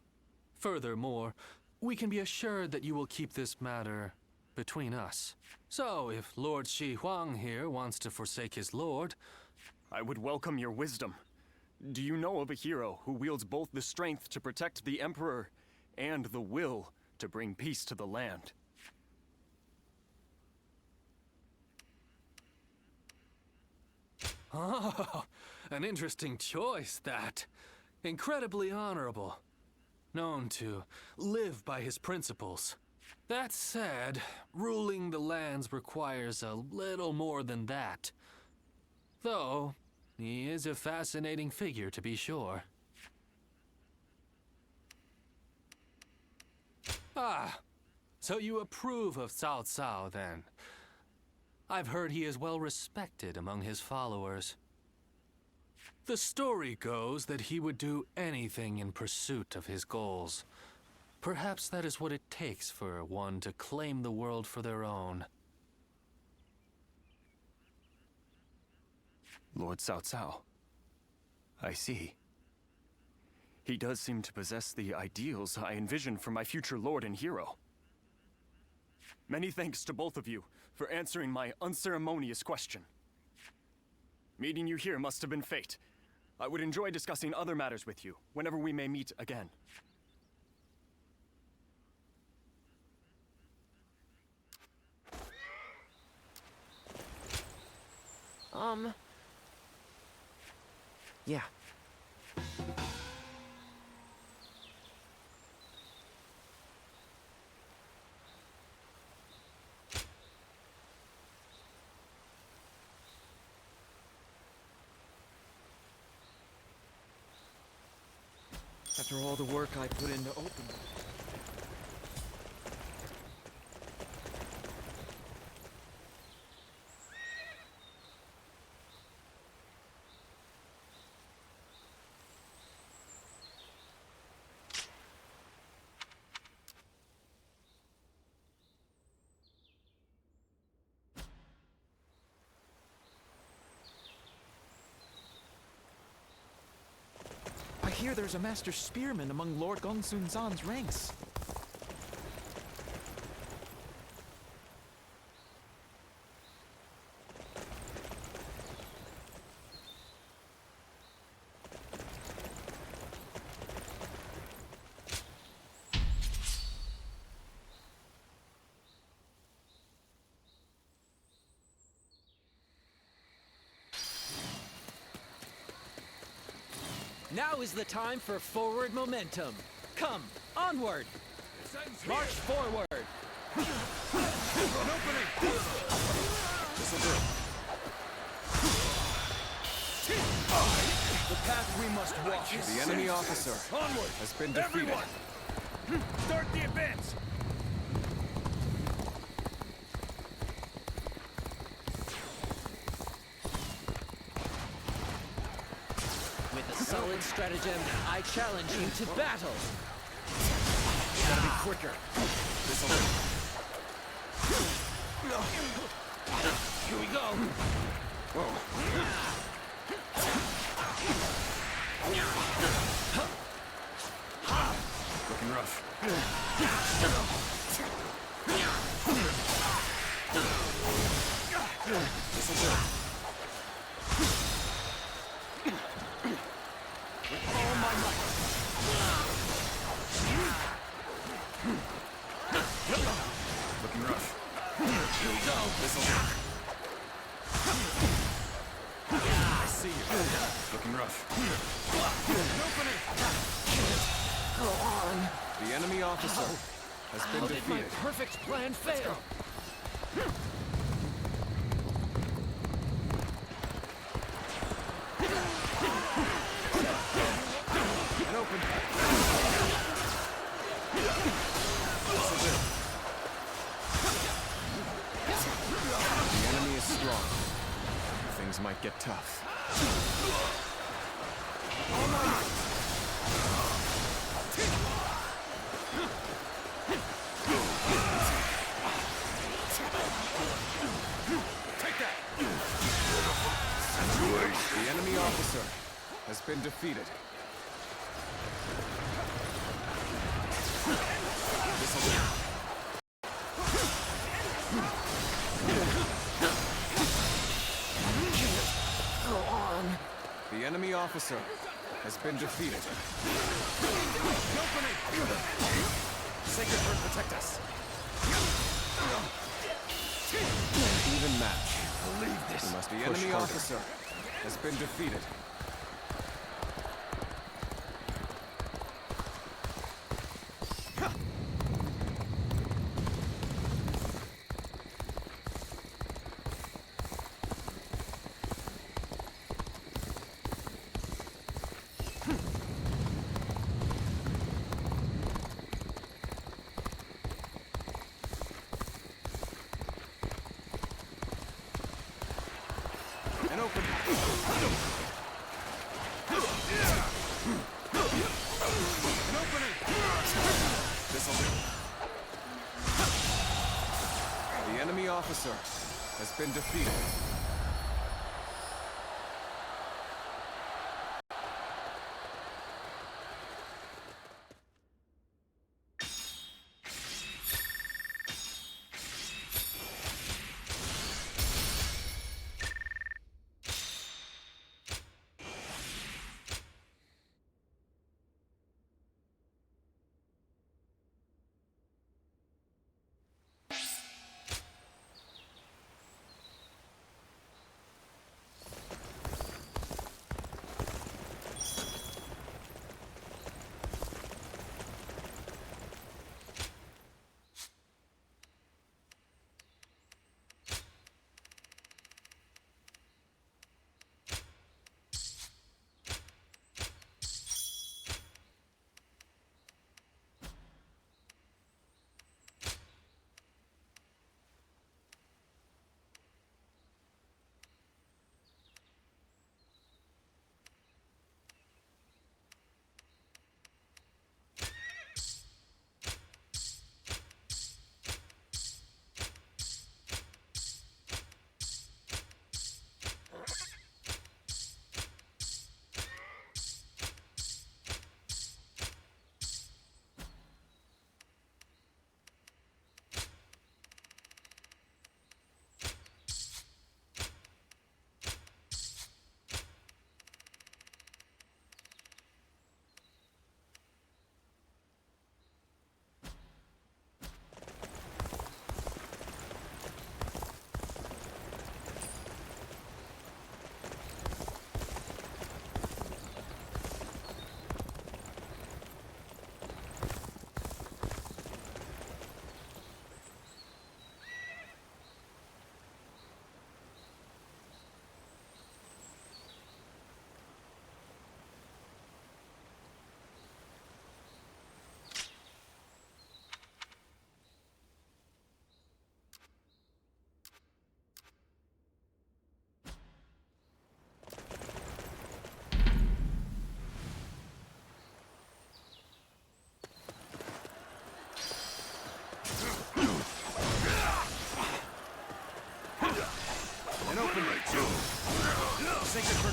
Furthermore, we can be assured that you will keep this matter between us. So, if Lord Shi Huang here wants to forsake his lord... I would welcome your wisdom. Do you know of a hero who wields both the strength to protect the Emperor and the will to bring peace to the land? Oh, an interesting choice, that. Incredibly honorable. Known to live by his principles. That said, ruling the lands requires a little more than that. Though, he is a fascinating figure to be sure. Ah, so you approve of Cao Cao then? I've heard he is well respected among his followers. The story goes that he would do anything in pursuit of his goals. Perhaps that is what it takes for one to claim the world for their own. Lord Cao Cao. I see. He does seem to possess the ideals I envisioned for my future lord and hero. Many thanks to both of you for answering my unceremonious question. Meeting you here must have been fate. I would enjoy discussing other matters with you whenever we may meet again. Yeah. After all the work I put into opening. hear there's a master spearman among Lord Gongsun Zan's ranks. Now is the time for forward momentum. Come, onward! March forward! An opening! This'll do. The path we must walk. The enemy officer Onward! has been defeated. Everyone! Start the advance! With a solid stratagem, I challenge you to battle! Gotta be quicker. This'll do. Here we go! Looking rough. This'll do. With all my might. Looking rough. Here we go. This'll do. I see you. Looking rough. Go on. The enemy officer has been How did my defeated. perfect plan fail? An open. This'll do. The enemy is strong. Things might get tough. All my might. Take that! The enemy officer has been defeated. This'll do. Go on. The enemy officer has been defeated. Sacred Earth, protect us. An even match. Believe this. We must the enemy officer has been defeated. An open. An opening. This'll do. The enemy officer has been defeated.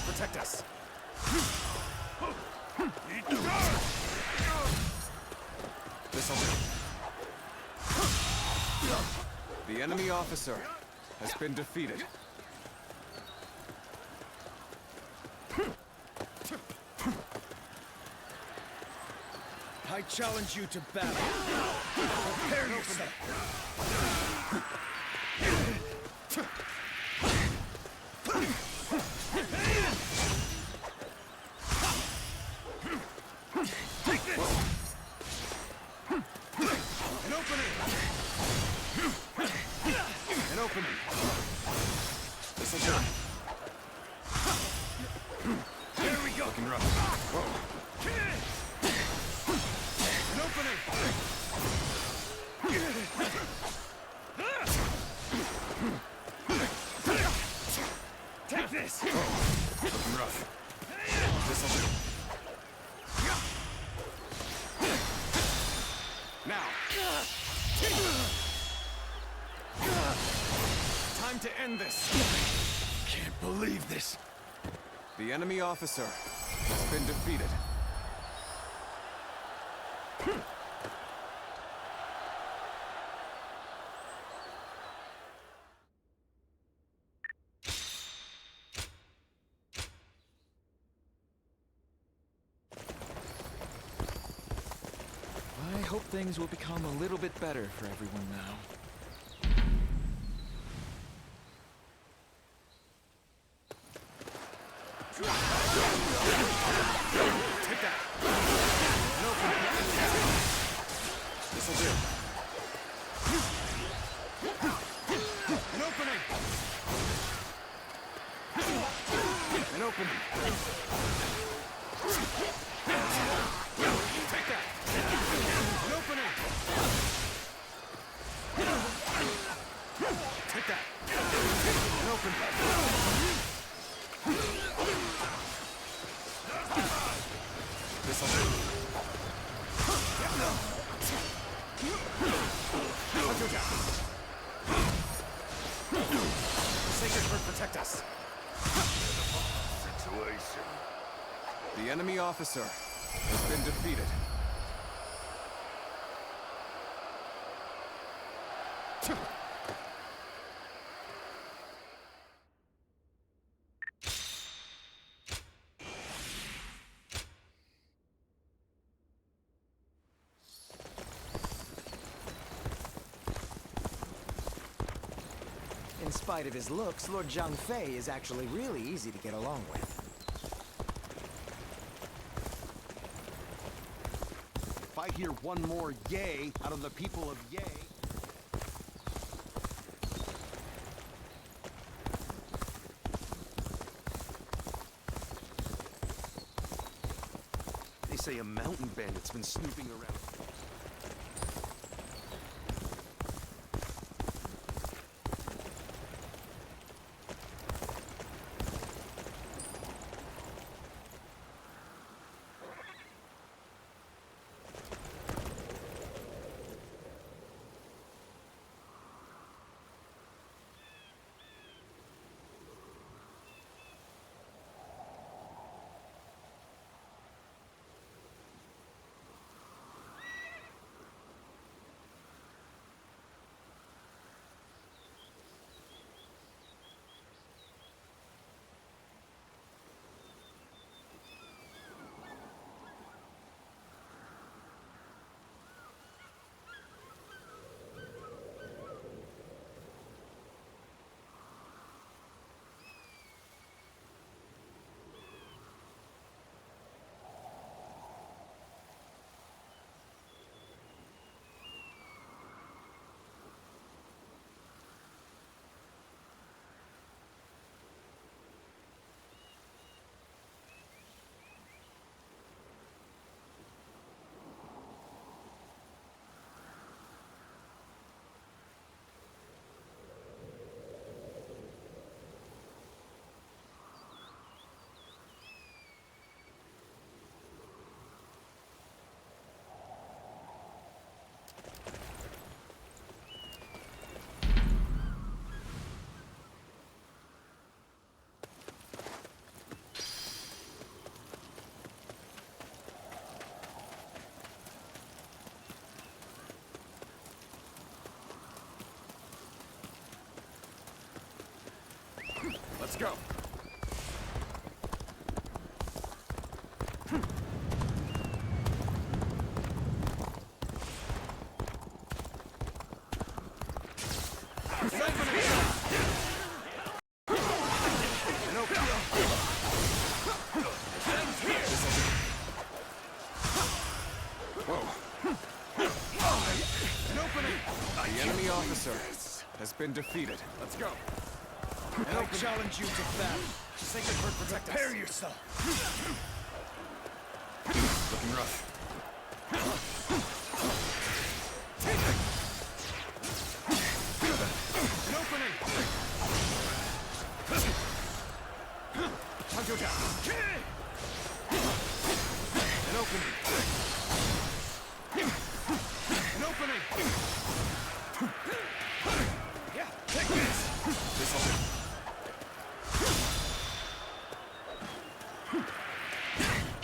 protect us. This'll do. The enemy officer has been defeated. I challenge you to battle. Prepare yourself. Take this! An opening! An opening. This'll do. There we go! Looking rough. Whoa. An opening! Take this! Looking rough. This'll do. Now. Time to end this. Can't believe this. The enemy officer has been defeated. I hope things will become a little bit better for everyone now. Take that. No. This'll do. An opening. An opening. Take that. An opening. Take that. An opening. This'll do. Sacred Bird, protect us. Situation. The enemy officer has been defeated. In spite of his looks, Lord Zhang Fei is actually really easy to get along with. If I hear one more yay out of the people of Yay... They say a mountain bandit's been snooping around. Let's go. The enemy officer has been defeated. Let's go. And I challenge you to battle. Sacred Bird, protect us. Prepare yourself. Looking rough. An opening! I'll go down. An opening! An opening! Yeah, take this! This'll do.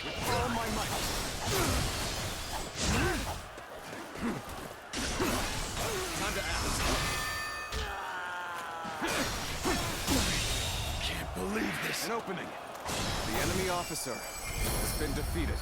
With all my might. Time to act. Can't believe this. An opening. The enemy officer has been defeated.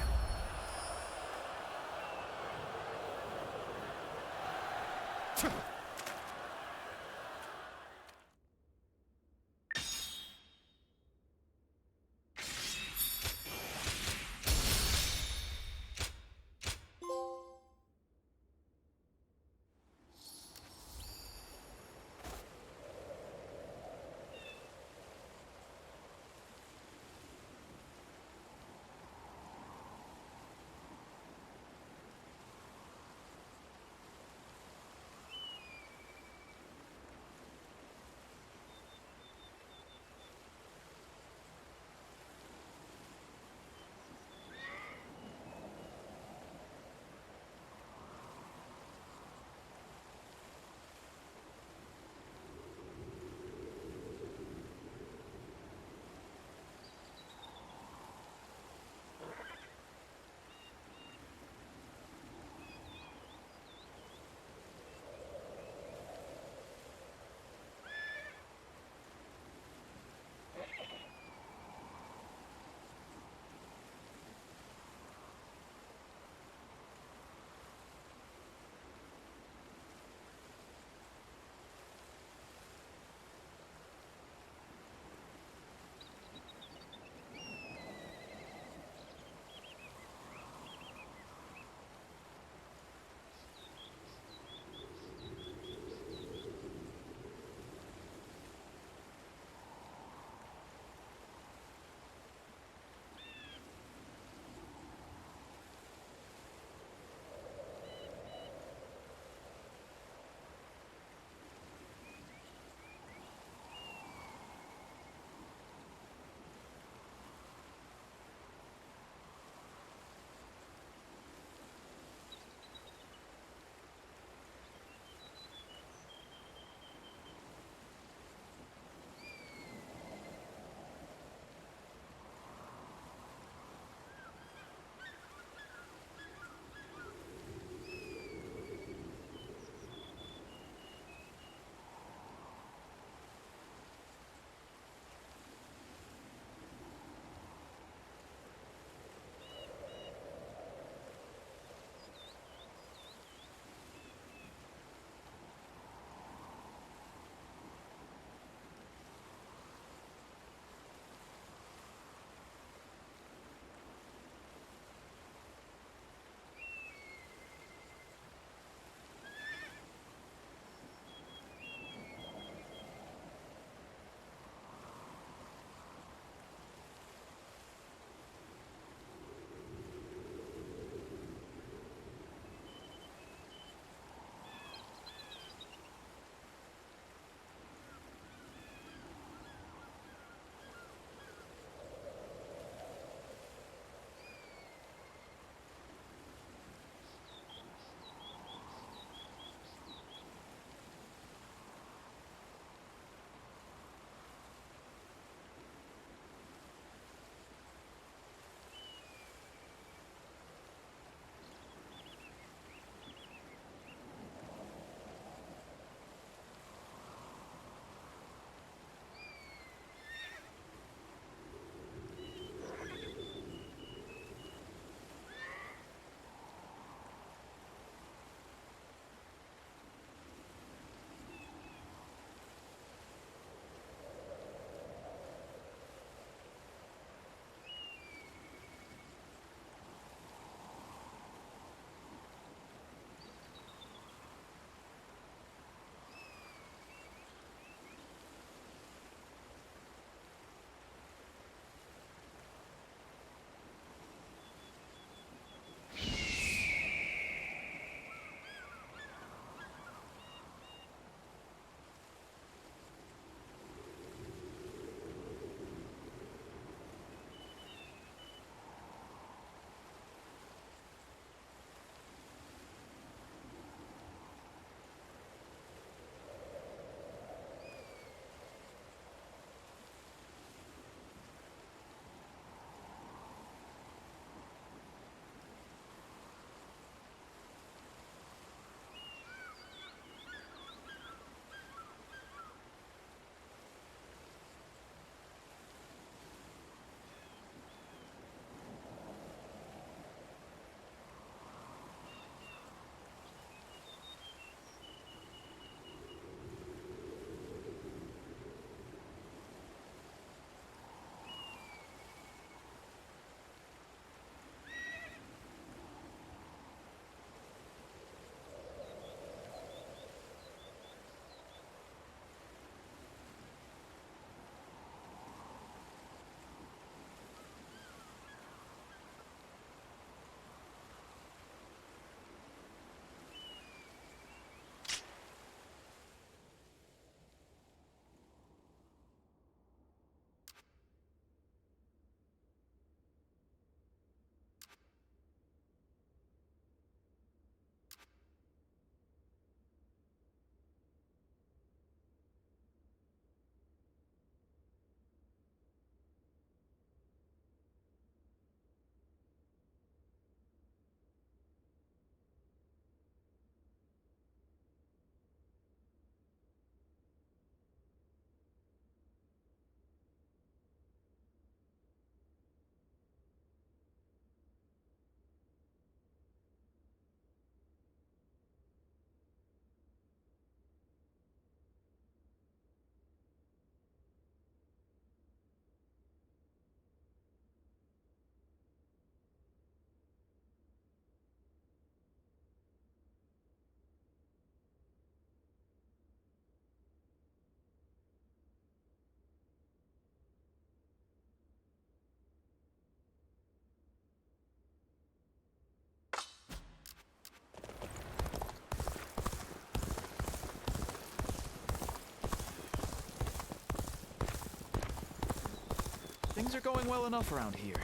Things are going well enough around here.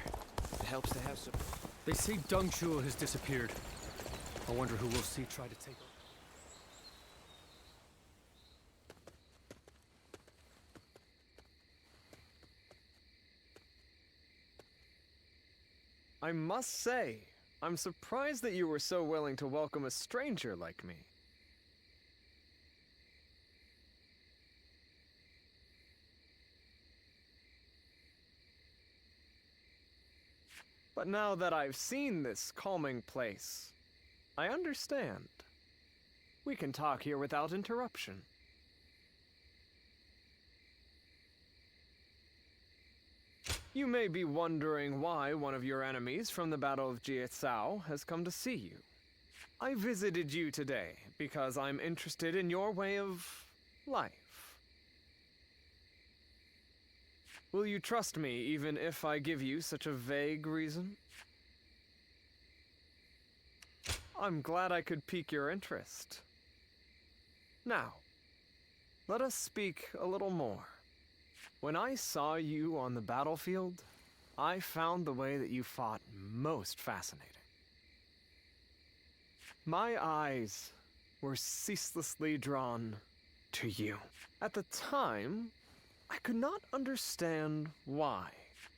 It helps to have some... They say Dung Chul has disappeared. I wonder who we'll see try to take over. I must say, I'm surprised that you were so willing to welcome a stranger like me. But now that I've seen this calming place, I understand. We can talk here without interruption. You may be wondering why one of your enemies from the Battle of Jietsao has come to see you. I visited you today because I'm interested in your way of life. Will you trust me even if I give you such a vague reason? I'm glad I could pique your interest. Now, let us speak a little more. When I saw you on the battlefield, I found the way that you fought most fascinating. My eyes were ceaselessly drawn to you. At the time, I could not understand why.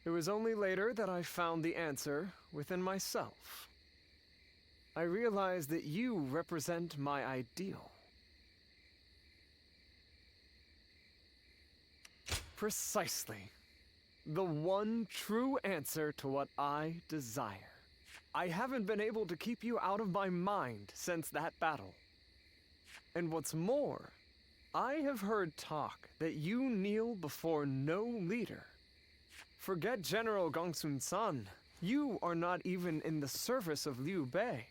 It was only later that I found the answer within myself. I realized that you represent my ideal. Precisely. The one true answer to what I desire. I haven't been able to keep you out of my mind since that battle. And what's more, I have heard talk that you kneel before no leader. Forget General Gongsun-san. You are not even in the service of Liu Bei.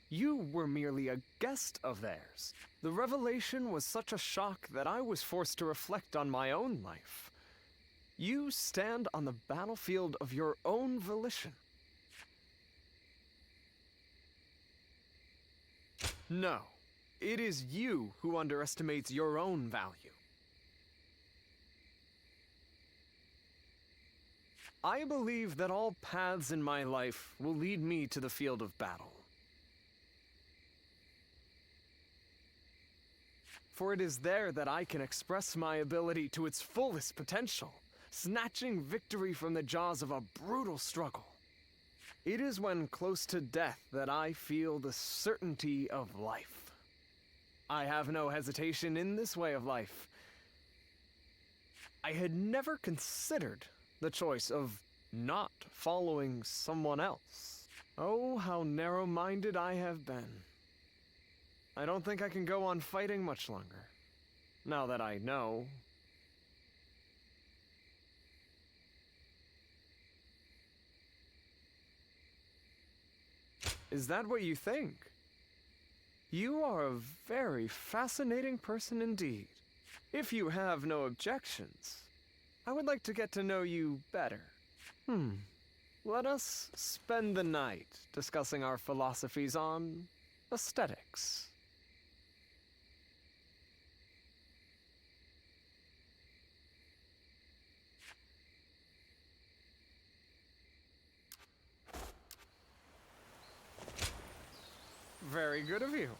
You were merely a guest of theirs. The revelation was such a shock that I was forced to reflect on my own life. You stand on the battlefield of your own volition. No, it is you who underestimates your own value. I believe that all paths in my life will lead me to the field of battle. For it is there that I can express my ability to its fullest potential, snatching victory from the jaws of a brutal struggle. It is when close to death that I feel the certainty of life. I have no hesitation in this way of life. I had never considered the choice of not following someone else. Oh, how narrow-minded I have been. I don't think I can go on fighting much longer, now that I know. Is that what you think? You are a very fascinating person indeed. If you have no objections, I would like to get to know you better. Let us spend the night discussing our philosophies on aesthetics. Very good of you.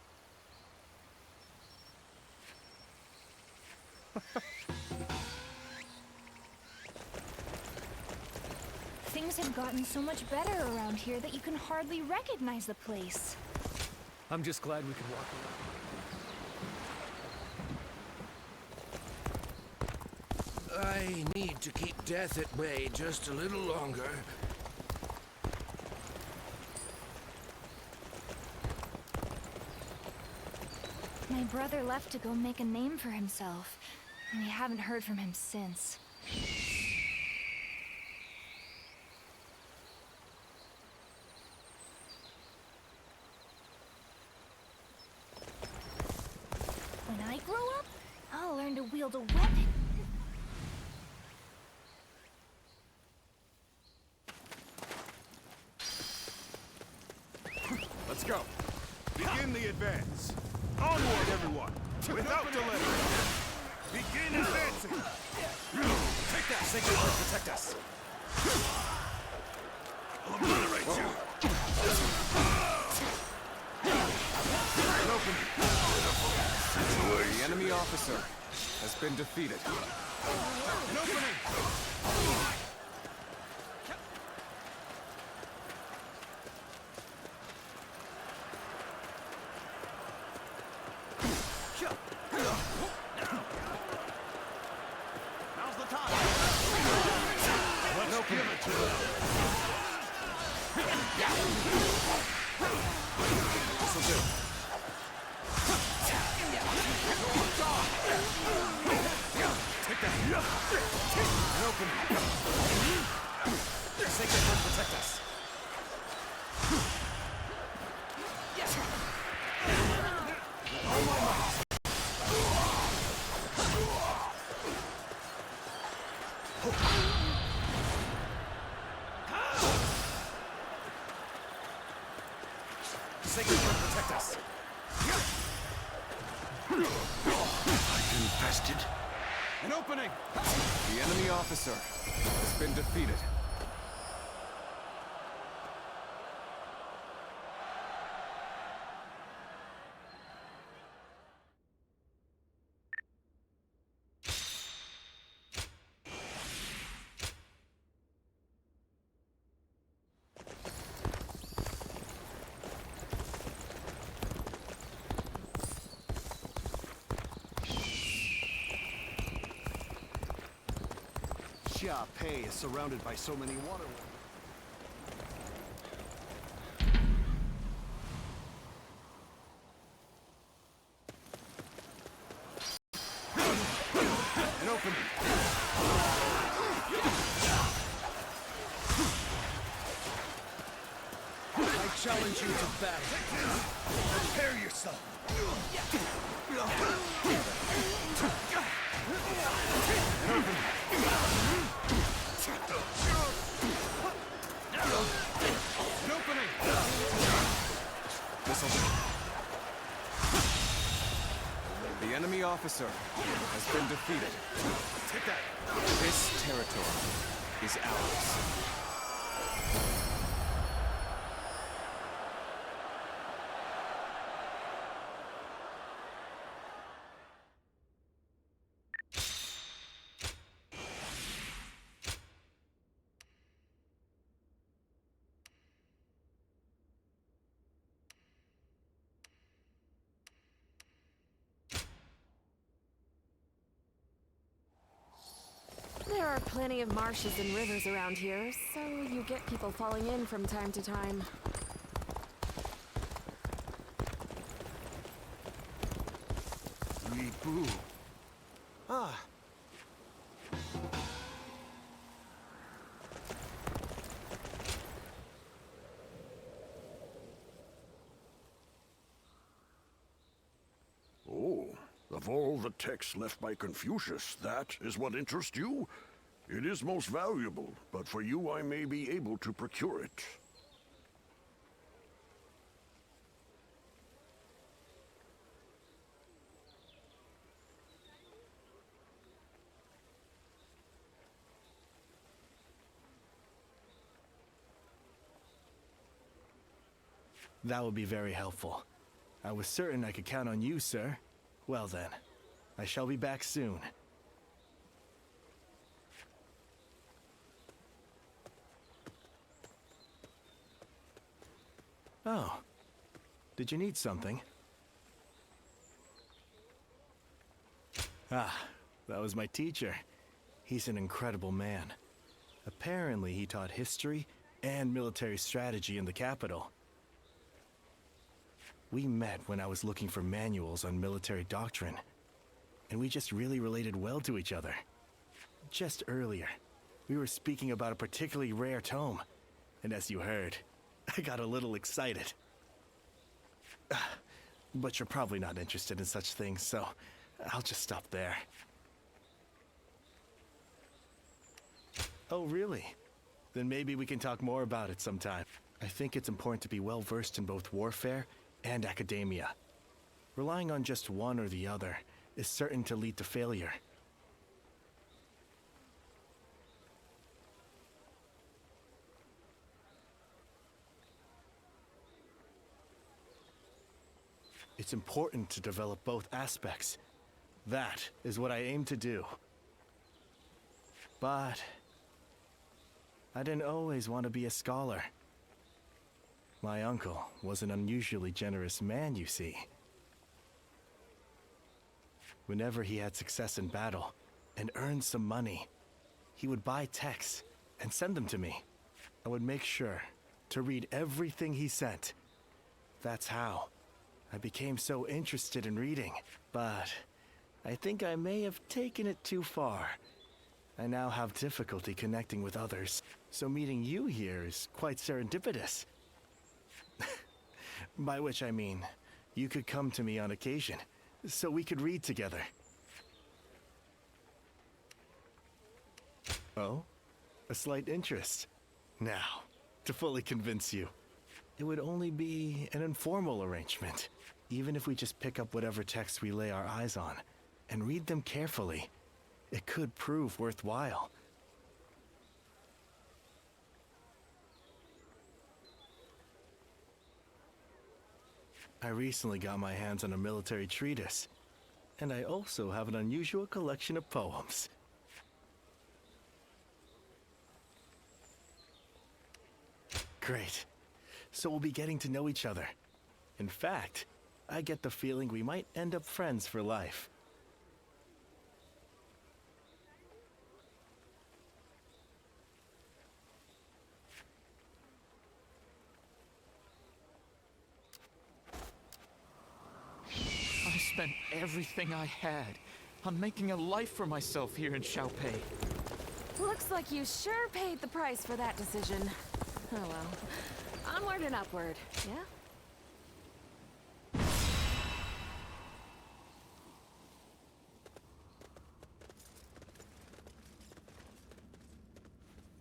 Things have gotten so much better around here that you can hardly recognize the place. I'm just glad we could walk around. I need to keep death at bay just a little longer. My brother left to go make a name for himself, and we haven't heard from him since. When I grow up, I'll learn to wield a weapon. Let's go. Begin the advance. Onward, everyone! Without delay! Begin advancing! Take that, Sacred Earth, protect us! I'll obliterate you. Open. The enemy officer has been defeated. An opening! Now's the time. Let's give it to them. This'll do. Take that. An opening. Sacred Heart protect us. All my might. Sacred Heart protect us. Infested? An opening! The enemy officer has been defeated. Xia Pei is surrounded by so many water. An opening. I challenge you to battle. Prepare yourself. An opening. This'll do. The enemy officer has been defeated. Take that. This territory is ours. There are plenty of marshes and rivers around here, so you get people falling in from time to time. Boo. Ah. Oh, of all the texts left by Confucius, that is what interests you? It is most valuable, but for you I may be able to procure it. That would be very helpful. I was certain I could count on you, sir. Well then, I shall be back soon. Oh. Did you need something? Ah, that was my teacher. He's an incredible man. Apparently, he taught history and military strategy in the capital. We met when I was looking for manuals on military doctrine, and we just really related well to each other. Just earlier, we were speaking about a particularly rare tome, and as you heard, I got a little excited. But you're probably not interested in such things, so I'll just stop there. Oh, really? Then maybe we can talk more about it sometime. I think it's important to be well versed in both warfare and academia. Relying on just one or the other is certain to lead to failure. It's important to develop both aspects. That is what I aim to do. But I didn't always want to be a scholar. My uncle was an unusually generous man, you see. Whenever he had success in battle and earned some money, he would buy texts and send them to me. I would make sure to read everything he sent. That's how I became so interested in reading. But I think I may have taken it too far. I now have difficulty connecting with others, so meeting you here is quite serendipitous. By which I mean, you could come to me on occasion, so we could read together. Oh? A slight interest. Now, to fully convince you, it would only be an informal arrangement. Even if we just pick up whatever texts we lay our eyes on and read them carefully, it could prove worthwhile. I recently got my hands on a military treatise, and I also have an unusual collection of poems. Great. So we'll be getting to know each other. In fact, I get the feeling we might end up friends for life. I spent everything I had on making a life for myself here in Xiaopei. Looks like you sure paid the price for that decision. Oh well. Onward and upward, yeah?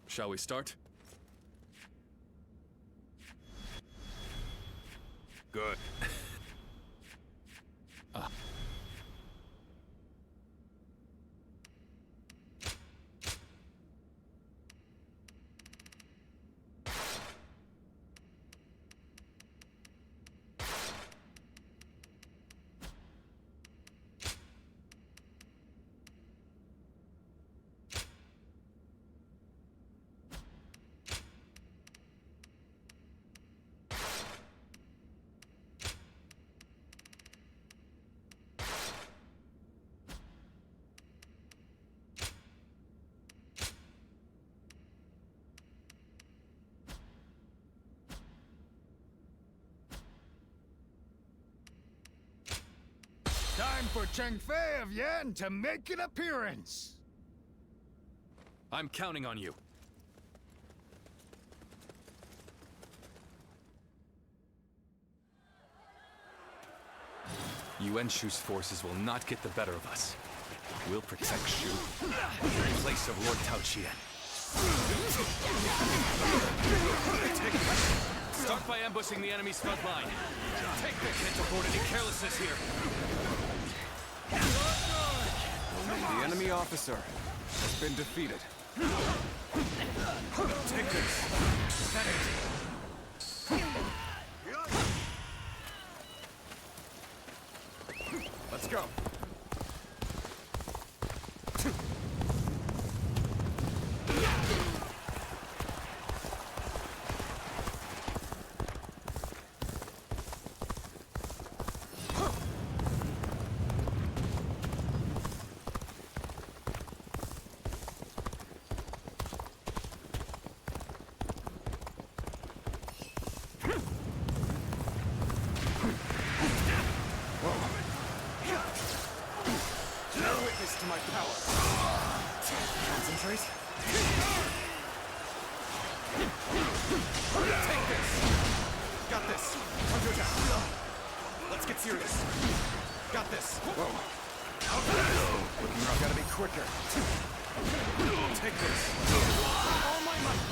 Shall we start? Good. Time for Cheng Fei of Yan to make an appearance! I'm counting on you. Yuan Shu's forces will not get the better of us. We'll protect Shu in place of Lord Tao Qian. Start by ambushing the enemy's front line. Take this! Can't afford any carelessness here. The enemy officer has been defeated. Take this! Let's go. To my power. Concentrate. Take this. Got this. Under attack. Let's get serious. Got this. Whoa. Gotta be quicker. Take this. All my might.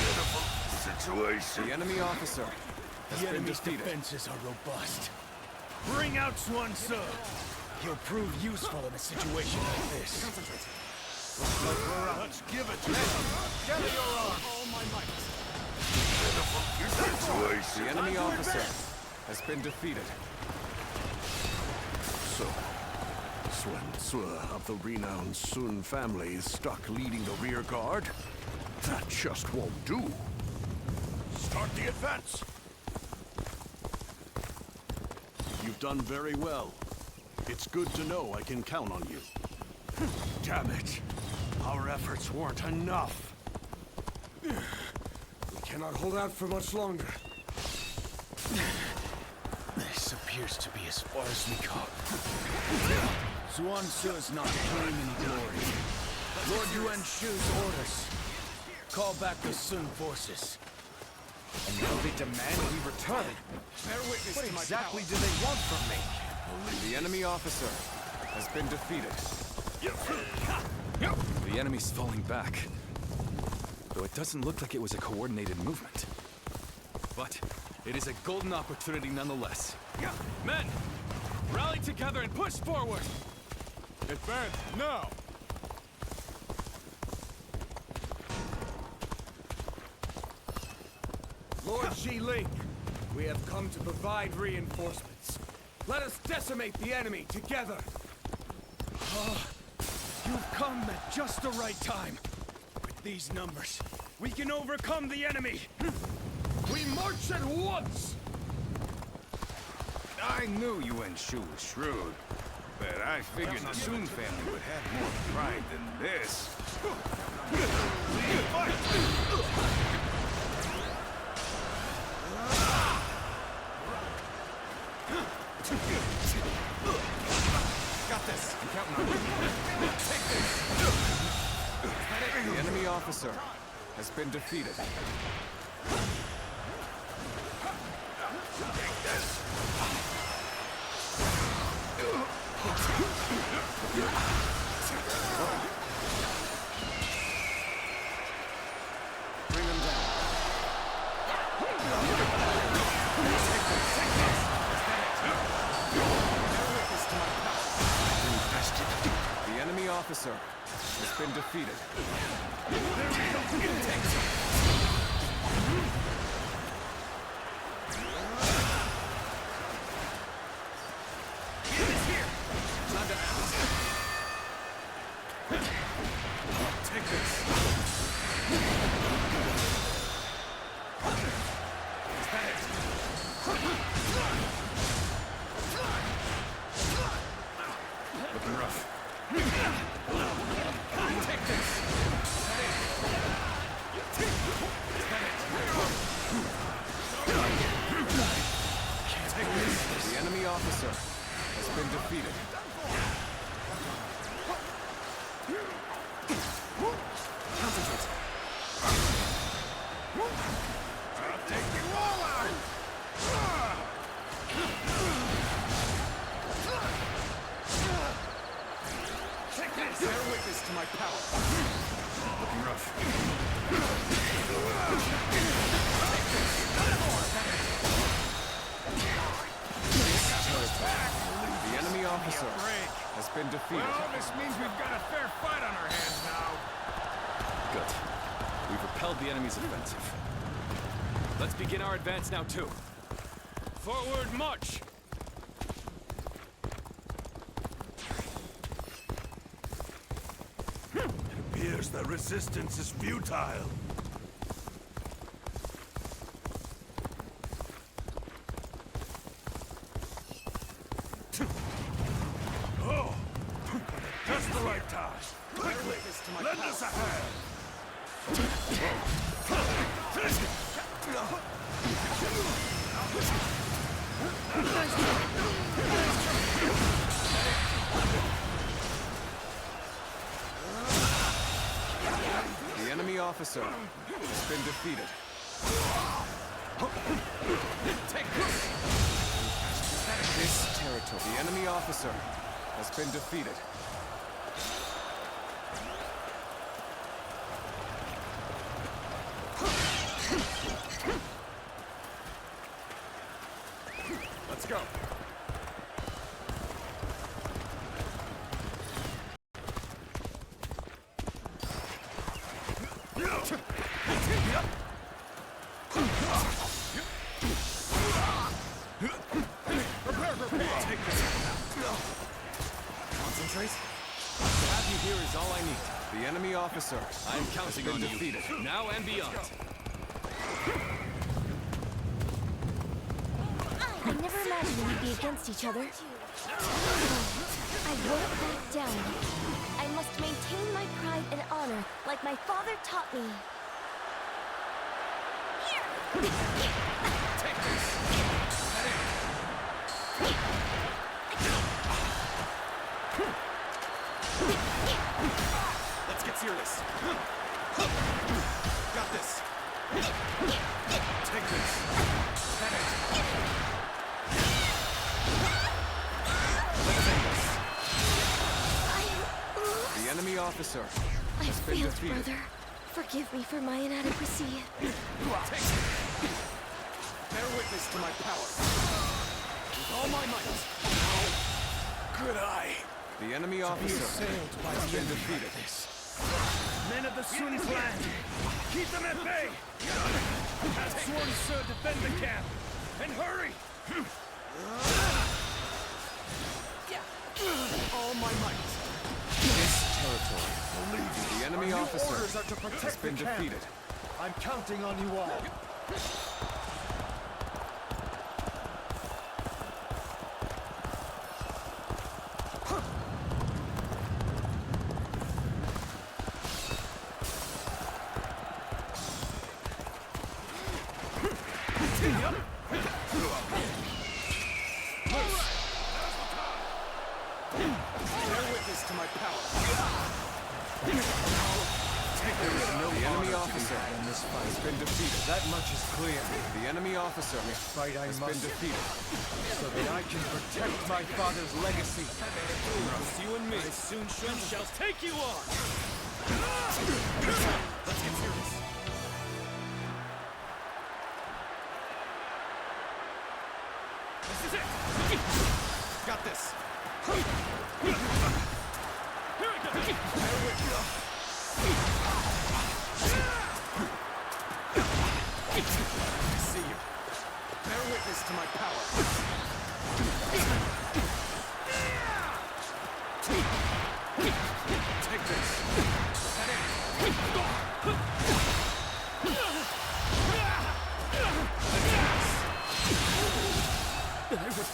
Pitiful situation. The enemy officer has been enemy's defeated. defenses are robust. Bring out Xuan Ce. He'll prove useful in a situation like this. Concentrate. Looks like we're out. Let's give it to him. Gather your arms. All my might. Pitiful situation. The enemy officer has been defeated. So, Sun Tzu of the renowned Sun family is stuck leading the rear guard? That just won't do. Start the advance! You've done very well. It's good to know I can count on you. Damn it! Our efforts weren't enough. We cannot hold out for much longer. This appears to be as far as we go. Sun Tzu is not claiming any glory. Lord Yuan Shu's orders. Call back the Sun forces. And now they demand we return. Bear witness what exactly do they want from me? The enemy officer has been defeated. The enemy's falling back. Though it doesn't look like it was a coordinated movement. But it is a golden opportunity nonetheless. Men! Rally together and push forward! Advance now! Lord Ji-Ling, we have come to provide reinforcements. Let us decimate the enemy together. You've come at just the right time. With these numbers, we can overcome the enemy. We march at once! I knew Yuan Shu was shrewd, but I figured the Sun family would have more pride than this. Got this. I'm counting on you. Take this. The enemy officer has been defeated. Bring him down. The enemy officer has been defeated. Take this. Looking rough. Take this. The enemy officer has been defeated. Concentrate. I'll take you all out! Take this! Bear witness to my power. Looking rough. The enemy officer has been defeated. Well, this means we've got a fair fight on our hands now. Good. We've repelled the enemy's offensive. Let's begin our advance now, too. Forward march! It appears that resistance is futile. Oh! Just the right time. Quickly! Lend us a hand! The enemy officer has been defeated. Take this! This territory. The enemy officer has been defeated. Let's go. Concentrate. To have you here is all I need. The enemy officer. I am counting on you. Defeated. Now and beyond. I never imagined we'd be against each other. I won't back down. I must maintain my pride and honor, like my father taught me. Take this. Let's get serious. Got this. Take this. That it. Let's end this. The enemy officer I has been failed, defeated. brother. Forgive me for my inadequacy. Take it. Bear witness to my power. With all my might. Good eye. The enemy officer has been defeated. Men of the Sun clan, keep them at bay! Have sworn, sir, defend the camp! And hurry! All my might. This territory. The enemy officer has been defeated. I'm counting on you all. Bear witness to my power. The enemy officer has been defeated. That much is clear. The enemy officer has been defeated. So that I can protect my father's legacy. It's you and me. Soon shall take you on! Let's get serious. This is it! Got this! Here we go! Bear with me. I see you. Bear witness to my power. Take this. That it.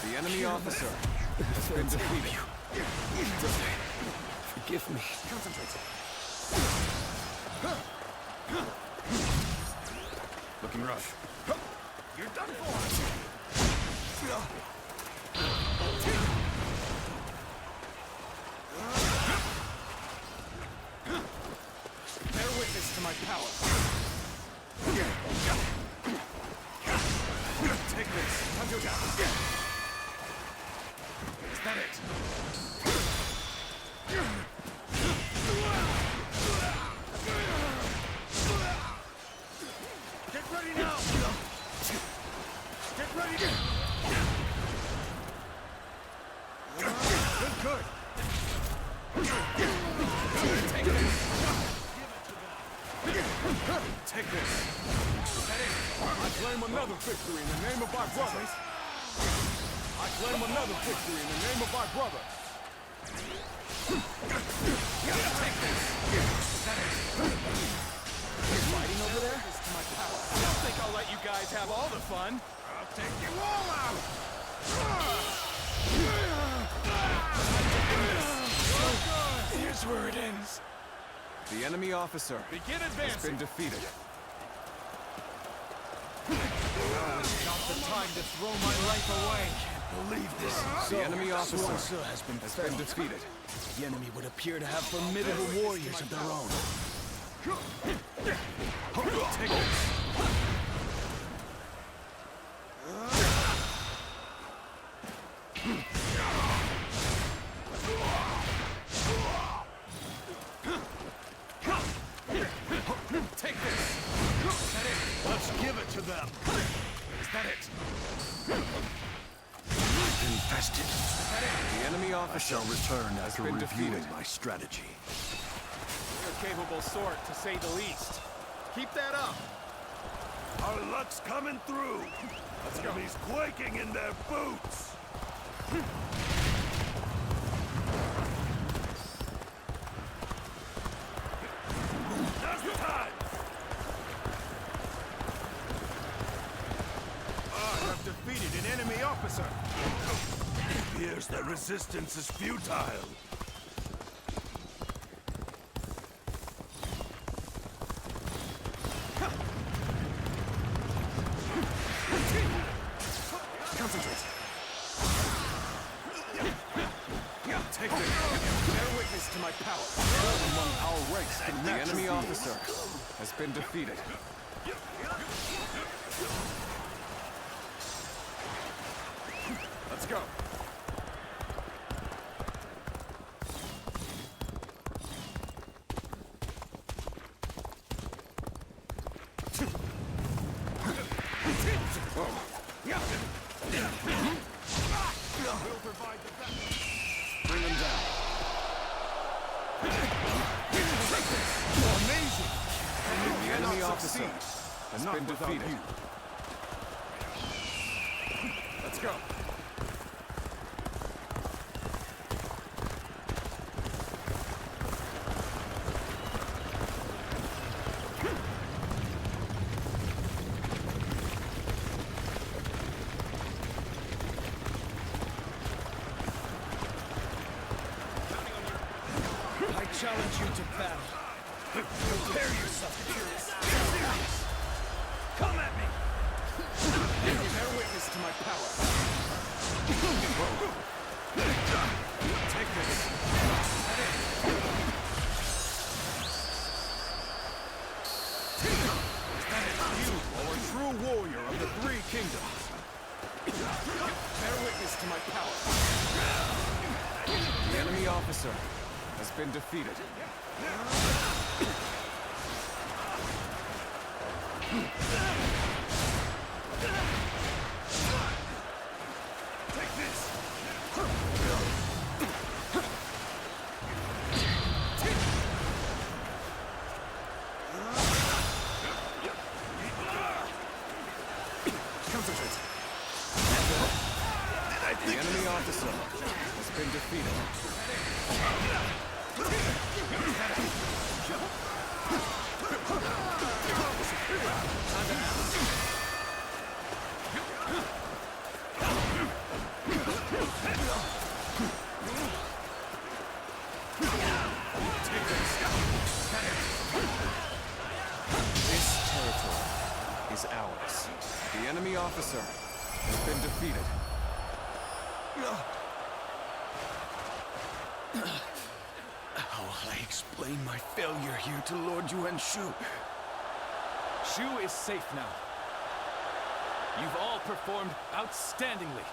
The enemy officer has been defeated. Forgive me. Concentrate. Looking rough. You're done for! Bear witness to my power. Take this. Time to down. Is that it? Get ready now! Get ready to... Good. Take this. Take this. Is that it? I claim another victory in the name of our brothers. I claim another victory in the name of our brother. Take this. Is that it? You're fighting over there? I don't think I'll let you guys have all the fun. I'll take you all out! Here's where it ends. The enemy officer Begin has advancing. been defeated. Now is not the time to throw my life away. Can't believe this. The enemy officer has been defeated. The enemy would appear to have formidable warriors of their own. Take this. Take this. Is that it? Let's give it to them. Is that it? Infested. Is that it? The enemy I officer shall return has after been reviewing defeated. my strategy. You're a capable sort, to say the least. Keep that up. Our luck's coming through. Let's go. Enemies quaking in their boots. Their resistance is futile. Concentrate. Take this. Bear witness to my power. Among our ranks, The enemy officer has been defeated. Let's go. Bring him down. Amazing! The enemy officer has been defeated. Let's go. I challenge you to battle. Prepare yourself, curious. Come at me! Bear witness to my power. Take this. You are a true warrior of the Three Kingdoms. Bear witness to my power. The enemy officer has been defeated. Take this! Concentrate. The enemy officer has been defeated. This territory is ours. The enemy officer has been defeated. How will I explain my failure here to Lord Yuan Shu? Shu is safe now. You've all performed outstandingly.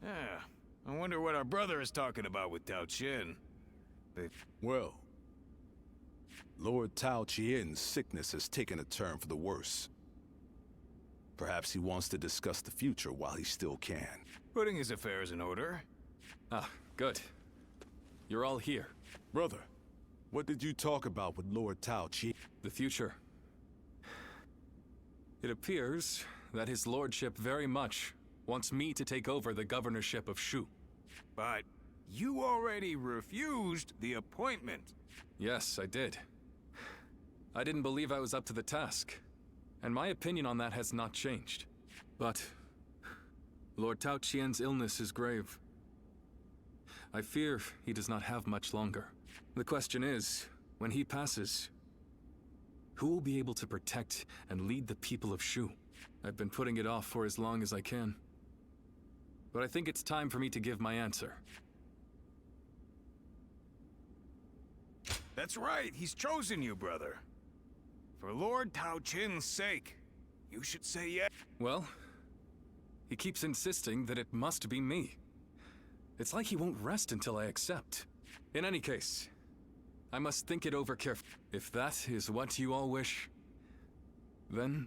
Yeah, I wonder what our brother is talking about with Tao Qian. Well, Lord Tao Qian's sickness has taken a turn for the worse. Perhaps he wants to discuss the future while he still can. Putting his affairs in order. Ah, good. You're all here. Brother, what did you talk about with Lord Tao Qian? The future. It appears that his lordship very much wants me to take over the governorship of Shu. But you already refused the appointment. Yes, I did. I didn't believe I was up to the task, and my opinion on that has not changed. But Lord Tao Qian's illness is grave. I fear he does not have much longer. The question is, when he passes, who will be able to protect and lead the people of Shu? I've been putting it off for as long as I can. But I think it's time for me to give my answer. That's right, he's chosen you, brother. For Lord Tao Qian's sake, you should say yes. Well, he keeps insisting that it must be me. It's like he won't rest until I accept. In any case, I must think it over carefully. If that is what you all wish, then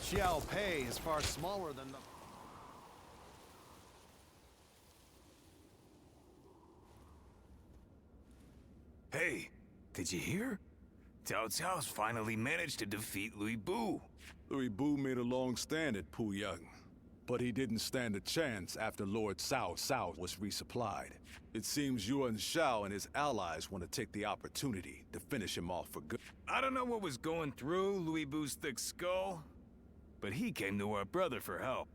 Xiao Pei is far smaller than the... Hey, did you hear? Cao Cao's finally managed to defeat Louis Bu. Louis Bu made a long stand at Puyang, but he didn't stand a chance after Lord Cao was resupplied. It seems Yuan Shao and his allies want to take the opportunity to finish him off for good. I don't know what was going through Louis Bu's thick skull, but he came to our brother for help.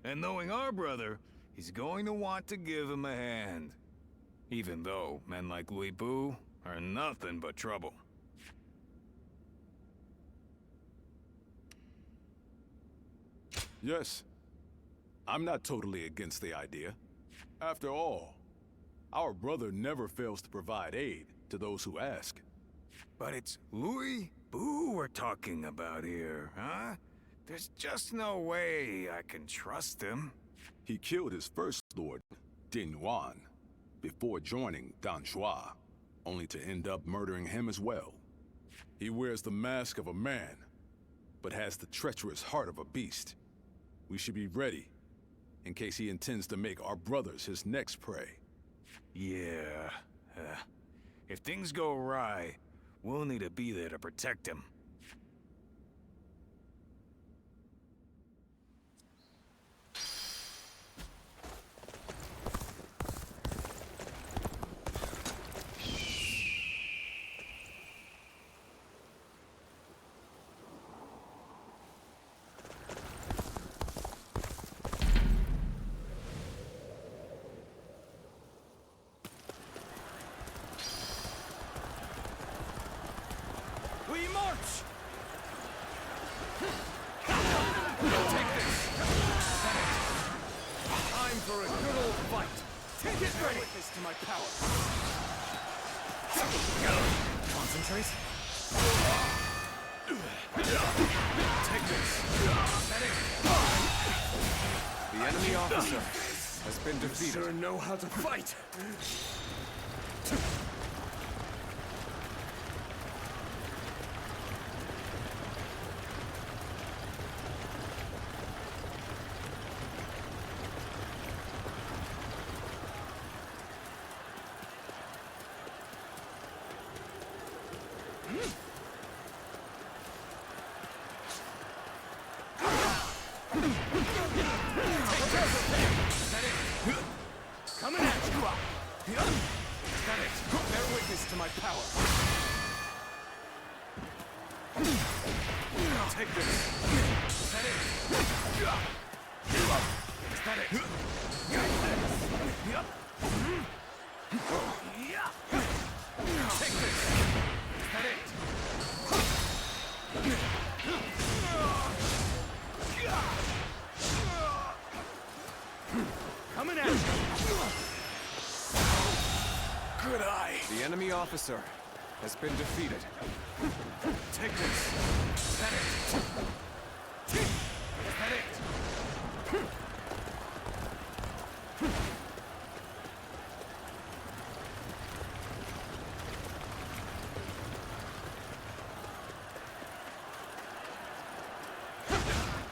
And knowing our brother, he's going to want to give him a hand. Even though men like Louis Bu are nothing but trouble. Yes, I'm not totally against the idea. After all, our brother never fails to provide aid to those who ask. But it's Louis Bu we're talking about here, huh? There's just no way I can trust him. He killed his first lord, Din Yuan, before joining Dan Zhua, only to end up murdering him as well. He wears the mask of a man, but has the treacherous heart of a beast. We should be ready, in case he intends to make our brothers his next prey. Yeah. If things go awry, we'll need to be there to protect him. We march! Take this! Time for a good old fight! Get ready! Witness to my power! Concentrate. Take this! The enemy officer has been defeated. You sure know how to fight! Coming at you! That it! Bear witness to my power! Take this! That it! That it! Take this! That it! Coming at you! Good eye! The enemy officer has been defeated. Take this! That it! That it!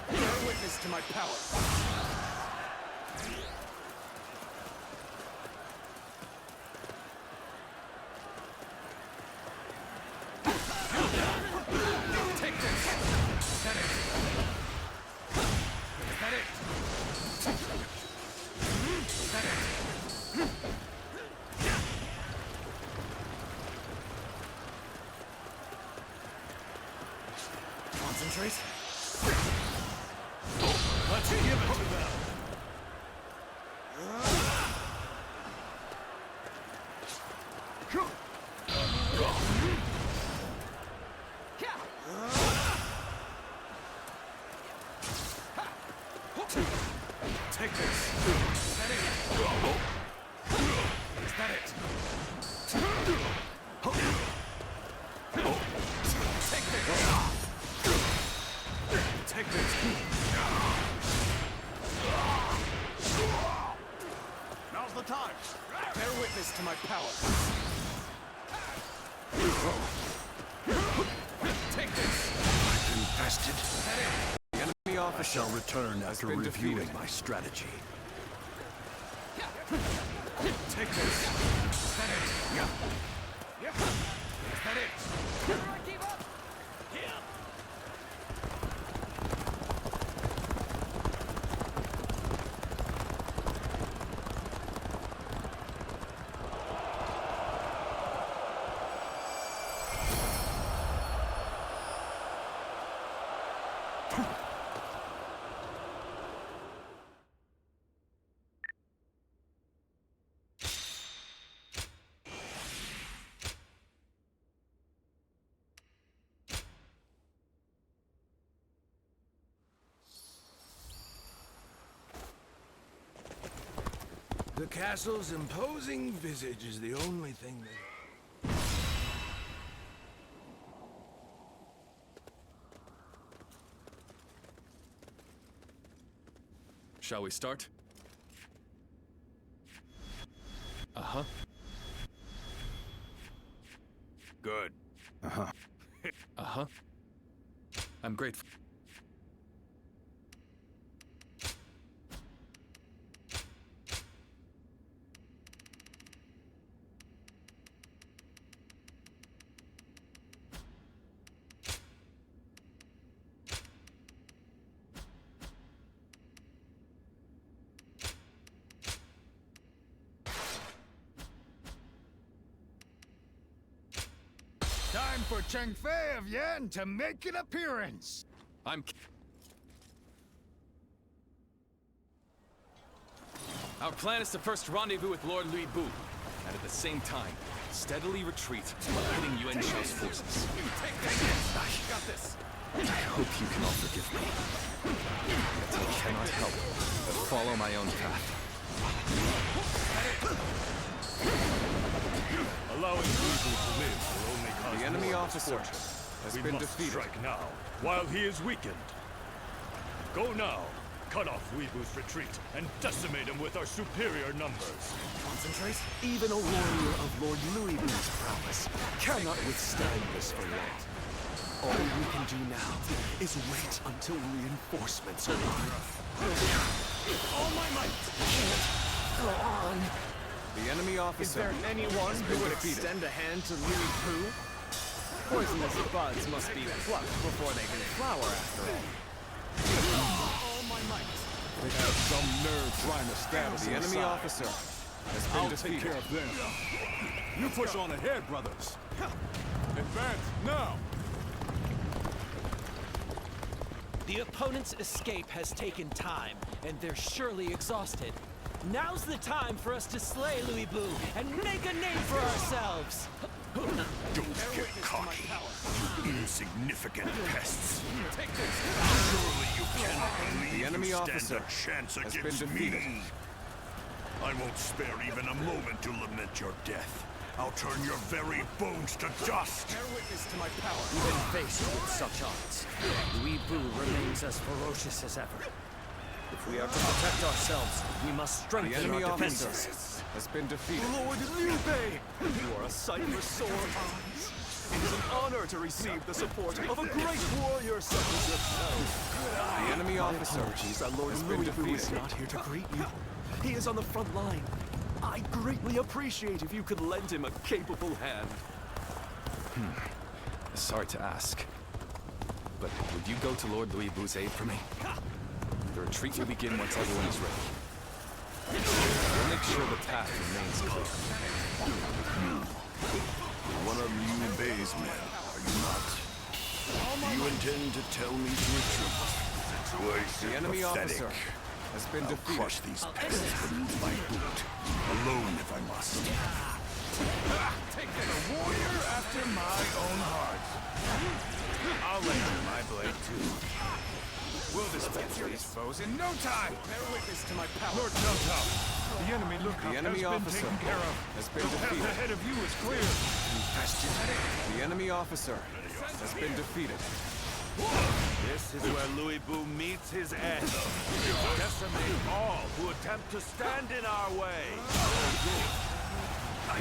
Bear witness to my power. Concentrate. Let's give it to them. Take this. Is that it? Is that it? time! Bear witness to my power. Take this! Infested. The enemy I officer shall return has after been reviewing defeated. my strategy. Take this. Is that it? Yeah. Is that it? Keep up! The castle's imposing visage is the only thing that... Shall we start? Uh-huh. Good. Uh-huh. Uh-huh. I'm grateful. Time for Cheng Fei of Yan to make an appearance. Our plan is to first rendezvous with Lord Louis Bu, and at the same time, steadily retreat while hitting Yuan Shao's forces. Got this. I hope you can all forgive me. Yet I cannot help but follow my own path. Allowing people to live will only cause The enemy more officer misfortune. has We been must defeated. strike now, while he is weakened. Go now. Cut off Weebu's retreat and decimate him with our superior numbers. Concentrate. Even a warrior of Lord Louis Vu's prowess cannot withstand this for long. All we can do now is wait until reinforcements arrive. All my might. Go on. The enemy Is officer there anyone has who been would defeated. extend a hand to Louis Pooh? Poisonous buds must be plucked before they can flower, after all. All my might. They have some nerve trying to stab us The enemy inside. officer has been I'll defeated. take care of them. You push on ahead, brothers. Advance now. The opponent's escape has taken time, and they're surely exhausted. Now's the time for us to slay Louis Bu and make a name for ourselves! Don't get cocky, you insignificant pests. Surely you cannot believe The enemy you stand officer a chance has been against defeated. me. I won't spare even a moment to lament your death. I'll turn your very bones to dust. Bear witness to my power. Even faced with such odds, Louis Bu remains as ferocious as ever. If we are to protect ourselves, we must The strengthen enemy our officer defenses. has been defeated. Lord Liu Bei, you are a sight for sore eyes. It is an honor to receive the support of a great warrior such as yourself. The enemy My officer apologies that Lord has been Louis Bu is defeated. not here to greet you. He is on the front line. I'd greatly appreciate if you could lend him a capable hand. Sorry to ask, but would you go to Lord Louis Bu's aid for me? The retreat will begin once everyone is ready. We'll make sure the path remains clear. One of Liu Bei's men, are you not? Do you intend to tell me to retreat? Twice The enemy pathetic. officer has been I'll defeated. crush these pests beneath my boot, alone if I must. Take that, a warrior after my own heart. I'll lend you my blade too. We'll dispense these foes in no time. Bear witness to my power. Lord Cao Cao, the enemy lookout The enemy has been officer taken care of. has been The path defeated. ahead of you is clear. The enemy officer has been defeated. This is where Louis Bu meets his end. Decimate all who attempt to stand in our way.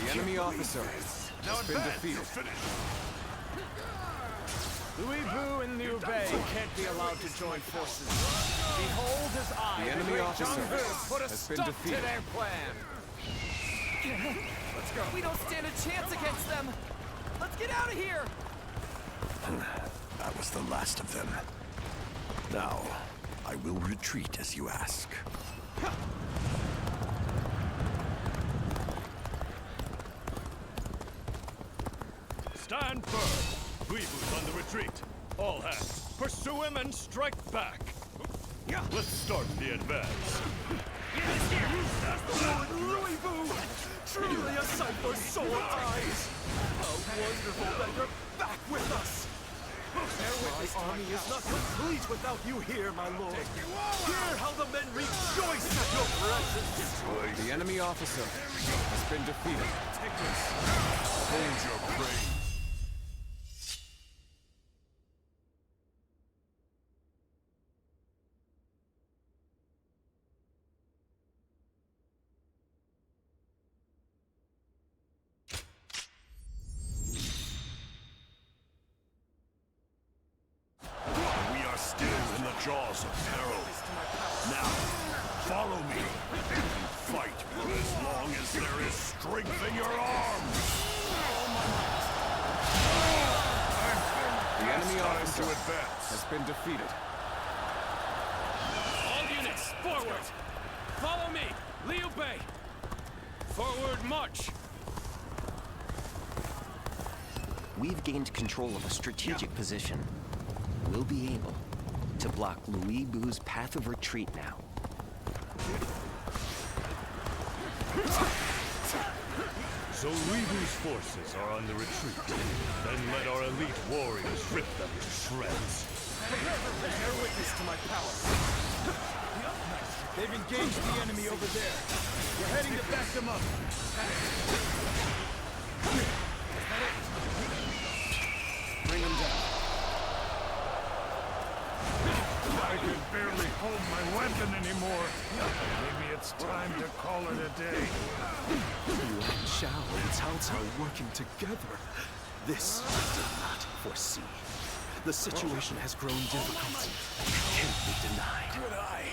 The enemy officer has been defeated. Louis Bu and Liu Bei can't be allowed to join forces. Behold as I, The enemy great officer Zhang He, put a has been stop defeated. to their plan. Let's go. We don't stand a chance against them. Let's get out of here. That was the last of them. Now, I will retreat as you ask. Stand firm. Louis Bu's on the retreat. All hands, pursue him and strike back. Let's start the advance. That's the Lord Louis Bu. Truly a sight for sore eyes. How wonderful that you're back with us. My army is not complete without you here, my lord. Hear how the men rejoice at your presence. The enemy officer has been defeated. Hold your praise. We are still in the jaws of peril. Now, follow me. And fight for as long as there is strength in your arms. The enemy officer to advance. has been defeated. All units, forward! Follow me, Liu Bei! Forward march! We've gained control of a strategic position. We'll be able to block Louis Bu's path of retreat now. So Louis Bu's forces are on the retreat. Then let our elite warriors rip them to shreds. Bear witness to my power. They've engaged the enemy over there. We're heading to back them up. Bring them down. I can barely hold my weapon anymore. Maybe it's time to call it a day. Yuan Shao and Cao Cao working together. This I did not foresee. The situation has grown difficult. It can't be denied. Good eye.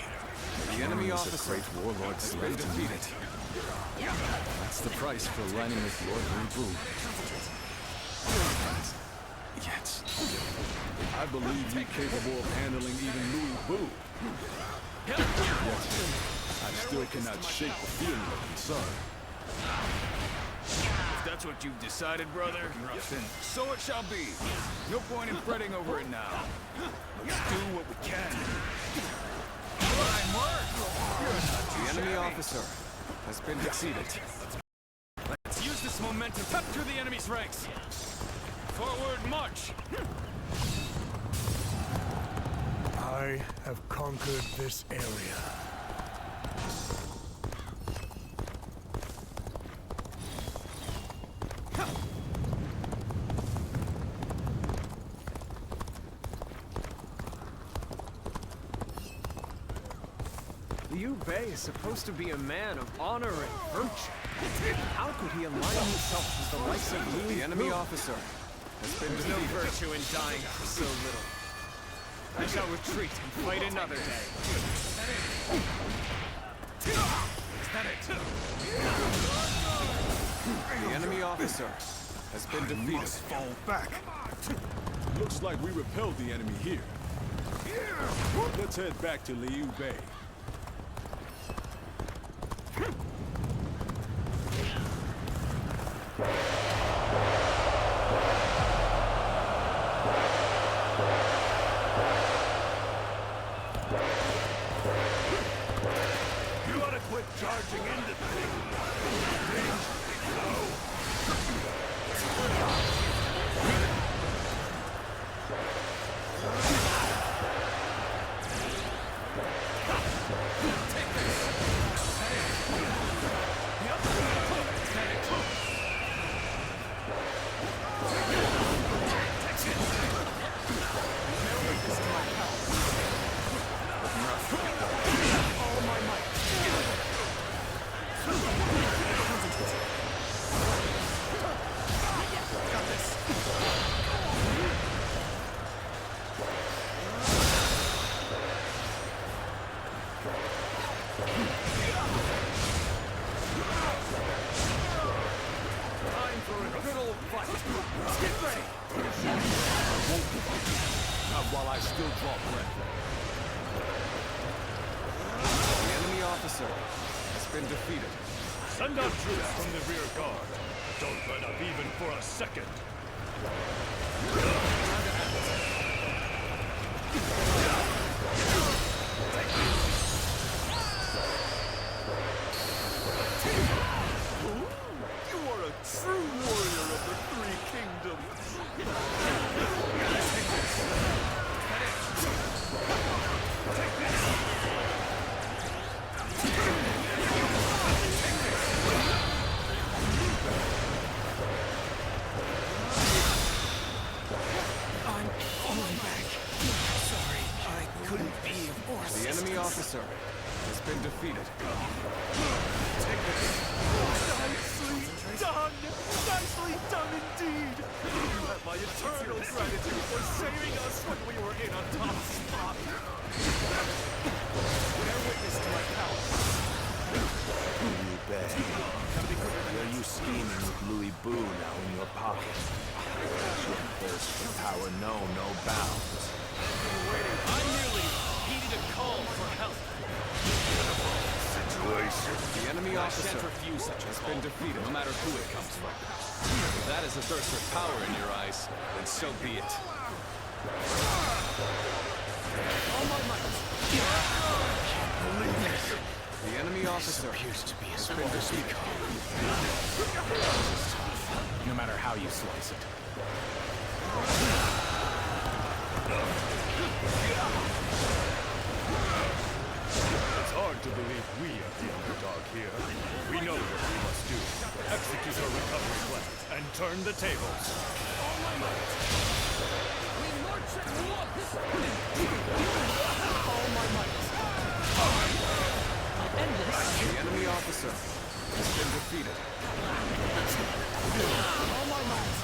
The enemy officer great warlord has been defeated. That's the price for aligning with Lord Louis Bu. Yet, I believe you're capable of handling even Louis Bu. Yet, I still cannot shake the feeling of concern. If that's what you've decided, brother, then so it shall be. No point in fretting over it now. Let's do what we can. Fine work! The enemy officer has been defeated. Let's use this momentum to cut through the enemy's ranks. Forward march! I have conquered this area. Liu Bei is supposed to be a man of honor and virtue. How could he align himself with the likes of Louis The enemy Bu? officer has been There's no defeated. virtue in dying for so little. I shall retreat and fight another day. The enemy officer has been defeated. Must fall back. Looks like we repelled the enemy here. Let's head back to Liu Bei. You ought to quit charging into things. Time for a good old fight. Get ready. I won't give up. Not while I still draw breath. The enemy officer has been defeated. Send out troops from the rear guard. Don't let up even for a second. You are a true warrior of the Three Kingdoms. I'm falling back. Sorry, I couldn't be of more assistance. The enemy officer has been defeated. Take this. Nicely done! Nicely done indeed! You have my eternal gratitude for saving us when we were in a tough spot. Bear witness to my power. Liu Bei, are you scheming with Louis Bu now in your pocket? Your thirst for power know no bounds. I merely heeded a call for help. The enemy officer has been defeated, no matter who it comes from. If that is a thirst for power in your eyes, then so be it. All my might. Can't believe it. The enemy officer appears to be has been defeated. No matter how you slice it. It's hard to believe we are the underdog here. We know what we must do. Execute our recovery plan and turn the tables. All my might. We march at once. All my might. End this. The enemy officer has been defeated. All my might.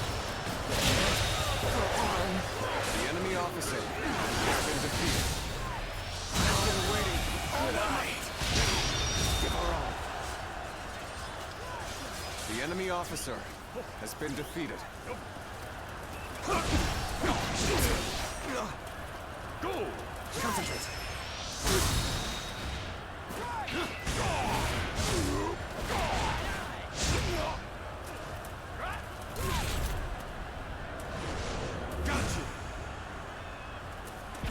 Go on. The enemy officer has been defeated. I've been waiting all night. Give her all. The enemy officer has been defeated. Go! Concentrate. Got you.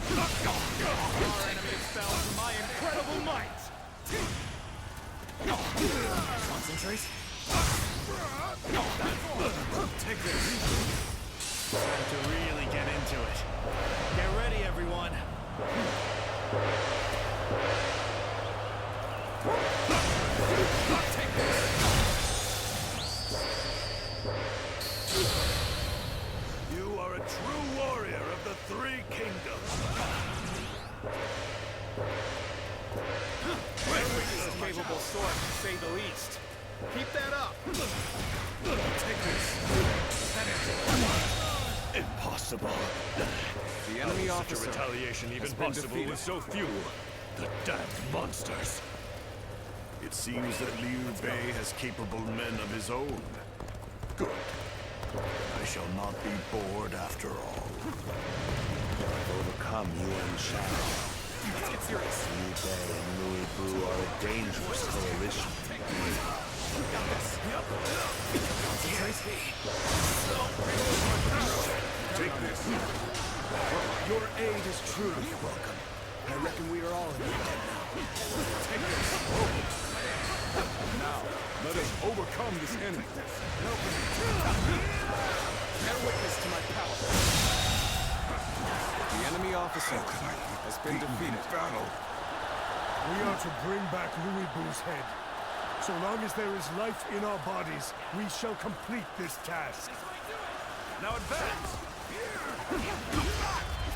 Our enemies fell to my incredible might. Concentrate. Take this. Time to really get into it. Get ready, everyone. Take this. You are a true warrior of the Three Kingdoms. This capable sword, to say the least. Keep that up. Take this. Impossible. The enemy officer. Such a retaliation even possible with so few. The damned monsters. It seems that Liu Bei has capable men of his own. Good. I shall not be bored after all. I've overcome Yuan Shao. Let's get serious. Liu Bei and Louis Bu are a dangerous coalition. Got this. Yep. Concentrate. Take this. Your aid is truly welcome. I reckon we are all in your debt now. Take this. Now, let us overcome this enemy. Bear witness to my power. The enemy officer has been defeated. Battle. We are to bring back Louis Bu's head. So long as there is life in our bodies, we shall complete this task. Now advance.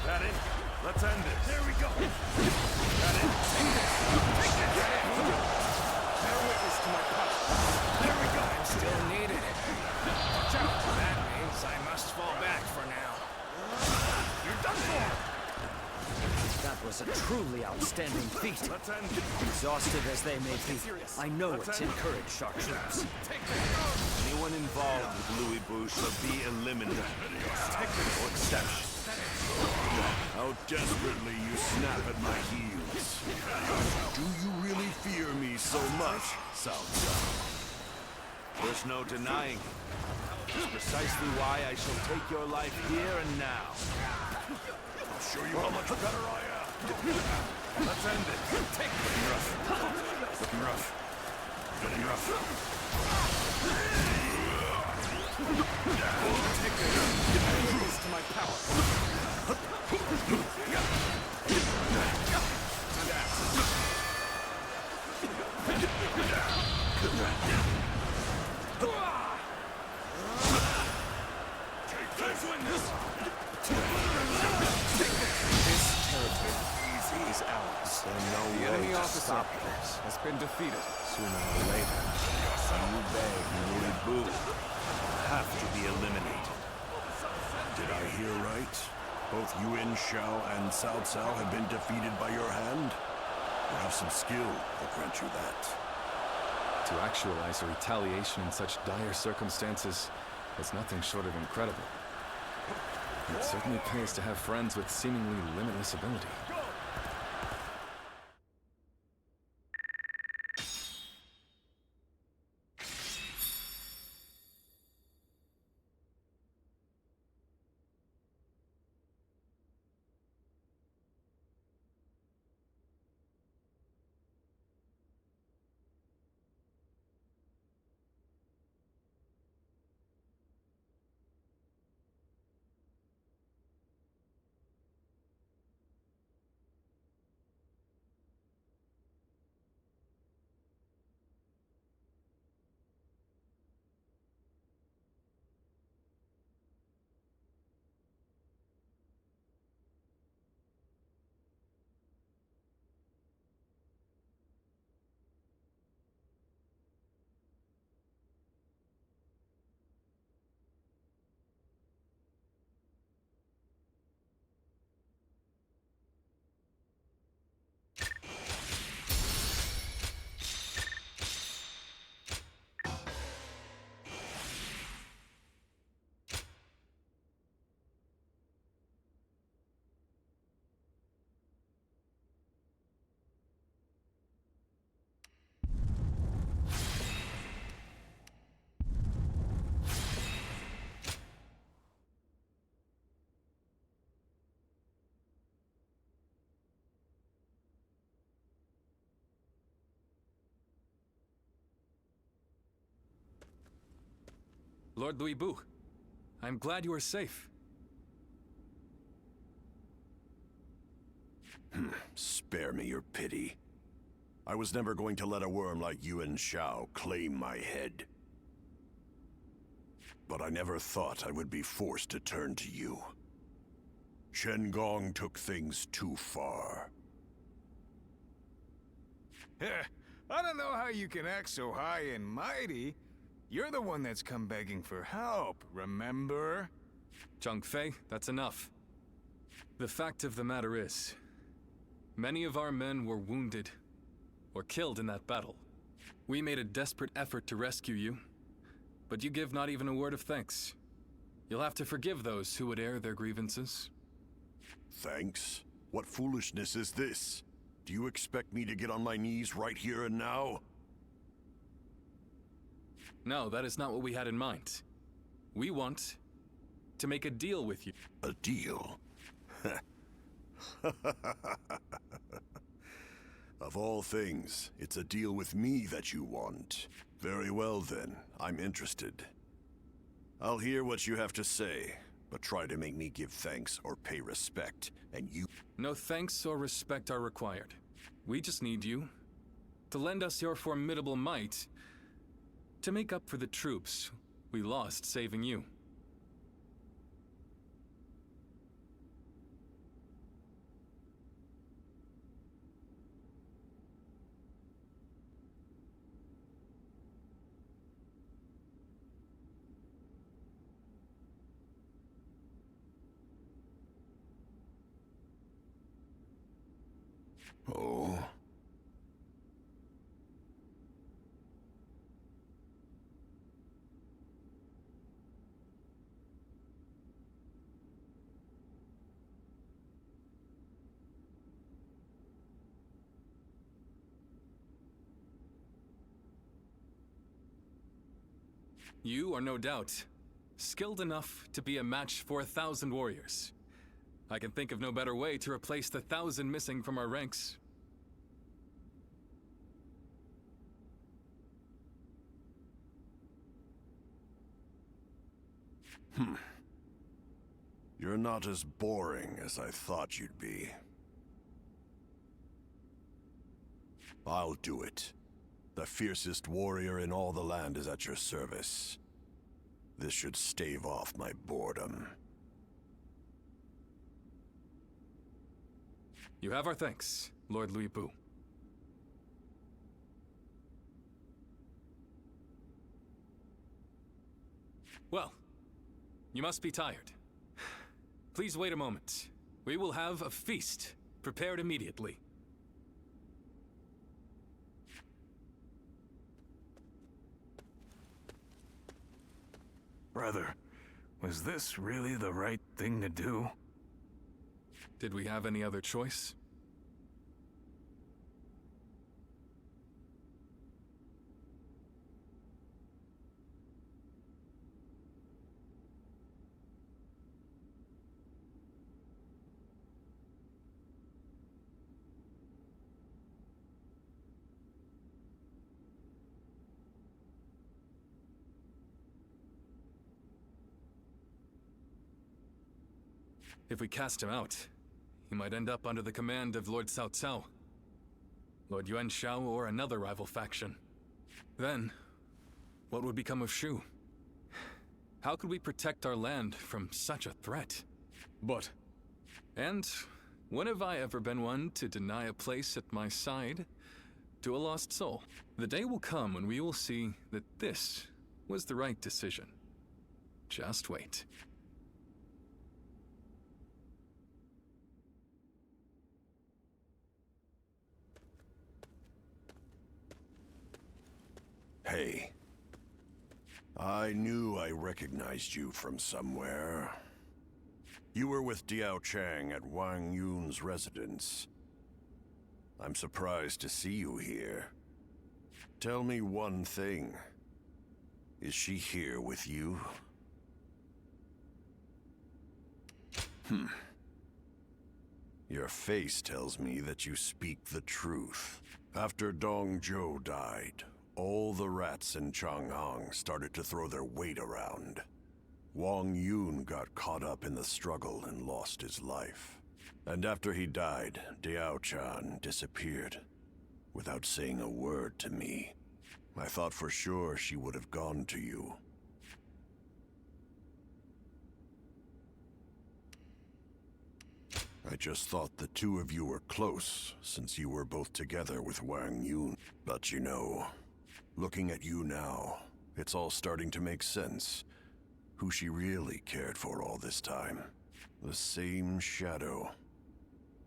That it? Let's end this. There we go. That it? Take this. Bear witness to my power. There we go. I'm still needed. Watch out. That means I must fall back for now. You're done for. That was a truly outstanding standing feet. Exhausted as they may be, I know it's encouraged our troops. Anyone involved with Louis Bou shall be eliminated. No exception. How desperately you snap at my heels. Do you really fear me so much, Cao Cao? There's no denying it. It's precisely why I shall take your life here and now. I'll show you how much better I am. Let's end it. Looking rough. Looking rough. Getting rough. Take it. Get close to my power. Is ours. The enemy officer has been defeated. Sooner or later, Liu Bei and Louis Bou have to be eliminated. Did I hear right? Both Yuan Shao and Cao Cao have been defeated by your hand? You have some skill, I'll grant you that. To actualize a retaliation in such dire circumstances is nothing short of incredible. It certainly pays to have friends with seemingly limitless ability. Lord Louis Bou, I'm glad you are safe. Spare me your pity. I was never going to let a worm like Yuan Shao claim my head. But I never thought I would be forced to turn to you. Shen Gong took things too far. I don't know how you can act so high and mighty. You're the one that's come begging for help, remember? Zhang Fei, that's enough. The fact of the matter is, many of our men were wounded or killed in that battle. We made a desperate effort to rescue you, but you give not even a word of thanks. You'll have to forgive those who would air their grievances. Thanks? What foolishness is this? Do you expect me to get on my knees right here and now? No, that is not what we had in mind. We want to make a deal with you. A deal? Of all things, it's a deal with me that you want. Very well then, I'm interested. I'll hear what you have to say, but try to make me give thanks or pay respect, and you— No thanks or respect are required. We just need you to lend us your formidable might to make up for the troops we lost saving you. Oh? You are no doubt skilled enough to be a match for 1,000 warriors. I can think of no better way to replace the 1,000 missing from our ranks. You're not as boring as I thought you'd be. I'll do it. The fiercest warrior in all the land is at your service. This should stave off my boredom. You have our thanks, Lord Louis Bu. Well, you must be tired. Please wait a moment. We will have a feast prepared immediately. Brother, was this really the right thing to do? Did we have any other choice? If we cast him out, he might end up under the command of Lord Cao Cao, Lord Yuan Shao, or another rival faction. Then, what would become of Shu? How could we protect our land from such a threat? And when have I ever been one to deny a place at my side to a lost soul? The day will come when we will see that this was the right decision. Just wait. Hey. I knew I recognized you from somewhere. You were with Diao Chang at Wang Yun's residence. I'm surprised to see you here. Tell me one thing. Is she here with you? Your face tells me that you speak the truth. After Dong Zhou died, all the rats in Changhang started to throw their weight around. Wang Yun got caught up in the struggle and lost his life. And after he died, Diao Chan disappeared, without saying a word to me. I thought for sure she would have gone to you. I just thought the two of you were close, since you were both together with Wang Yun. But you know, looking at you now, it's all starting to make sense. Who she really cared for all this time. The same shadow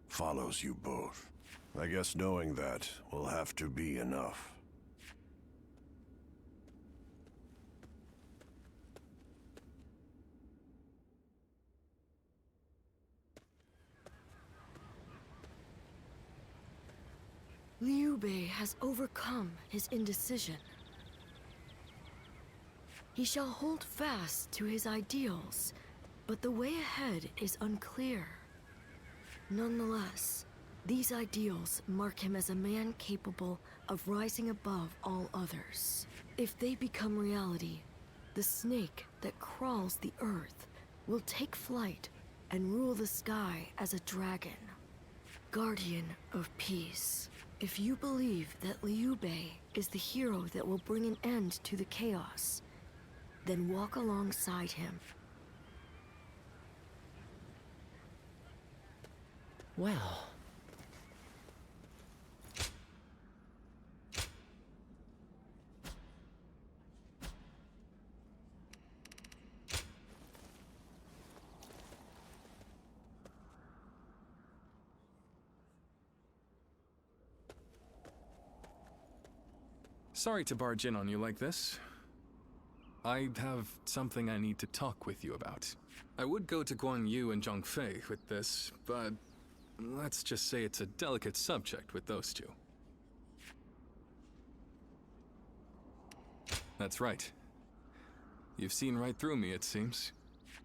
follows you both. I guess knowing that will have to be enough. Liu Bei has overcome his indecision. He shall hold fast to his ideals, but the way ahead is unclear. Nonetheless, these ideals mark him as a man capable of rising above all others. If they become reality, the snake that crawls the earth will take flight and rule the sky as a dragon, guardian of peace. If you believe that Liu Bei is the hero that will bring an end to the chaos, then walk alongside him. Well... Sorry to barge in on you like this. I have something I need to talk with you about. I would go to Guan Yu and Zhang Fei with this, but let's just say it's a delicate subject with those two. That's right. You've seen right through me, it seems.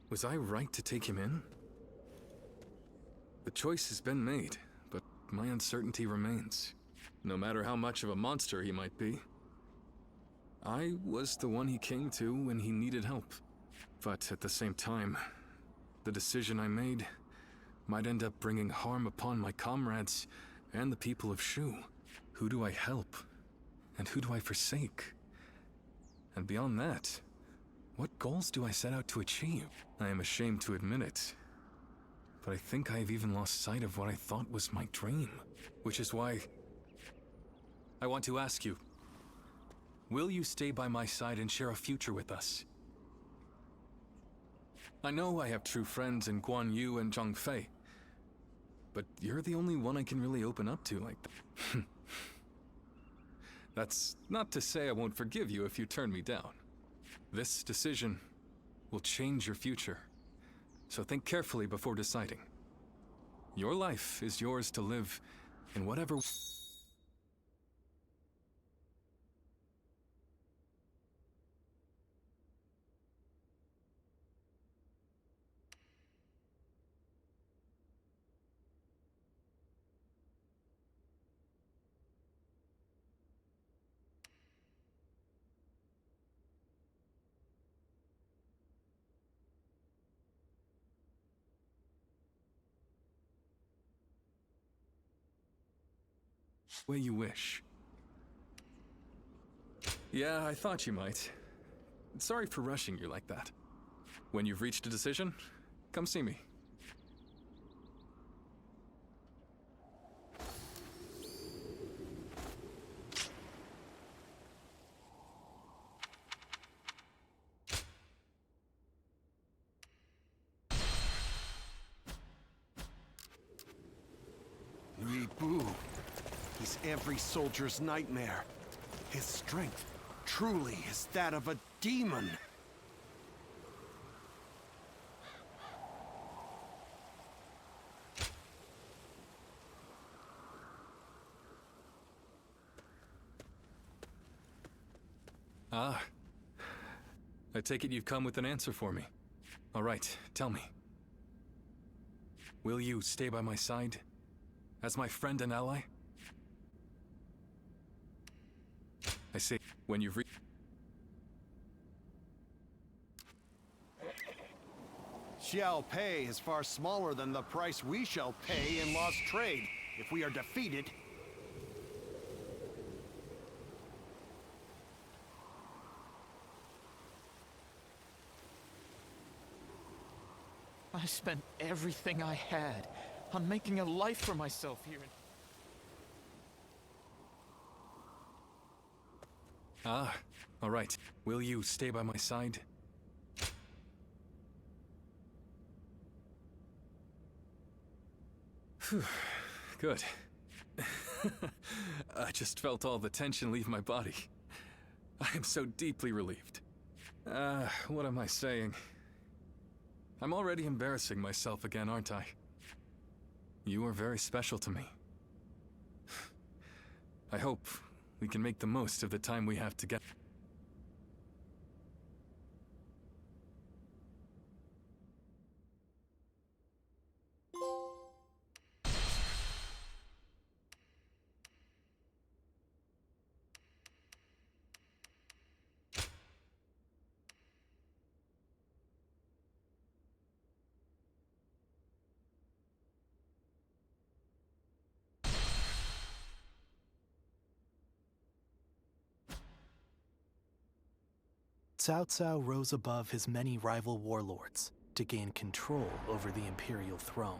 Was I right to take him in? The choice has been made, but my uncertainty remains. No matter how much of a monster he might be, I was the one he came to when he needed help. But at the same time, the decision I made might end up bringing harm upon my comrades and the people of Shu. Who do I help? And who do I forsake? And beyond that, what goals do I set out to achieve? I am ashamed to admit it, but I think I have even lost sight of what I thought was my dream. Which is why I want to ask you, will you stay by my side and share a future with us? I know I have true friends in Guan Yu and Zhang Fei, but you're the only one I can really open up to like that. That's not to say I won't forgive you if you turn me down. This decision will change your future, so think carefully before deciding. Your life is yours to live in whatever way you wish. Yeah, I thought you might. Sorry for rushing you like that. When you've reached a decision, come see me. Lui Bu. He's every soldier's nightmare. His strength truly is that of a demon. Ah. I take it you've come with an answer for me. All right, tell me. Will you stay by my side? As my friend and ally? I say, when you've reached... Xiao Pei is far smaller than the price we shall pay in lost trade if we are defeated. I spent everything I had on making a life for myself here in... Ah, all right. Will you stay by my side? Phew, good. I just felt all the tension leave my body. I am so deeply relieved. What am I saying? I'm already embarrassing myself again, aren't I? You are very special to me. I hope we can make the most of the time we have together. Cao Cao rose above his many rival warlords to gain control over the imperial throne.